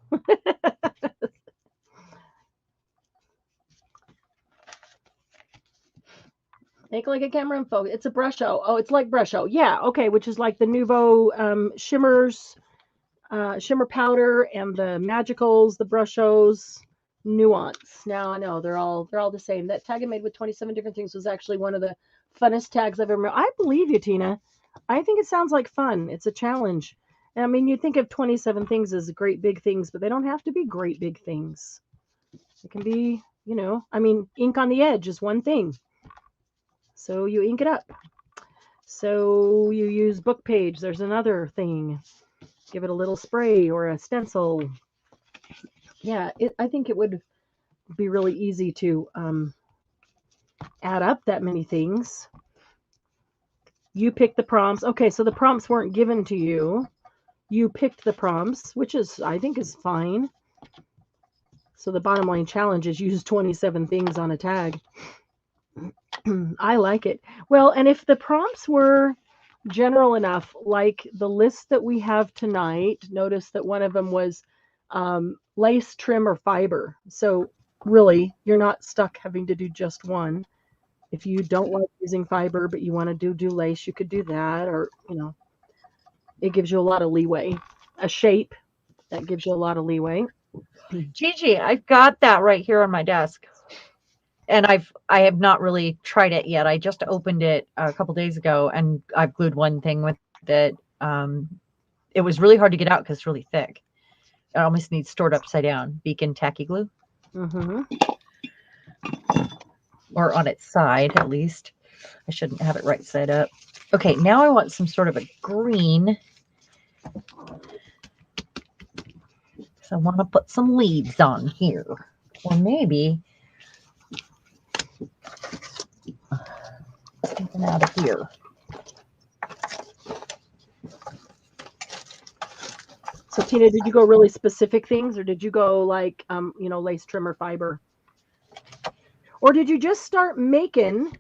Make like a camera and focus. It's a brusho. Oh, it's like brusho. Yeah. Okay. Which is like the Nouveau shimmers, shimmer powder, and the magicals, the brushos, nuance. Now I know they're all the same. That tag I made with 27 different things was actually one of the funnest tags I've ever made. I believe you, Tina. I think it sounds like fun. It's a challenge. I mean, you think of 27 things as great big things, but they don't have to be great big things. It can be, you know, I mean, ink on the edge is one thing. So you ink it up. So you use book page. There's another thing. Give it a little spray or a stencil. Yeah, I think it would be really easy to add up that many things. You pick the prompts. Okay, so the prompts weren't given to you. You picked the prompts, which is, I think, is fine. So the bottom line challenge is use 27 things on a tag. I like it. Well, and if the prompts were general enough, like the list that we have tonight, notice that one of them was lace, trim, or fiber. So really, you're not stuck having to do just one. If you don't like using fiber, but you want to do lace, you could do that, or, you know, it gives you a lot of leeway. A shape, that gives you a lot of leeway. Gigi, I've got that right here on my desk. And I have not really tried it yet. I just opened it a couple days ago, and I've glued one thing with it. It was really hard to get out because it's really thick. It almost needs stored upside down. Beacon tacky glue. Mm-hmm. Or on its side, at least. I shouldn't have it right side up. Okay, now I want some sort of a green. So I want to put some leaves on here. Or maybe something out of here. So Tina, did you go really specific things, or did you go like, you know, lace, trim, or fiber? Or did you just start making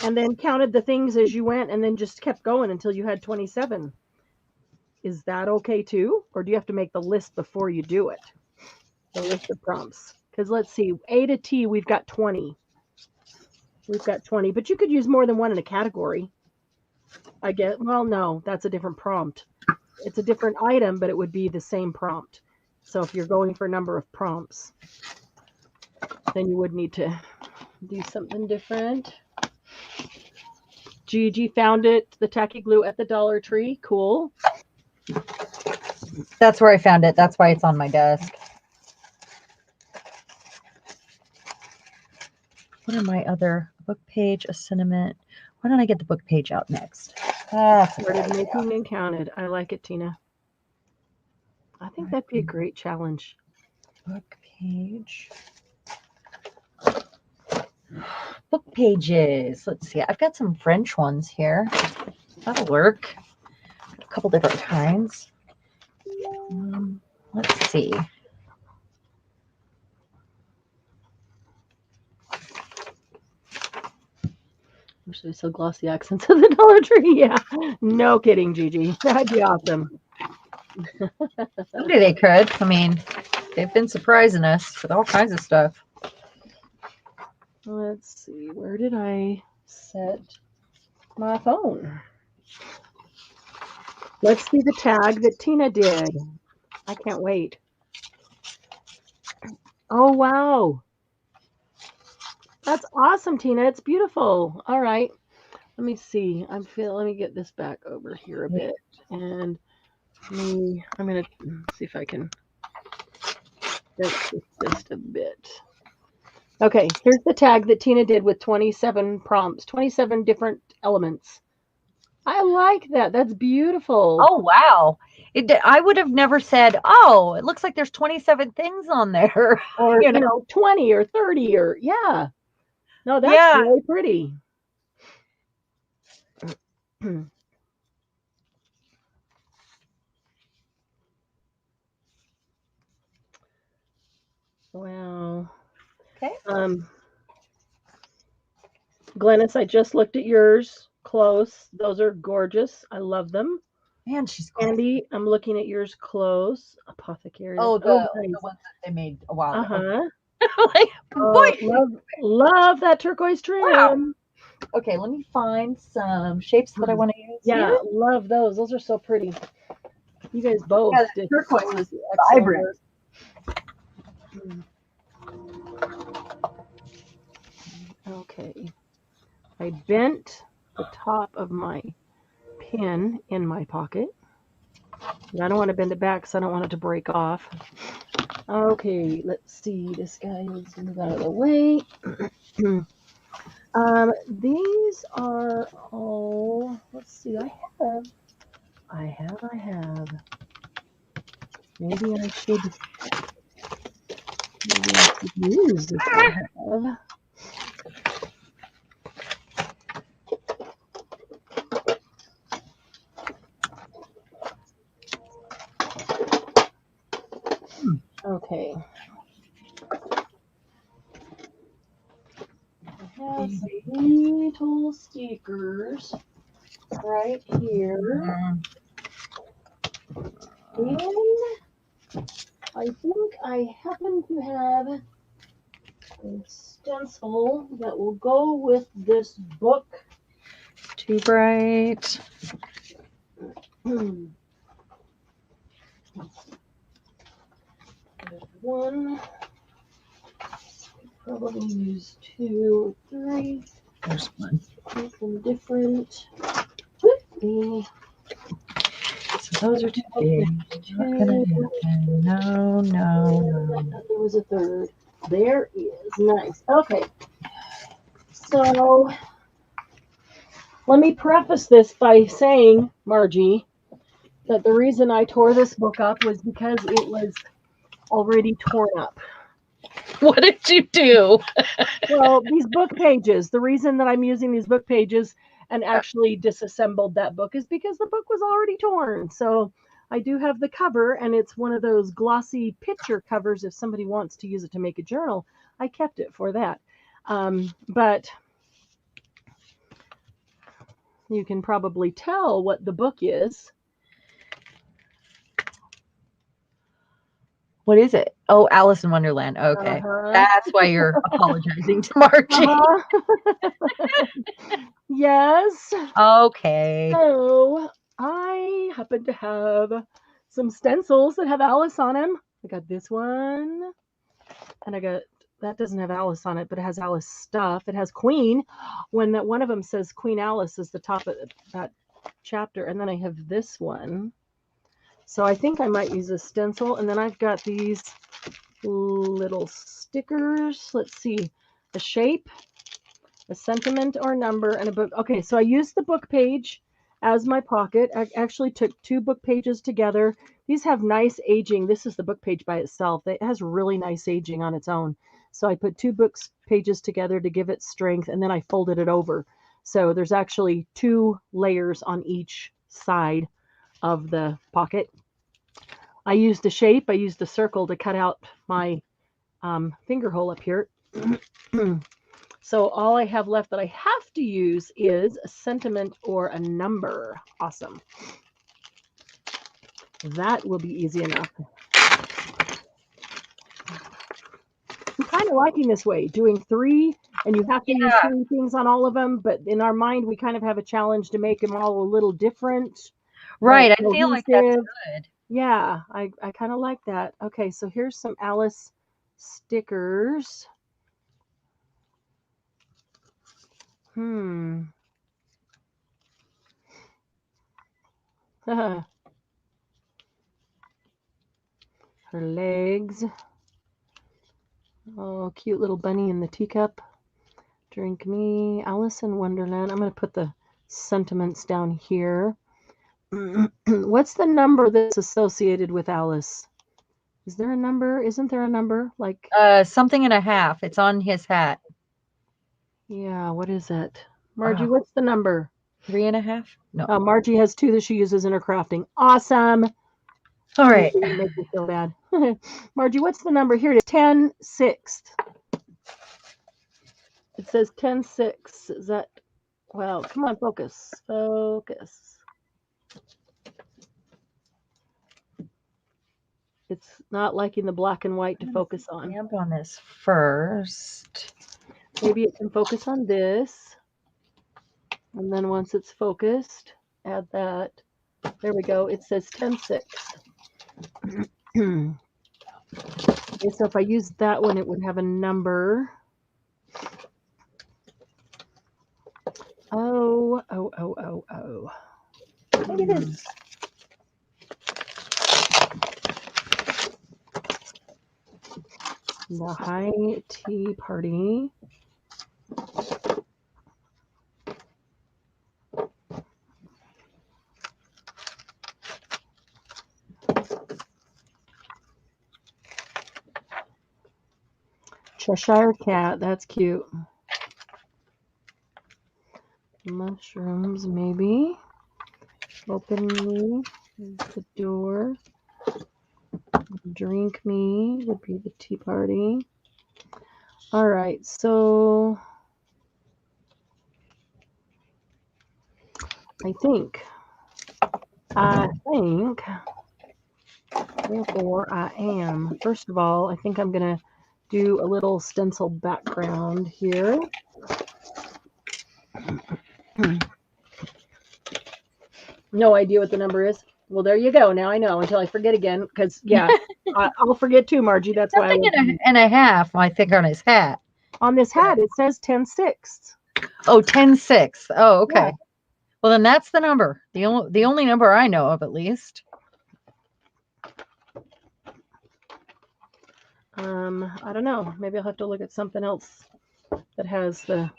and then counted the things as you went and then just kept going until you had 27? Is that okay too? Or do you have to make the list before you do it? The list of prompts. Because let's see, A to T, we've got 20. We've got 20, but you could use more than one in a category. I guess, well, no, that's a different prompt. It's a different item, but it would be the same prompt. So if you're going for a number of prompts, then you would need to do something different. Gigi found it, the tacky glue at the Dollar Tree. Cool. That's where I found it. That's why it's on my desk. What are my other book page, a sentiment? Why don't I get the book page out next? Started making and counted. I like it, Tina. I think that'd be a great challenge. Book page. Book pages. Let's see. I've got some French ones here. That'll work. A couple different kinds. Let's see. Wish they still glossy accents of the Dollar Tree. Yeah. No kidding, Gigi. That'd be awesome. Someday they could. I mean, they've been surprising us with all kinds of stuff. Let's see. Where did I set my phone? Let's see the tag that Tina did. I can't wait. Oh, wow. That's awesome, Tina. It's beautiful. All right. Let me see. Let me get this back over here a bit. And I'm going to see if I can fix this just a bit. Okay, here's the tag that Tina did with 27 prompts, 27 different elements. I like that. That's beautiful. Oh, wow. I would have never said, oh, it looks like there's 27 things on there. Or, 20 or 30 or, yeah. No, that's really pretty. Wow. Okay. Glennis, I just looked at yours close. Those are gorgeous. I love them. Man, she's gorgeous. Andy, I'm looking at yours close. Apothecary. Oh, the nice. ones that they made a while ago. Love that turquoise trim. Wow. Okay, let me find some shapes that I want to use. Yeah, here. love those. Those are so pretty. You guys both did turquoise is vibrant. Okay. I bent the top of my pin in my pocket. I don't want to bend it back because I don't want it to break off. Okay, let's see. This guy needs to move out of the way. These are all, let's see, I have. Maybe I should use this I have. Okay. I have some little stickers right here. And I think I happen to have a stencil that will go with this book. Too bright. There's one. Probably use 2 or 3. There's one. Something different. So those are too big. Not gonna happen. No. There was a third. There is. Nice. Okay. So let me preface this by saying, Margie, that the reason I tore this book up was because it was already torn up. What did you do? Well, these book pages, the reason that I'm using these book pages and actually disassembled that book is because the book was already torn. So I do have the cover, and it's one of those glossy picture covers. If somebody wants to use it to make a journal, I kept it for that. But you can probably tell what the book is. What is it? Oh, Alice in Wonderland. Okay. That's why you're apologizing to Margie. Yes. Okay. So I happen to have some stencils that have Alice on them. I got this one, and I got, that doesn't have Alice on it, but it has Alice stuff. It has Queen. When that one of them says Queen Alice is the top of that chapter, and then I have this one. So I think I might use a stencil, and then I've got these little stickers. Let's see, a shape, a sentiment or number, and a book. Okay, so I used the book page as my pocket. I actually took 2 book pages together. These have nice aging. This is the book page by itself. It has really nice aging on its own. So I put 2 book pages together to give it strength, and then I folded it over. So there's actually 2 layers on each side of the pocket. I used a shape. I used a circle to cut out my finger hole up here. So all I have left that I have to use is a sentiment or a number. Awesome. That will be easy enough. I'm kind of liking this way, doing 3, and you have to use 3 things on all of them, but in our mind, we kind of have a challenge to make them all a little different. Right. I feel like that's good. Yeah, I kind of like that. Okay, so here's some Alice stickers. Her legs. Oh, cute little bunny in the teacup. Drink me. Alice in Wonderland. I'm going to put the sentiments down here. What's the number that's associated with Alice? Is there a number? Isn't there a number? Like something and a half. It's on his hat. Yeah, what is it? Margie, what's the number? 3.5? No. Margie has 2 that she uses in her crafting. Awesome. All right. Make me feel bad. Margie, what's the number? Here it is. 10/6. It says 10/6. Is that, well, come on, focus. Focus. It's not liking the black and white to focus on. Stamp on this first. Maybe it can focus on this. And then once it's focused, add that. There we go. It says 10/6. Okay, so if I used that one, it would have a number. Oh. Maybe this. The high tea party. Cheshire cat, that's cute. Mushrooms, maybe. Open me, the door. Drink me would be the tea party. All right, so I think, therefore I am. First of all, I think I'm going to do a little stencil background here. No idea what the number is. Well, there you go. Now I know until I forget again. Because, yeah, I'll forget too, Margie. That's why. Something and a half, I think, on his hat. On this hat, it says 10/6. Oh, 10/6. Oh, okay. Yeah. Well, then that's the number. The only number I know of, at least. I don't know. Maybe I'll have to look at something else that has the.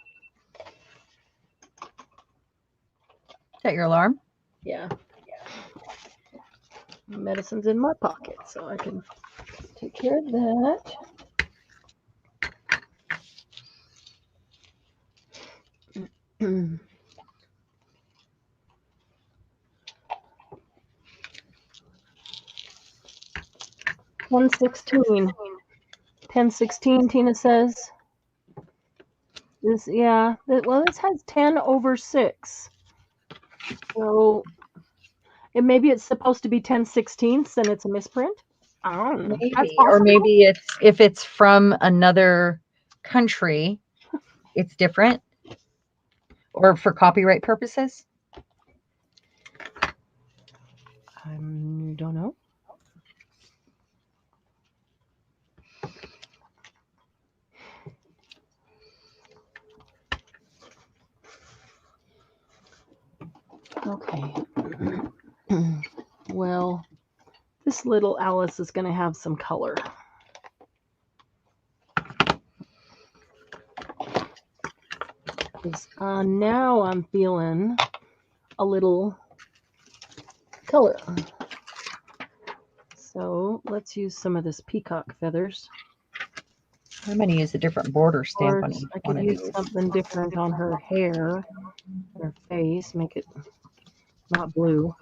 Is that your alarm? Yeah. Medicine's in my pocket, so I can take care of that. $1.16. 10/16, Tina says. This, yeah. Well, this has 10/6. So maybe it's supposed to be 10/16, and it's a misprint. I don't know. Maybe. Or maybe if it's from another country, it's different. Or for copyright purposes. I don't know. Okay. Well, this little Alice is going to have some color. Now I'm feeling a little color. So let's use some of this peacock feathers. I'm going to use a different border stamp on each I could use something different on her hair, her face, make it not blue.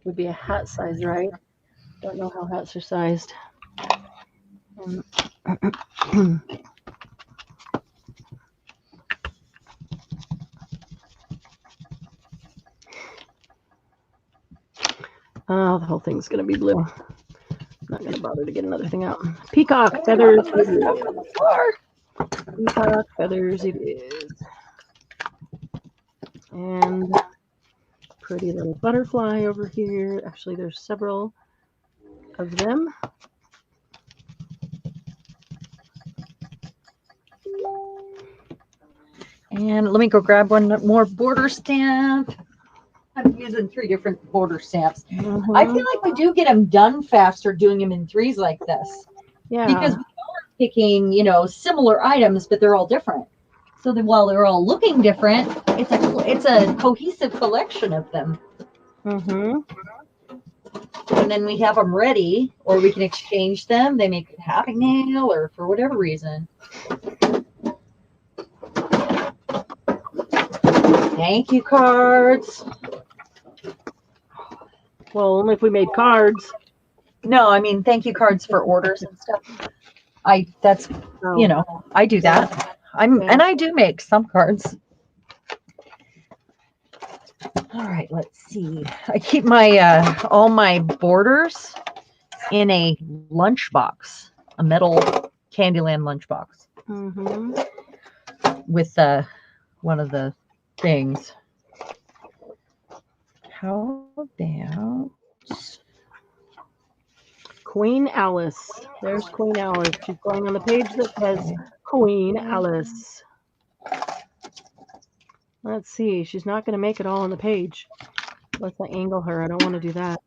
Would be a hat size, right? Don't know how hats are sized. Oh, the whole thing's going to be blue. I'm not going to bother to get another thing out. Peacock feathers. Peacock feathers it is. And pretty little butterfly over here. Actually, there's several of them. And let me go grab one more border stamp. I'm using 3 different border stamps. I feel like we do get them done faster doing them in 3s like this. Yeah. Because we are picking, you know, similar items, but they're all different. So that while they're all looking different, it's a cohesive collection of them. And then we have them ready, or we can exchange them. They make a happy nail, or for whatever reason. Thank you cards. Well, only if we made cards. No, I mean thank you cards for orders and stuff. You know, I do that. And I do make some cards. All right, let's see. I keep my all my borders in a lunchbox, a metal Candyland lunchbox. With one of the things. How about Queen Alice? There's Queen Alice. She's going on the page that says Queen Alice. Let's see. She's not going to make it all on the page. Let's angle her. I don't want to do that.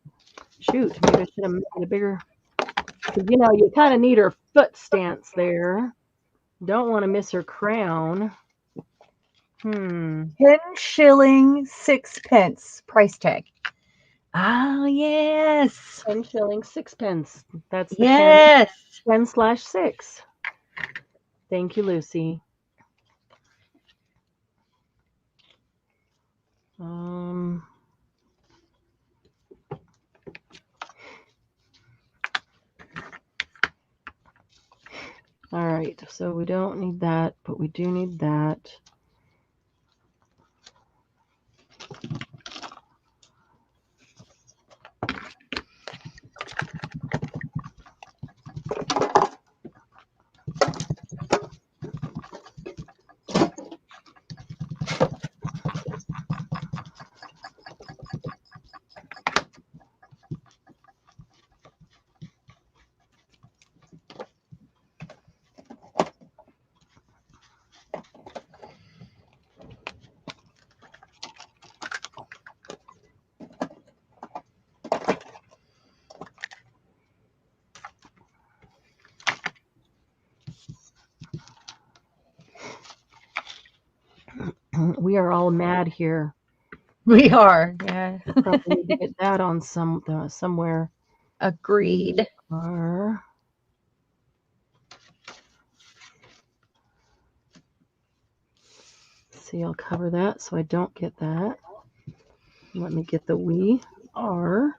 Shoot. Maybe I should have made it bigger. Because, you know, you kind of need her foot stance there. Don't want to miss her crown. 10 shillings, 6 pence price tag. Oh, yes. 10 shillings, 6 pence. That's the 10/6. Thank you, Lucy. All right, so we don't need that, but we do need that. We are all mad here. We are, yeah. Probably need to get that on somewhere. Agreed. See, I'll cover that so I don't get that. Let me get the we are.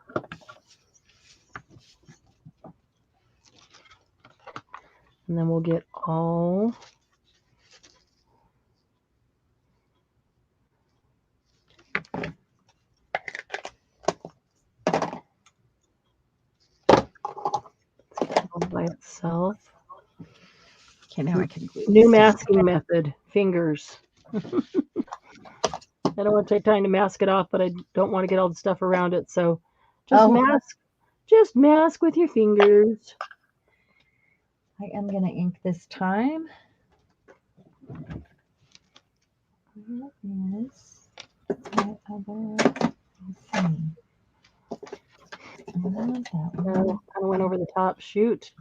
And then we'll get all. By itself. Okay, now I can glue new masking method, fingers. I don't want to take time to mask it off, but I don't want to get all the stuff around it. So just mask with your fingers. I am going to ink this time. What is my other? Let's see. No, I went over the top. Shoot.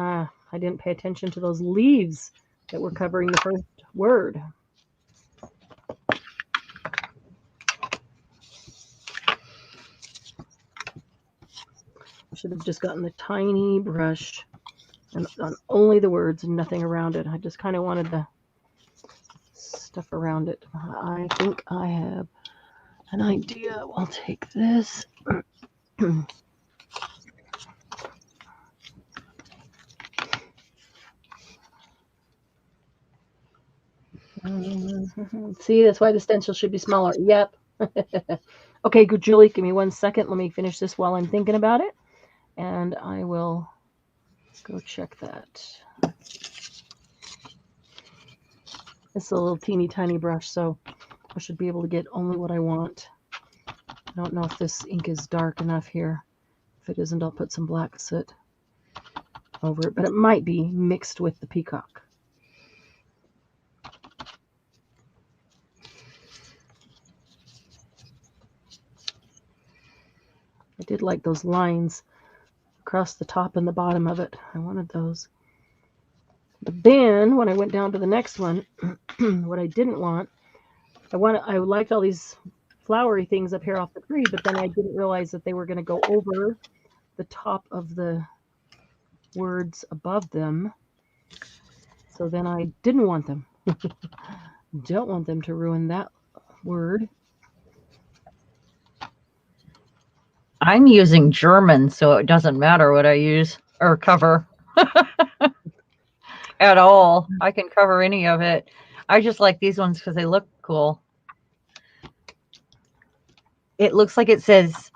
I didn't pay attention to those leaves that were covering the first word. Should have just gotten the tiny brush and on only the words and nothing around it. I just kind of wanted the stuff around it. I think I have an idea. I'll take this. See, that's why the stencil should be smaller. Yep. Okay, good, Julie. Give me 1 second. Let me finish this while I'm thinking about it, and I will go check that. It's a little teeny tiny brush, so I should be able to get only what I want. I don't know if this ink is dark enough here. If it isn't, I'll put some black soot over it, but it might be mixed with the peacock. I did like those lines across the top and the bottom of it. I wanted those. But then when I went down to the next one, what I didn't want, I liked all these flowery things up here off the tree, but then I didn't realize that they were going to go over the top of the words above them. So then I didn't want them. Don't want them to ruin that word. I'm using German, so it doesn't matter what I use or cover at all. I can cover any of it. I just like these ones because they look cool. It looks like it says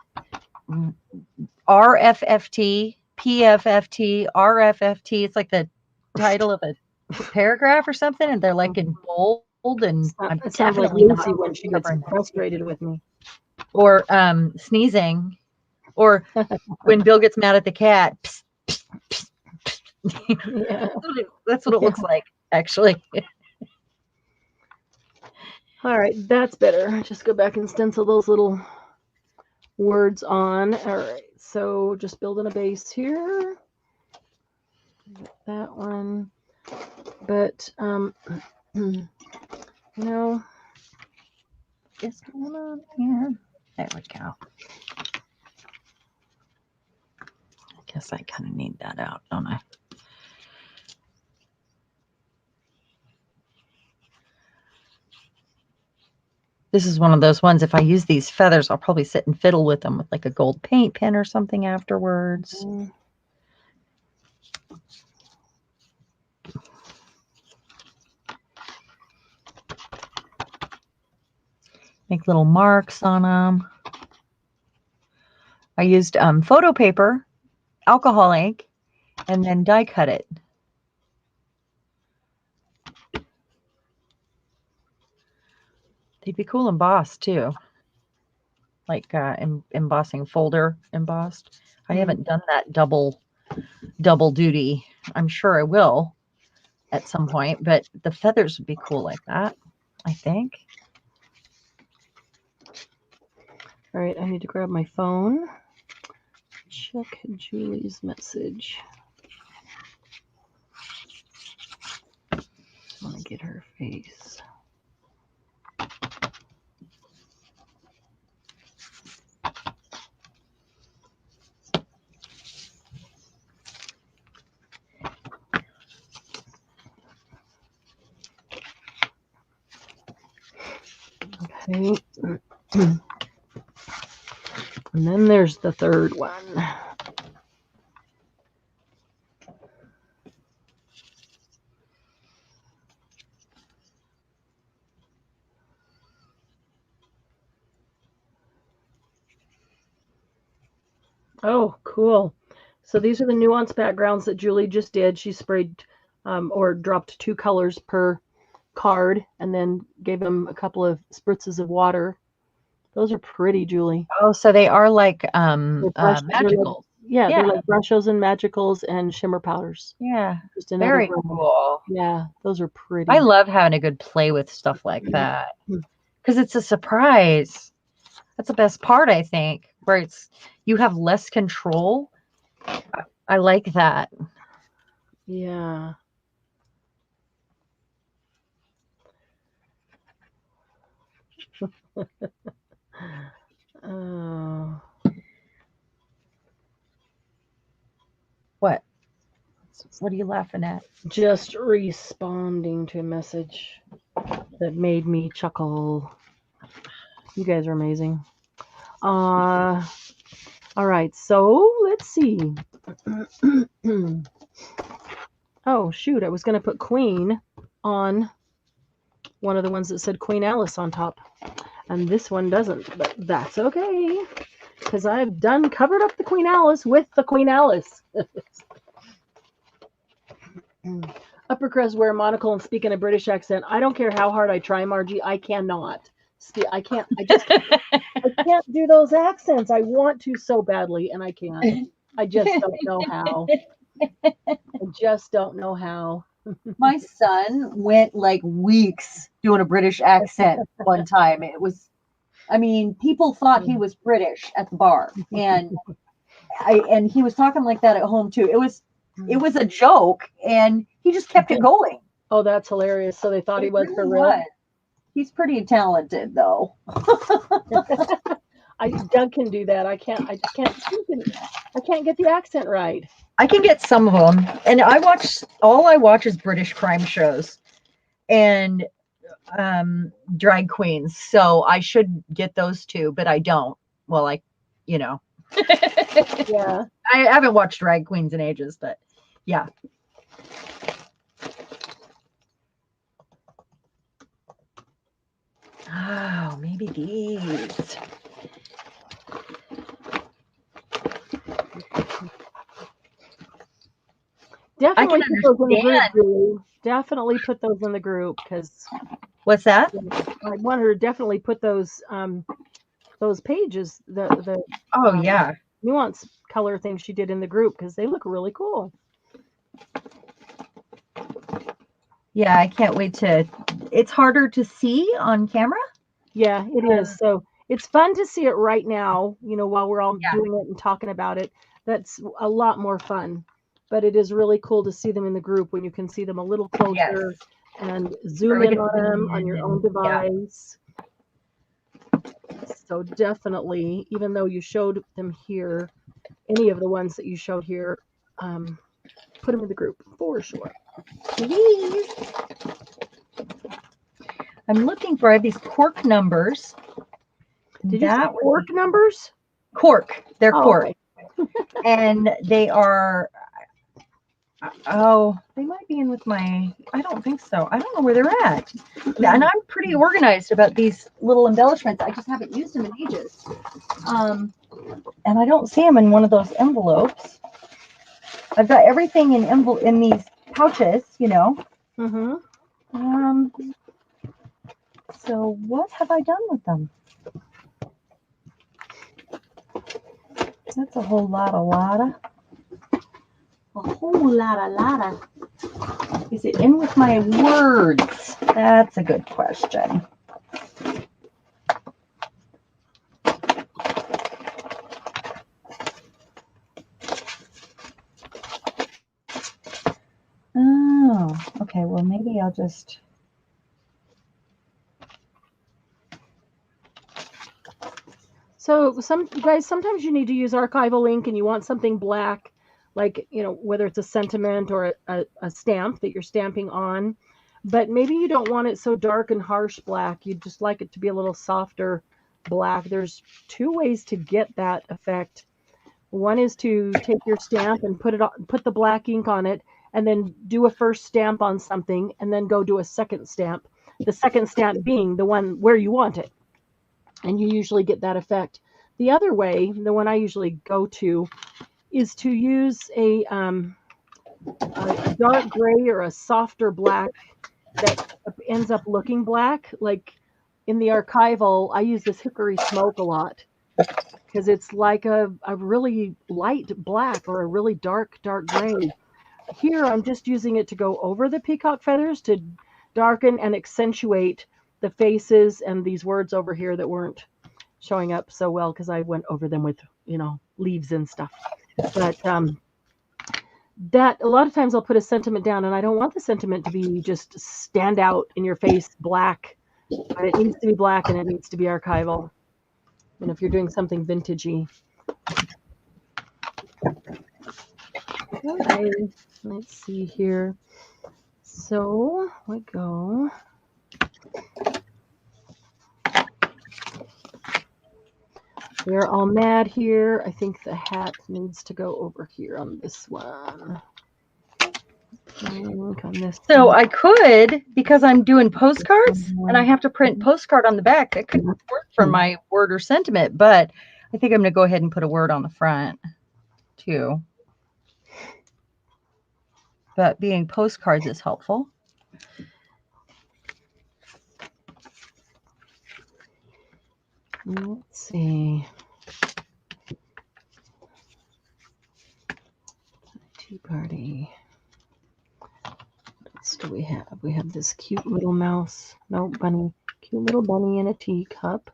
RFFT, PFFT, RFFT. It's like the title of a paragraph or something, and they're like in bold. And it sounds like Lucy when she gets frustrated with me. Or sneezing. Or when Bill gets mad at the cat. Psst, psst, psst, psst. Yeah. That's what it looks like, actually. All right, that's better. Just go back and stencil those little words on. All right, so just building a base here. That one. But, you know, what's going on here? There we go. I guess I kind of need that out, don't I? This is one of those ones, if I use these feathers, I'll probably sit and fiddle with them with like a gold paint pen or something afterwards. Make little marks on them. I used photo paper, alcohol ink, and then die cut it. They'd be cool embossed too. Like embossing folder embossed. I haven't done that double duty. I'm sure I will at some point, but the feathers would be cool like that, I think. All right, I need to grab my phone. Check Julie's message. I want to get her face. Okay. And then there's the third one. Oh, cool. So these are the nuance backgrounds that Julie just did. She sprayed or dropped 2 colors per card and then gave them a couple of spritzes of water. Those are pretty, Julie. Oh, so they are like magical. Yeah, they're like brushes and magicals and shimmer powders. Yeah, just very cool. Yeah, those are pretty. I love having a good play with stuff like that because it's a surprise. That's the best part, I think, where you have less control. I like that. Yeah. Oh. What? What are you laughing at? Just responding to a message that made me chuckle. You guys are amazing. All right, so let's see. Oh, shoot, I was going to put Queen on one of the ones that said Queen Alice on top. And this one doesn't, but that's okay. Because I've covered up the Queen Alice with the Queen Alice. Upper crust, wear a monocle and speak in a British accent. I don't care how hard I try, Margie. I cannot. I can't. I can't do those accents. I want to so badly, and I can't. I just don't know how. I just don't know how. My son went like weeks doing a British accent one time. It was, I mean, people thought he was British at the bar, and he was talking like that at home too. It was a joke, and he just kept it going. Oh, that's hilarious. So they thought he was for real. He's pretty talented, though. Doug can do that. I can't. I just can't. I can't get the accent right. I can get some of them, and all I watch is British crime shows and drag queens. So I should get those too, but I don't. Well, yeah. I haven't watched drag queens in ages, but yeah. Oh, maybe these. Definitely put those in the group. Definitely put those in the group because. What's that? I want her to definitely put those pages, the nuance color things she did in the group because they look really cool. Yeah, I can't wait to. It's harder to see on camera. Yeah, it is. So it's fun to see it right now, while we're all doing it and talking about it. That's a lot more fun. But it is really cool to see them in the group when you can see them a little closer and zoom in on them on your own device. Yeah. So definitely, even though you showed them here, any of the ones that you showed here, put them in the group for sure. Please. I'm looking for these cork numbers. Did you say cork numbers? Cork. They're cork. Okay. And they are, they might be in with I don't think so. I don't know where they're at. And I'm pretty organized about these little embellishments. I just haven't used them in ages. And I don't see them in one of those envelopes. I've got everything in these pouches, Mm-hmm. So what have I done with them? That's a whole lot. A whole lot. Is it in with my words? That's a good question. Oh, okay. Well, maybe I'll just. So sometimes you need to use archival ink and you want something black, like, whether it's a sentiment or a stamp that you're stamping on, but maybe you don't want it so dark and harsh black. You'd just like it to be a little softer black. There's two ways to get that effect. One is to take your stamp and put the black ink on it and then do a first stamp on something and then go do a second stamp. The second stamp being the one where you want it. And you usually get that effect. The other way, the one I usually go to, is to use a dark gray or a softer black that ends up looking black. Like in the archival, I use this Hickory Smoke a lot because it's like a really light black or a really dark gray. Here, I'm just using it to go over the peacock feathers to darken and accentuate the faces and these words over here that weren't showing up so well because I went over them with, leaves and stuff. But that a lot of times I'll put a sentiment down and I don't want the sentiment to be just stand out in your face black, but it needs to be black and it needs to be archival. And if you're doing something vintagey. Okay, let's see here. So we go. We're all mad here. I think the hat needs to go over here on this one. So I could, because I'm doing postcards and I have to print postcard on the back, that could work for my word or sentiment, but I think I'm going to go ahead and put a word on the front too. But being postcards is helpful. Let's see. Tea party. What else do we have? We have this cute little mouse. No, bunny. Cute little bunny in a teacup.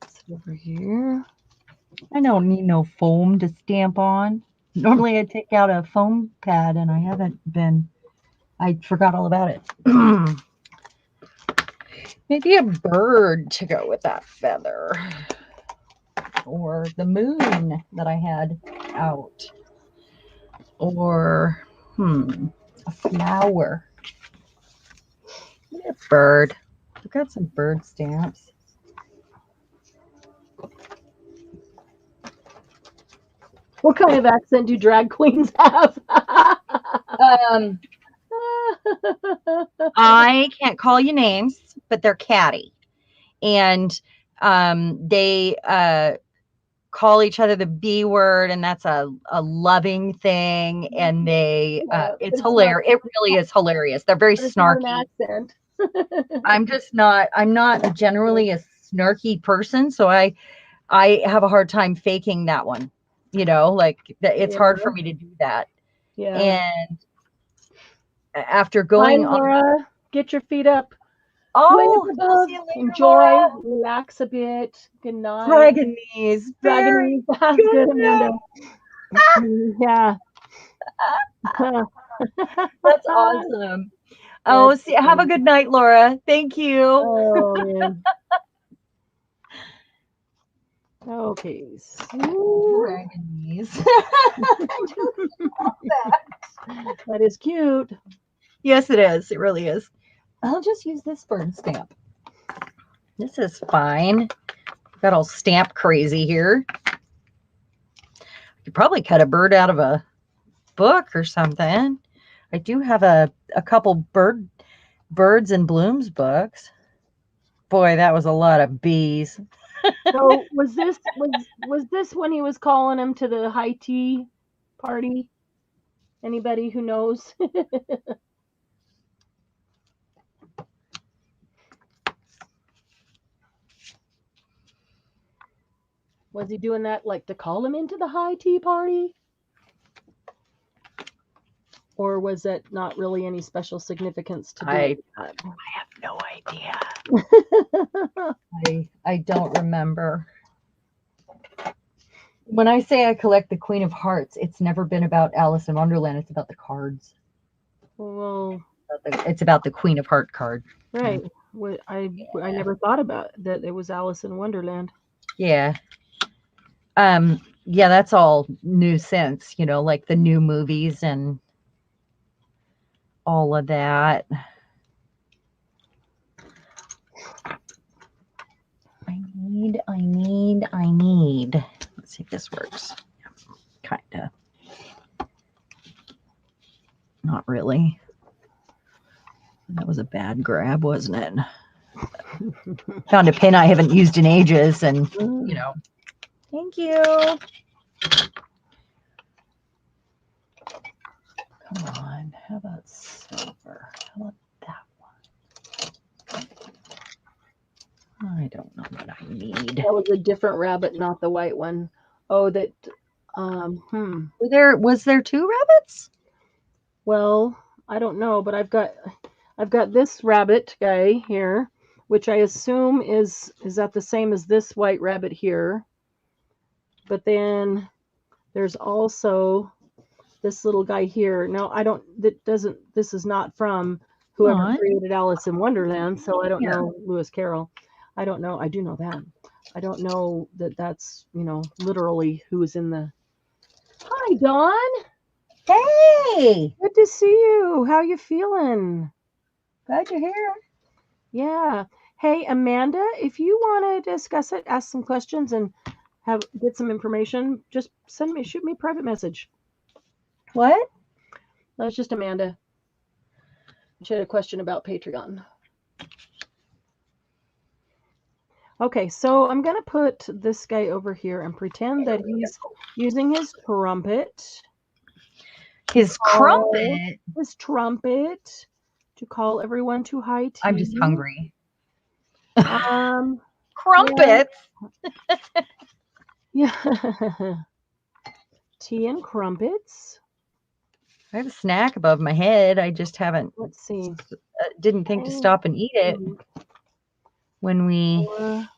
It's over here. I don't need no foam to stamp on. Normally I take out a foam pad and I haven't been. I forgot all about it. Maybe a bird to go with that feather. Or the moon that I had out. Or, a flower. Maybe a bird. I've got some bird stamps. What kind of accent do drag queens have? I can't call you names, but they're catty. And they call each other the B word, and that's a loving thing. And they it's hilarious. It really is hilarious. They're very snarky. I'm not generally a snarky person, so I have a hard time faking that one. You know, like it's hard for me to do that. Yeah. And after going on, Laura, get your feet up. Oh, later, enjoy, Laura. Relax a bit. Good night. Dragonese. Dragonese. That's good, Amanda. Yeah. That's awesome. Oh, see, have a good night, Laura. Thank you. Oh, man. Okay. Dragonese. That is cute. Yes, it is. It really is. I'll just use this bird stamp. This is fine. Got all stamp crazy here. You probably cut a bird out of a book or something. I do have a couple birds and blooms books. Boy, that was a lot of bees. So was this when he was calling him to the high tea party? Anybody who knows? Was he doing that like to call him into the high tea party? Or was it not really any special significance to do it? I have no idea. I don't remember. When I say I collect the Queen of Hearts, it's never been about Alice in Wonderland. It's about the cards. Well, it's about the Queen of Heart card. Right. I never thought about that it was Alice in Wonderland. Yeah. Yeah, that's all new since, you know, like the new movies and all of that. I need. Let's see if this works. Kind of. Not really. That was a bad grab, wasn't it? Found a pin I haven't used in ages, and, you know. Thank you. Come on. How about silver? How about that one? I don't know what I need. That was a different rabbit, not the white one. Oh, that. Was there two rabbits? Well, I don't know, but I've got this rabbit guy here, which I assume is that the same as this white rabbit here. But then there's also this little guy here. Now this is not from whoever created Alice in Wonderland, so I don't know Lewis Carroll. I don't know. I do know that. I don't know that that's, you know, literally who is in the. Hi, Dawn. Hey. Good to see you. How you feeling? Glad you're here. Yeah. Hey, Amanda, if you want to discuss it, ask some questions and get some information, just shoot me a private message. What? That's just Amanda. She had a question about Patreon. Okay, so I'm going to put this guy over here and pretend that he's using his trumpet. His trumpet? His trumpet to call everyone to high tea. I'm just hungry. Crumpets? Yeah. Tea and crumpets. I have a snack above my head. I just haven't. Let's see. Didn't think to stop and eat it when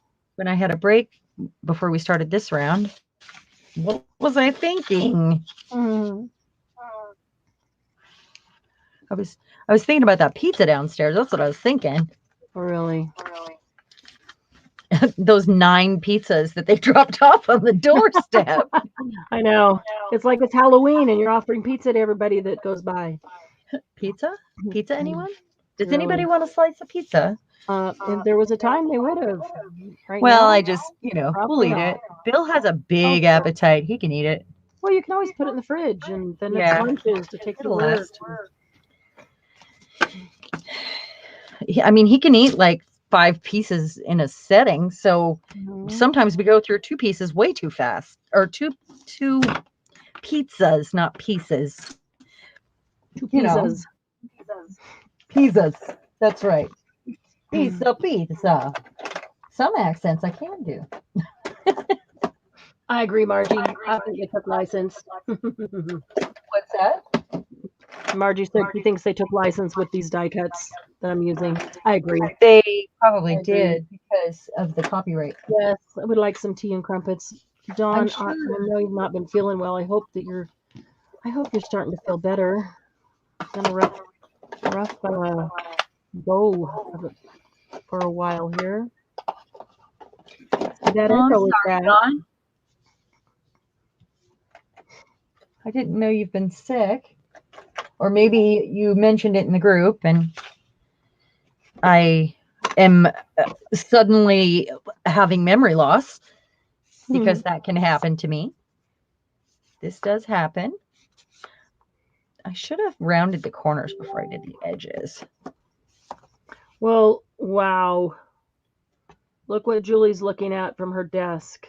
I had a break before we started this round. What was I thinking? Mm-hmm. I was thinking about that pizza downstairs. That's what I was thinking. Really? Those 9 pizzas that they dropped off on the doorstep. I know. It's like it's Halloween and you're offering pizza to everybody that goes by. Pizza? Pizza, anyone? Does anybody want a slice of pizza? If there was a time they would have. Right well, now, I just, we'll eat it. Bill has a big appetite. He can eat it. Well, you can always put it in the fridge and then it's lunches to take the list. I mean, he can eat like 5 pieces in a setting. So sometimes we go through 2 pieces way too fast, or two pizzas, not pieces. 2 pizzas. Pizzas. That's right. Pizza. Some accents I can do. I agree, Margie. I think they took license. What's that? Margie said she thinks they took license with these die cuts that I'm using. I agree. They probably did because of the copyright. Yes, I would like some tea and crumpets. Dawn, I know you've not been feeling well. I hope you're starting to feel better. It's been a rough go for a while here. That echo is bad. I didn't know you've been sick. Or maybe you mentioned it in the group and I am suddenly having memory loss because that can happen to me. This does happen. I should have rounded the corners before I did the edges. Well, wow. Look what Julie's looking at from her desk.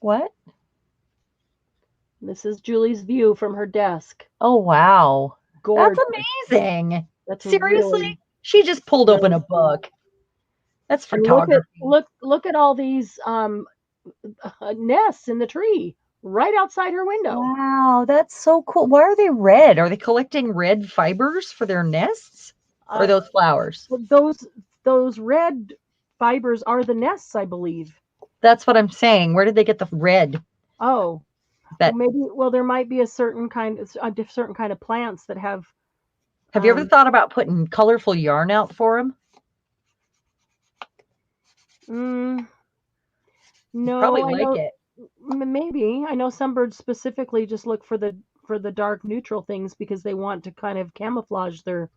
What? This is Julie's view from her desk. Oh, wow. Gorgeous. That's amazing. That's seriously? Really, she just pulled open a book. That's photography. Look at all these nests in the tree right outside her window. Wow, that's so cool. Why are they red? Are they collecting red fibers for their nests? Or those flowers? Those red fibers are the nests, I believe. That's what I'm saying. Where did they get the red? Oh, well, there might be a certain kind of plants that have. Have you ever thought about putting colorful yarn out for them? No, probably like it. Maybe. I know some birds specifically just look for the dark neutral things because they want to kind of camouflage their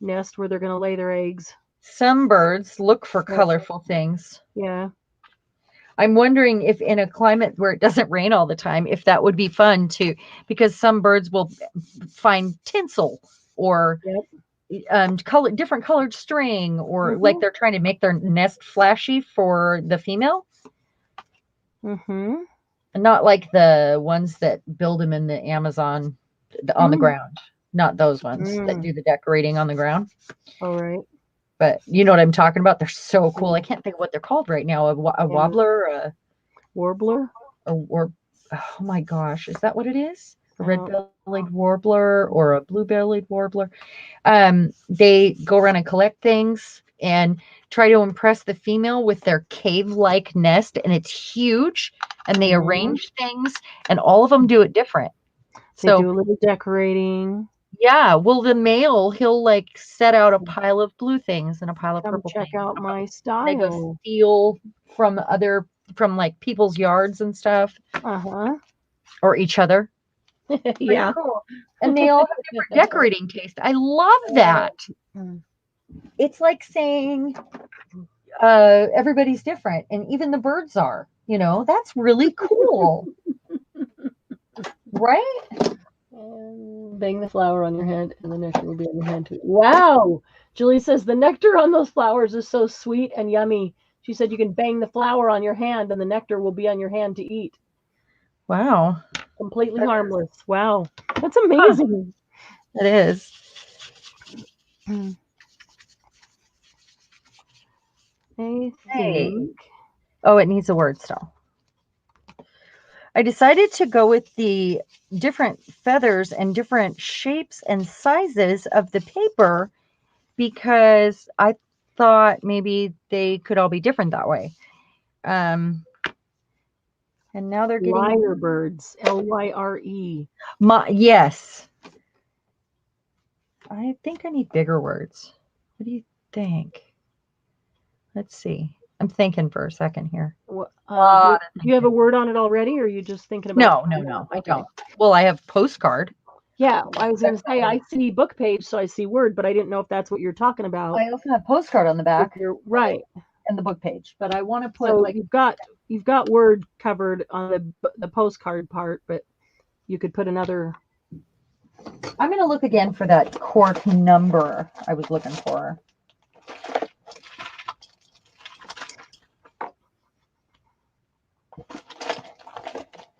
nest where they're going to lay their eggs. Some birds look for colorful things. Yeah. I'm wondering if in a climate where it doesn't rain all the time, if that would be fun too, because some birds will find tinsel or different colored string, or like they're trying to make their nest flashy for the female. Not like the ones that build them in the Amazon on the ground. Not those ones that do the decorating on the ground. All right. But you know what I'm talking about? They're so cool. I can't think of what they're called right now. A wobbler, a warbler, or oh my gosh, is that what it is? A red-bellied warbler or a blue-bellied warbler. They go around and collect things and try to impress the female with their cave-like nest, and it's huge. And they arrange things, and all of them do it different. They do a little decorating. Yeah, well, the male, he'll like set out a pile of blue things and a pile of purple things. Check out my style. They go steal from like people's yards and stuff. Or each other. Yeah. Cool. And they all have different decorating taste. I love that. It's like saying everybody's different, and even the birds are. That's really cool. Right? Bang the flower on your hand, and the nectar will be on your hand too. Wow! Julie says the nectar on those flowers is so sweet and yummy. She said you can bang the flower on your hand, and the nectar will be on your hand to eat. Wow. Completely harmless. Wow. That's amazing. It is. I think. Oh, it needs a word still. I decided to go with the different feathers and different shapes and sizes of the paper because I thought maybe they could all be different that way. And now they're getting Lyrebirds. Lyre. Yes. I think I need bigger words. What do you think? Let's see. I'm thinking for a second here. Do you have a word on it already, or are you just thinking about? No, I don't. Well, I have postcard. Yeah, I was going to say I see book page, so I see word, but I didn't know if that's what you're talking about. I also have postcard on the back. You're right. And the book page, but I want to put so you've got word covered on the postcard part, but you could put another. I'm going to look again for that cork number I was looking for.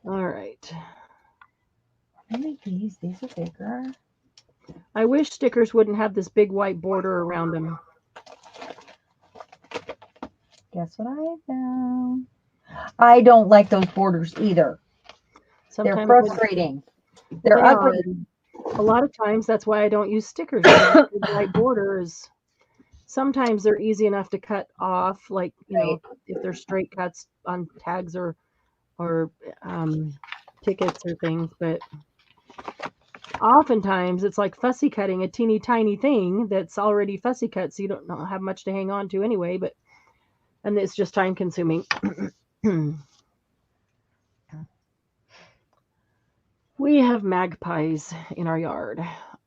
All right. Maybe these are bigger. I wish stickers wouldn't have this big white border around them. Guess what I found? I don't like those borders either. Sometimes they're frustrating. They're ugly. A lot of times that's why I don't use stickers. The white border is sometimes they're easy enough to cut off, like if they're straight cuts on tags or tickets or things, but oftentimes it's like fussy cutting a teeny tiny thing that's already fussy cut, so you don't have much to hang on to anyway, and it's just time consuming. We have magpies in our yard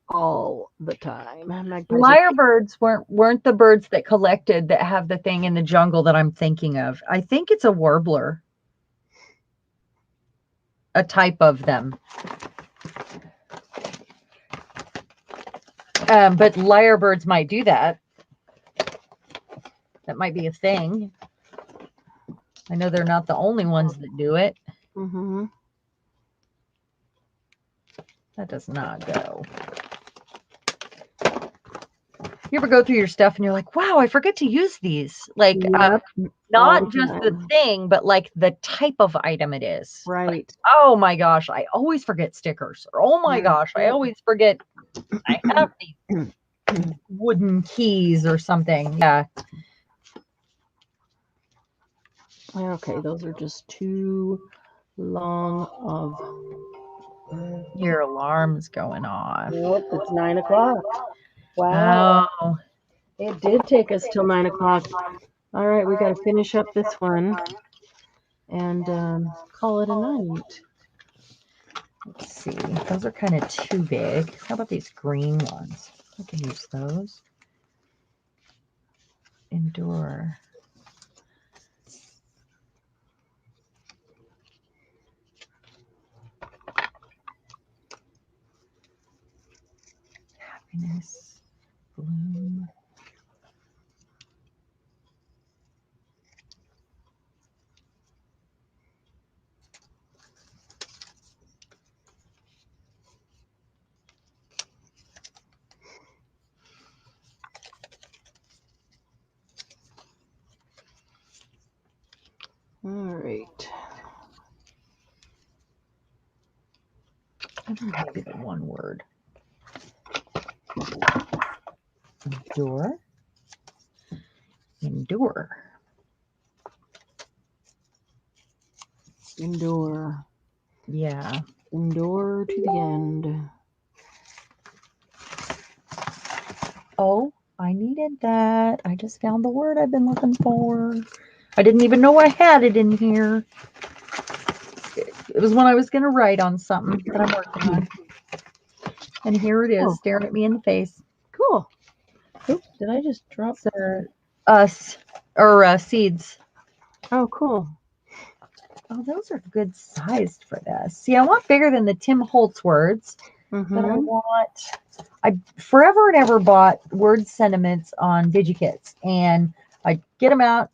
all the time. Lyrebirds weren't the birds that collected that have the thing in the jungle that I'm thinking of. I think it's a warbler. A type of them. But lyrebirds might do that. That might be a thing. I know they're not the only ones that do it. Mm-hmm. That does not go. You ever go through your stuff and you're like, wow, I forget to use these. Like, yep. Not just the thing, but like the type of item it is. Right. Like, oh my gosh, I always forget stickers. Or oh my gosh, I always forget I have these wooden keys or something. Yeah. Okay, those are just too long of. Your alarm's going off. Nope, it's 9 o'clock. Wow. Oh. It did take us till 9 o'clock. All right, we got to finish up this one and call it a night. Let's see. Those are kind of too big. How about these green ones? I can use those. Endure. Happiness. Bloom. All right. I think maybe the one word. Endure. Endure. Endure. Yeah. Endure to the end. Oh, I needed that. I just found the word I've been looking for. I didn't even know I had it in here. It was when I was going to write on something that I'm working on. And here it is, staring at me in the face. Cool. Oops, did I just drop seeds? Oh, cool. Oh, those are good sized for this. See, I want bigger than the Tim Holtz words. that I forever and ever bought word sentiments on Digikits, and I'd get them out,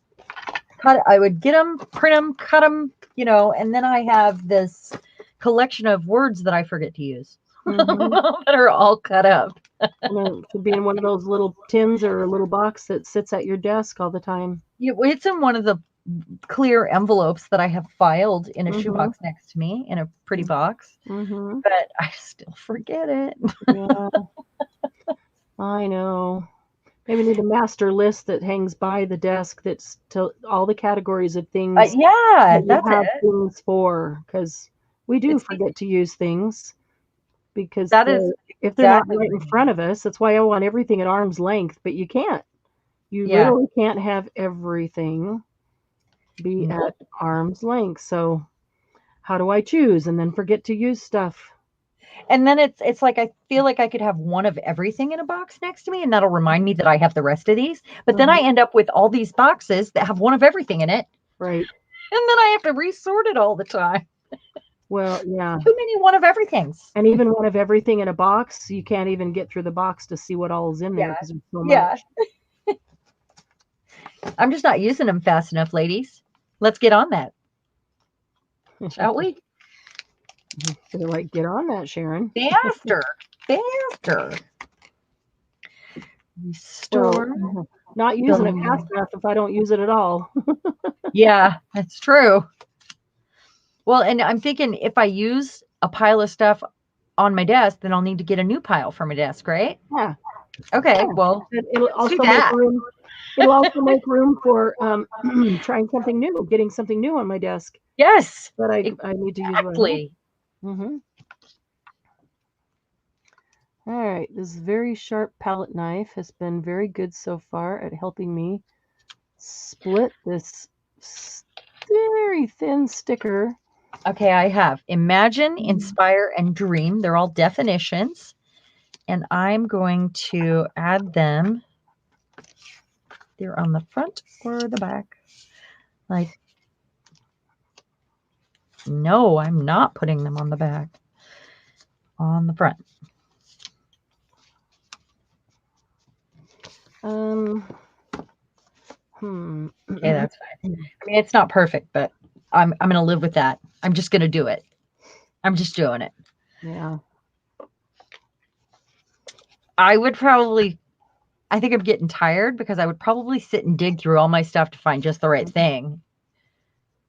I would get them, print them, cut them, and then I have this collection of words that I forget to use that are all cut up. It should be in one of those little tins or a little box that sits at your desk all the time. It's in one of the clear envelopes that I have filed in a shoebox next to me in a pretty box, but I still forget it. Yeah, I know. Maybe need a master list that hangs by the desk that's to all the categories of things. Yeah, that you have things for, because we do forget to use things because if they're not right in front of us. That's why I want everything at arm's length, but you can't. You literally can't have everything be at arm's length. So how do I choose and then forget to use stuff? And then it's like I feel like I could have one of everything in a box next to me, and that'll remind me that I have the rest of these. But then I end up with all these boxes that have one of everything in it. Right. And then I have to resort it all the time. Well, yeah. Too many one of everythings. And even one of everything in a box, you can't even get through the box to see what all is in there because there's so much. I'm just not using them fast enough, ladies. Let's get on that. Shall we? So like, get on that, Sharon. Faster. Restore. Well, not using it fast enough if I don't use it at all. Yeah, that's true. Well, and I'm thinking if I use a pile of stuff on my desk, then I'll need to get a new pile for my desk, right? Yeah. Okay. Yeah. Well, it'll also make room. It'll also make room for trying something new, getting something new on my desk. Yes. But I need to use exactly. All right. This very sharp palette knife has been very good so far at helping me split this very thin sticker. Okay, I have imagine, inspire, and dream. They're all definitions. And I'm going to add them. They're on the front or the back. Like, no, I'm not putting them on the back. On the front. Okay, that's fine. I mean, it's not perfect, but I'm going to live with that. I'm just going to do it. I'm just doing it. Yeah. I think I'm getting tired because I would probably sit and dig through all my stuff to find just the right thing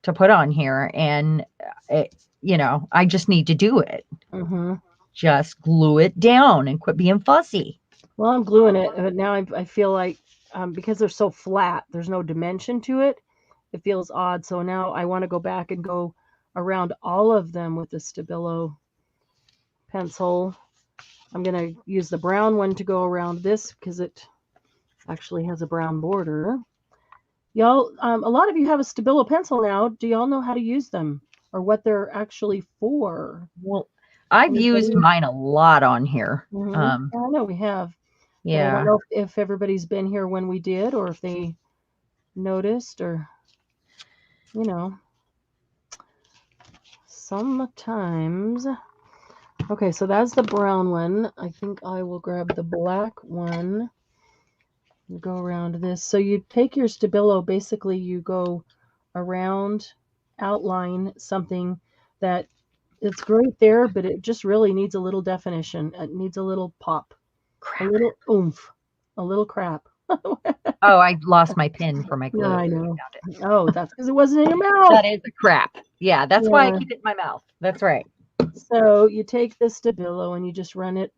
to put on here. And, I just need to do it. Just glue it down and quit being fussy. Well, I'm gluing it, but now I feel like because they're so flat, there's no dimension to it. It feels odd. So now I want to go back and go around all of them with the Stabilo pencil. I'm going to use the brown one to go around this because it actually has a brown border. Y'all, a lot of you have a Stabilo pencil now. Do y'all know how to use them or what they're actually for? Well, I've used mine a lot on here. I know we have. Yeah. I don't know if everybody's been here when we did or if they noticed or, sometimes. Okay, so that's the brown one. I think I will grab the black one and go around this. So you take your Stabilo, basically you go around, outline something that it's great there, but it just really needs a little definition. It needs a little pop, a little oomph, a little crap. Oh, I lost my pin for my glue. Yeah, I know. Oh, that's because it wasn't in your mouth. That is a crap. Yeah, that's why I keep it in my mouth. That's right. So you take the Stabilo and you just run it,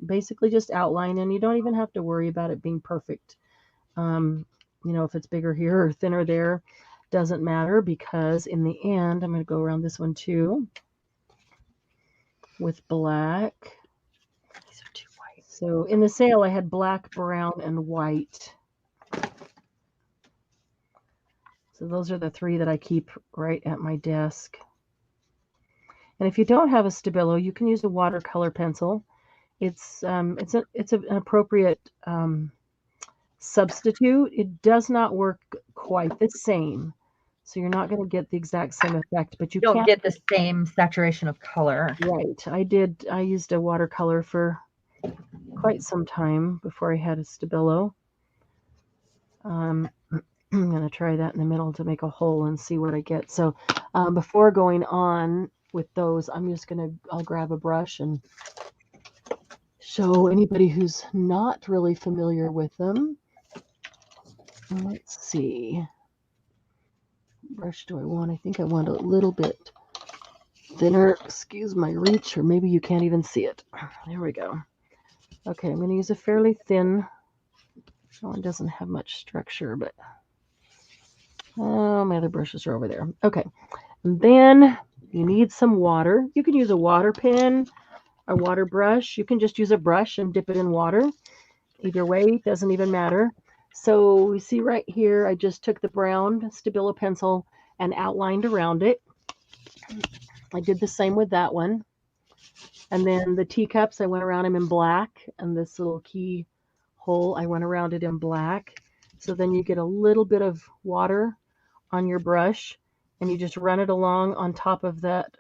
basically just outline, and you don't even have to worry about it being perfect. If it's bigger here or thinner there, doesn't matter, because in the end, I'm going to go around this one too with black. These are too white. So in the sale, I had black, brown, and white. So those are the three that I keep right at my desk. And if you don't have a Stabilo, you can use a watercolor pencil. It's an appropriate substitute. It does not work quite the same, So you're not going to get the exact same effect, but you don't can. get the same saturation of color. Right. I used a watercolor for quite some time before I had a Stabilo. I'm going to try that in the middle to make a hole and see what I get. So before going on with those, I'm just I'll grab a brush and show anybody who's not really familiar with them. Let's see. Brush do I want? I think I want a little bit thinner. Excuse my reach, or maybe you can't even see it. There we go. Okay, I'm going to use a fairly thin. That one doesn't have much structure, but my other brushes are over there. Okay, and then you need some water. You can use a water pen, a water brush. You can just use a brush and dip it in water. Either way, doesn't even matter. So you see right here, I just took the brown Stabilo pencil and outlined around it. I did the same with that one. And then the teacups, I went around them in black. And this little key hole, I went around it in black. So then you get a little bit of water on your brush. And you just run it along on top of that.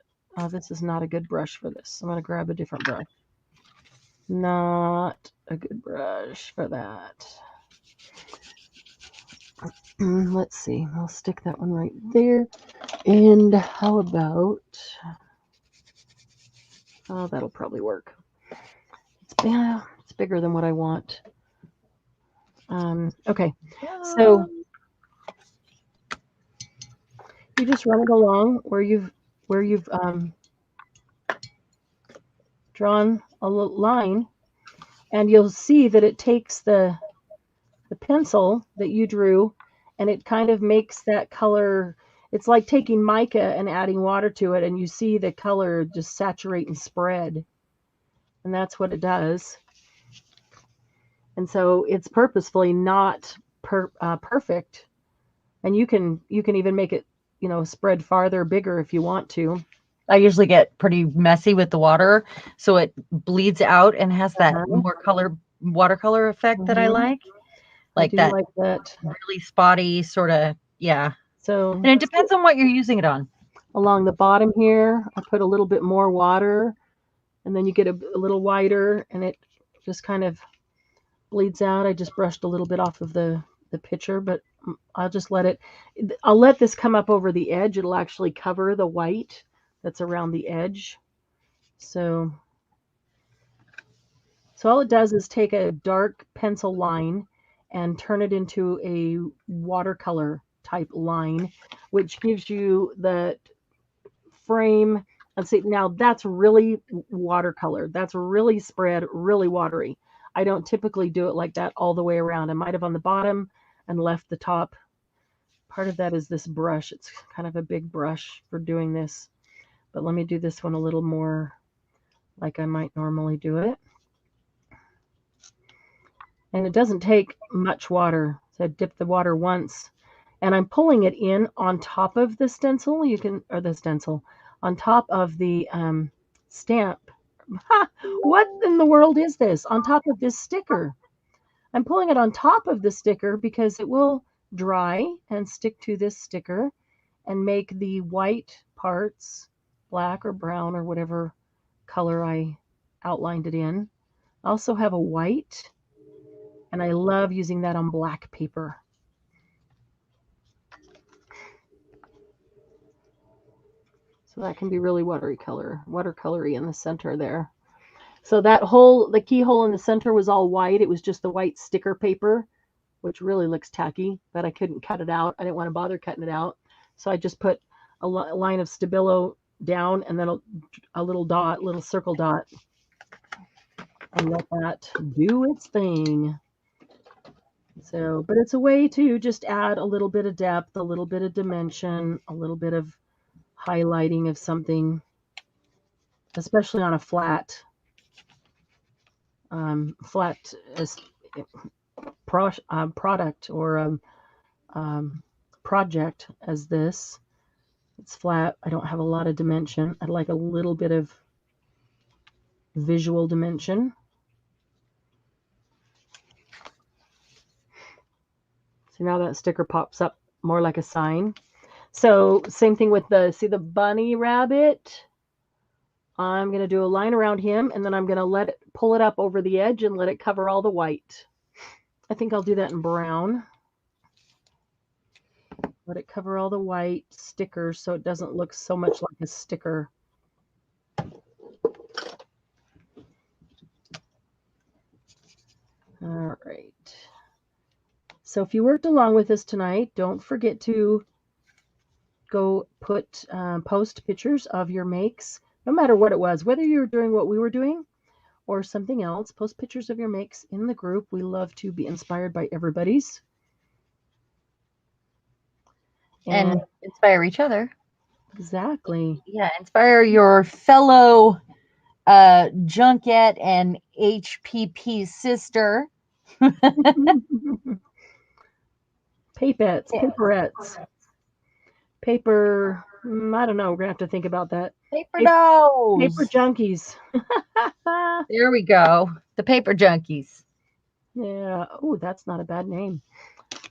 This is not a good brush for this. I'm going to grab a different brush. Not a good brush for that. Let's see. I'll stick that one right there. And how about... Oh, that'll probably work. It's bigger than what I want. Okay, so you just run it along where you've drawn a line, and you'll see that it takes the pencil that you drew, and it kind of makes that color. It's like taking mica and adding water to it, and you see the color just saturate and spread, and that's what it does. And so it's purposefully not perfect, and you can even make it, spread farther, bigger if you want to. I usually get pretty messy with the water, so it bleeds out and has that more watercolor effect that I like. Like that really spotty sort of, yeah. So, and it depends on what you're using it on. Along the bottom here, I put a little bit more water, and then you get a little wider, and it just kind of bleeds out. I just brushed a little bit off of the picture, but I'll just I'll let this come up over the edge. It'll actually cover the white that's around the edge. So all it does is take a dark pencil line and turn it into a watercolor type line, which gives you the frame. Let's see, now that's really watercolor. That's really spread, really watery. I don't typically do it like that all the way around. I might have on the bottom and left the top. Part of that is this brush. It's kind of a big brush for doing this. But let me do this one a little more like I might normally do it. And it doesn't take much water. So I dip the water once, and I'm pulling it in on top of the stencil. On top of the stamp. What in the world is this? On top of this sticker. I'm pulling it on top of the sticker because it will dry and stick to this sticker and make the white parts black or brown or whatever color I outlined it in. I also have a white, and I love using that on black paper. So that can be really watercolory in the center there. So the keyhole in the center was all white. It was just the white sticker paper, which really looks tacky, but I couldn't cut it out. I didn't want to bother cutting it out. So I just put a line of Stabilo down and then a little circle dot, and let that do its thing. So, but it's a way to just add a little bit of depth, a little bit of dimension, a little bit of highlighting of something, especially on a flat product or project as this. It's flat. I don't have a lot of dimension. I'd like a little bit of visual dimension. So now that sticker pops up more like a sign. So same thing with see the bunny rabbit. I'm going to do a line around him, and then I'm going to pull it up over the edge and let it cover all the white. I think I'll do that in brown. Let it cover all the white stickers so it doesn't look so much like a sticker. All right. So if you worked along with us tonight, don't forget to go post pictures of your makes, no matter what it was, whether you're doing what we were doing or something else. Post pictures of your makes in the group. We love to be inspired by everybody's. And inspire each other. Exactly. Yeah, inspire your fellow Junket and HPP sister. Paperettes. Paper, I don't know. We're going to have to think about that. Paper dolls. Paper junkies. There we go. The paper junkies. Yeah. Oh, that's not a bad name.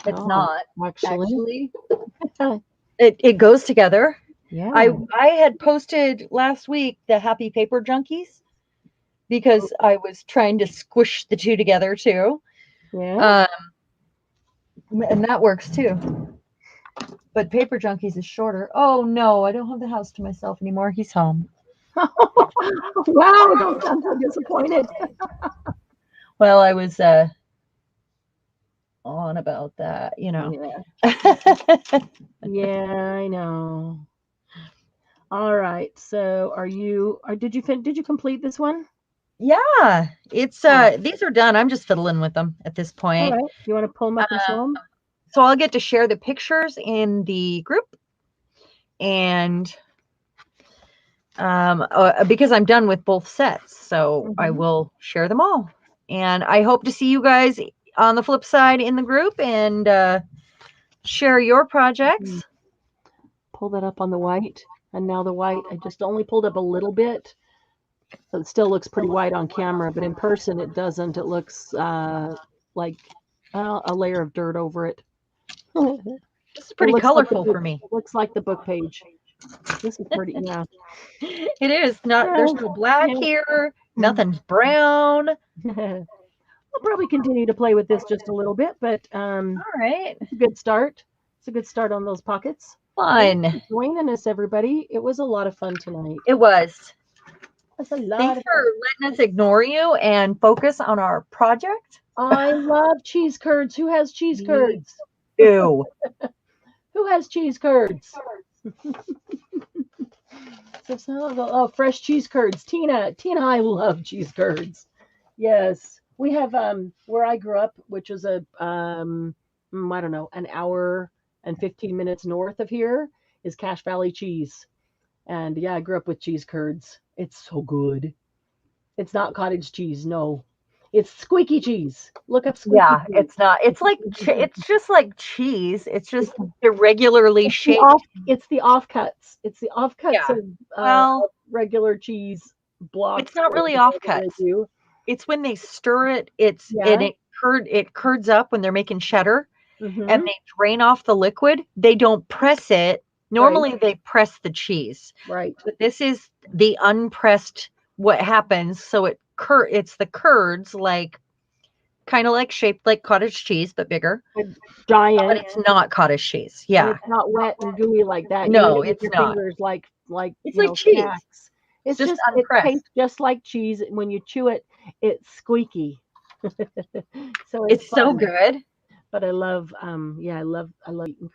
It's not. Actually. It goes together. Yeah. I had posted last week the Happy Paper Junkies because I was trying to squish the two together too. Yeah. And that works too. But Paper Junkies is shorter. Oh no, I don't have the house to myself anymore. He's home. Wow, don't sound so disappointed. Well, I was on about that, you know. Yeah. Yeah, I know. All right. So did you complete this one? Yeah, it's these are done. I'm just fiddling with them at this point. All right. You want to pull them up and show them? So I'll get to share the pictures in the group, and because I'm done with both sets, so I will share them all. And I hope to see you guys on the flip side in the group and share your projects. Pull that up on the white, and now the white, I just only pulled up a little bit. So it still looks pretty white on camera, but in person it doesn't. It looks like a layer of dirt over it. This is pretty colorful for me. It looks like the book page. This is pretty, yeah. It is. There's no black here. Nothing's brown. We'll probably continue to play with this just a little bit, but all right. It's a good start. It's a good start on those pockets. Fun. Thanks for joining us, everybody. It was a lot of fun tonight. It was. Thanks for letting us ignore you and focus on our project. I love cheese curds. Who has cheese curds? Ew. Who has cheese curds? Fresh cheese curds. Tina, I love cheese curds. Yes. We have where I grew up, which was I don't know, an hour and 15 minutes north of here, is Cache Valley Cheese. And yeah, I grew up with cheese curds. It's so good. It's not cottage cheese, no. It's squeaky cheese. Look up squeaky cheese. It's not. It's like it's just like cheese. It's just irregularly shaped. It's the offcuts. It's the offcuts of regular cheese blocks. It's not really offcuts. It's when they stir it. And it curds up when they're making cheddar, and they drain off the liquid. They don't press it. Normally they press the cheese. Right. But this is the unpressed. What happens? So it's the curds, like kind of like shaped like cottage cheese, but bigger. Giant. But it's not cottage cheese. Yeah. And it's not wet and gooey like that. No, it's not. Fingers like it's like cheese. Snacks. It's just unpressed. It tastes just like cheese. When you chew it, it's squeaky. So it's so good. But I love I love eating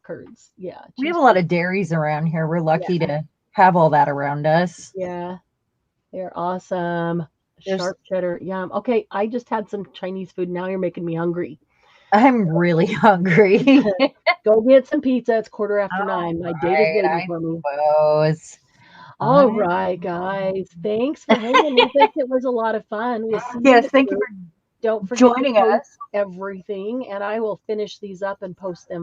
curds. Yeah. We have a lot of dairies around here. We're lucky to have all that around us. Yeah. They're awesome. Sharp cheddar. Yum. Okay, I just had some Chinese food. Now you're making me hungry. I'm really hungry. Go get some pizza. It's 9:15. My date is waiting for me. All right, guys. Thanks for hanging with us. It was a lot of fun. We'll see you thank you for don't forget joining us. Everything, and I will finish these up and post them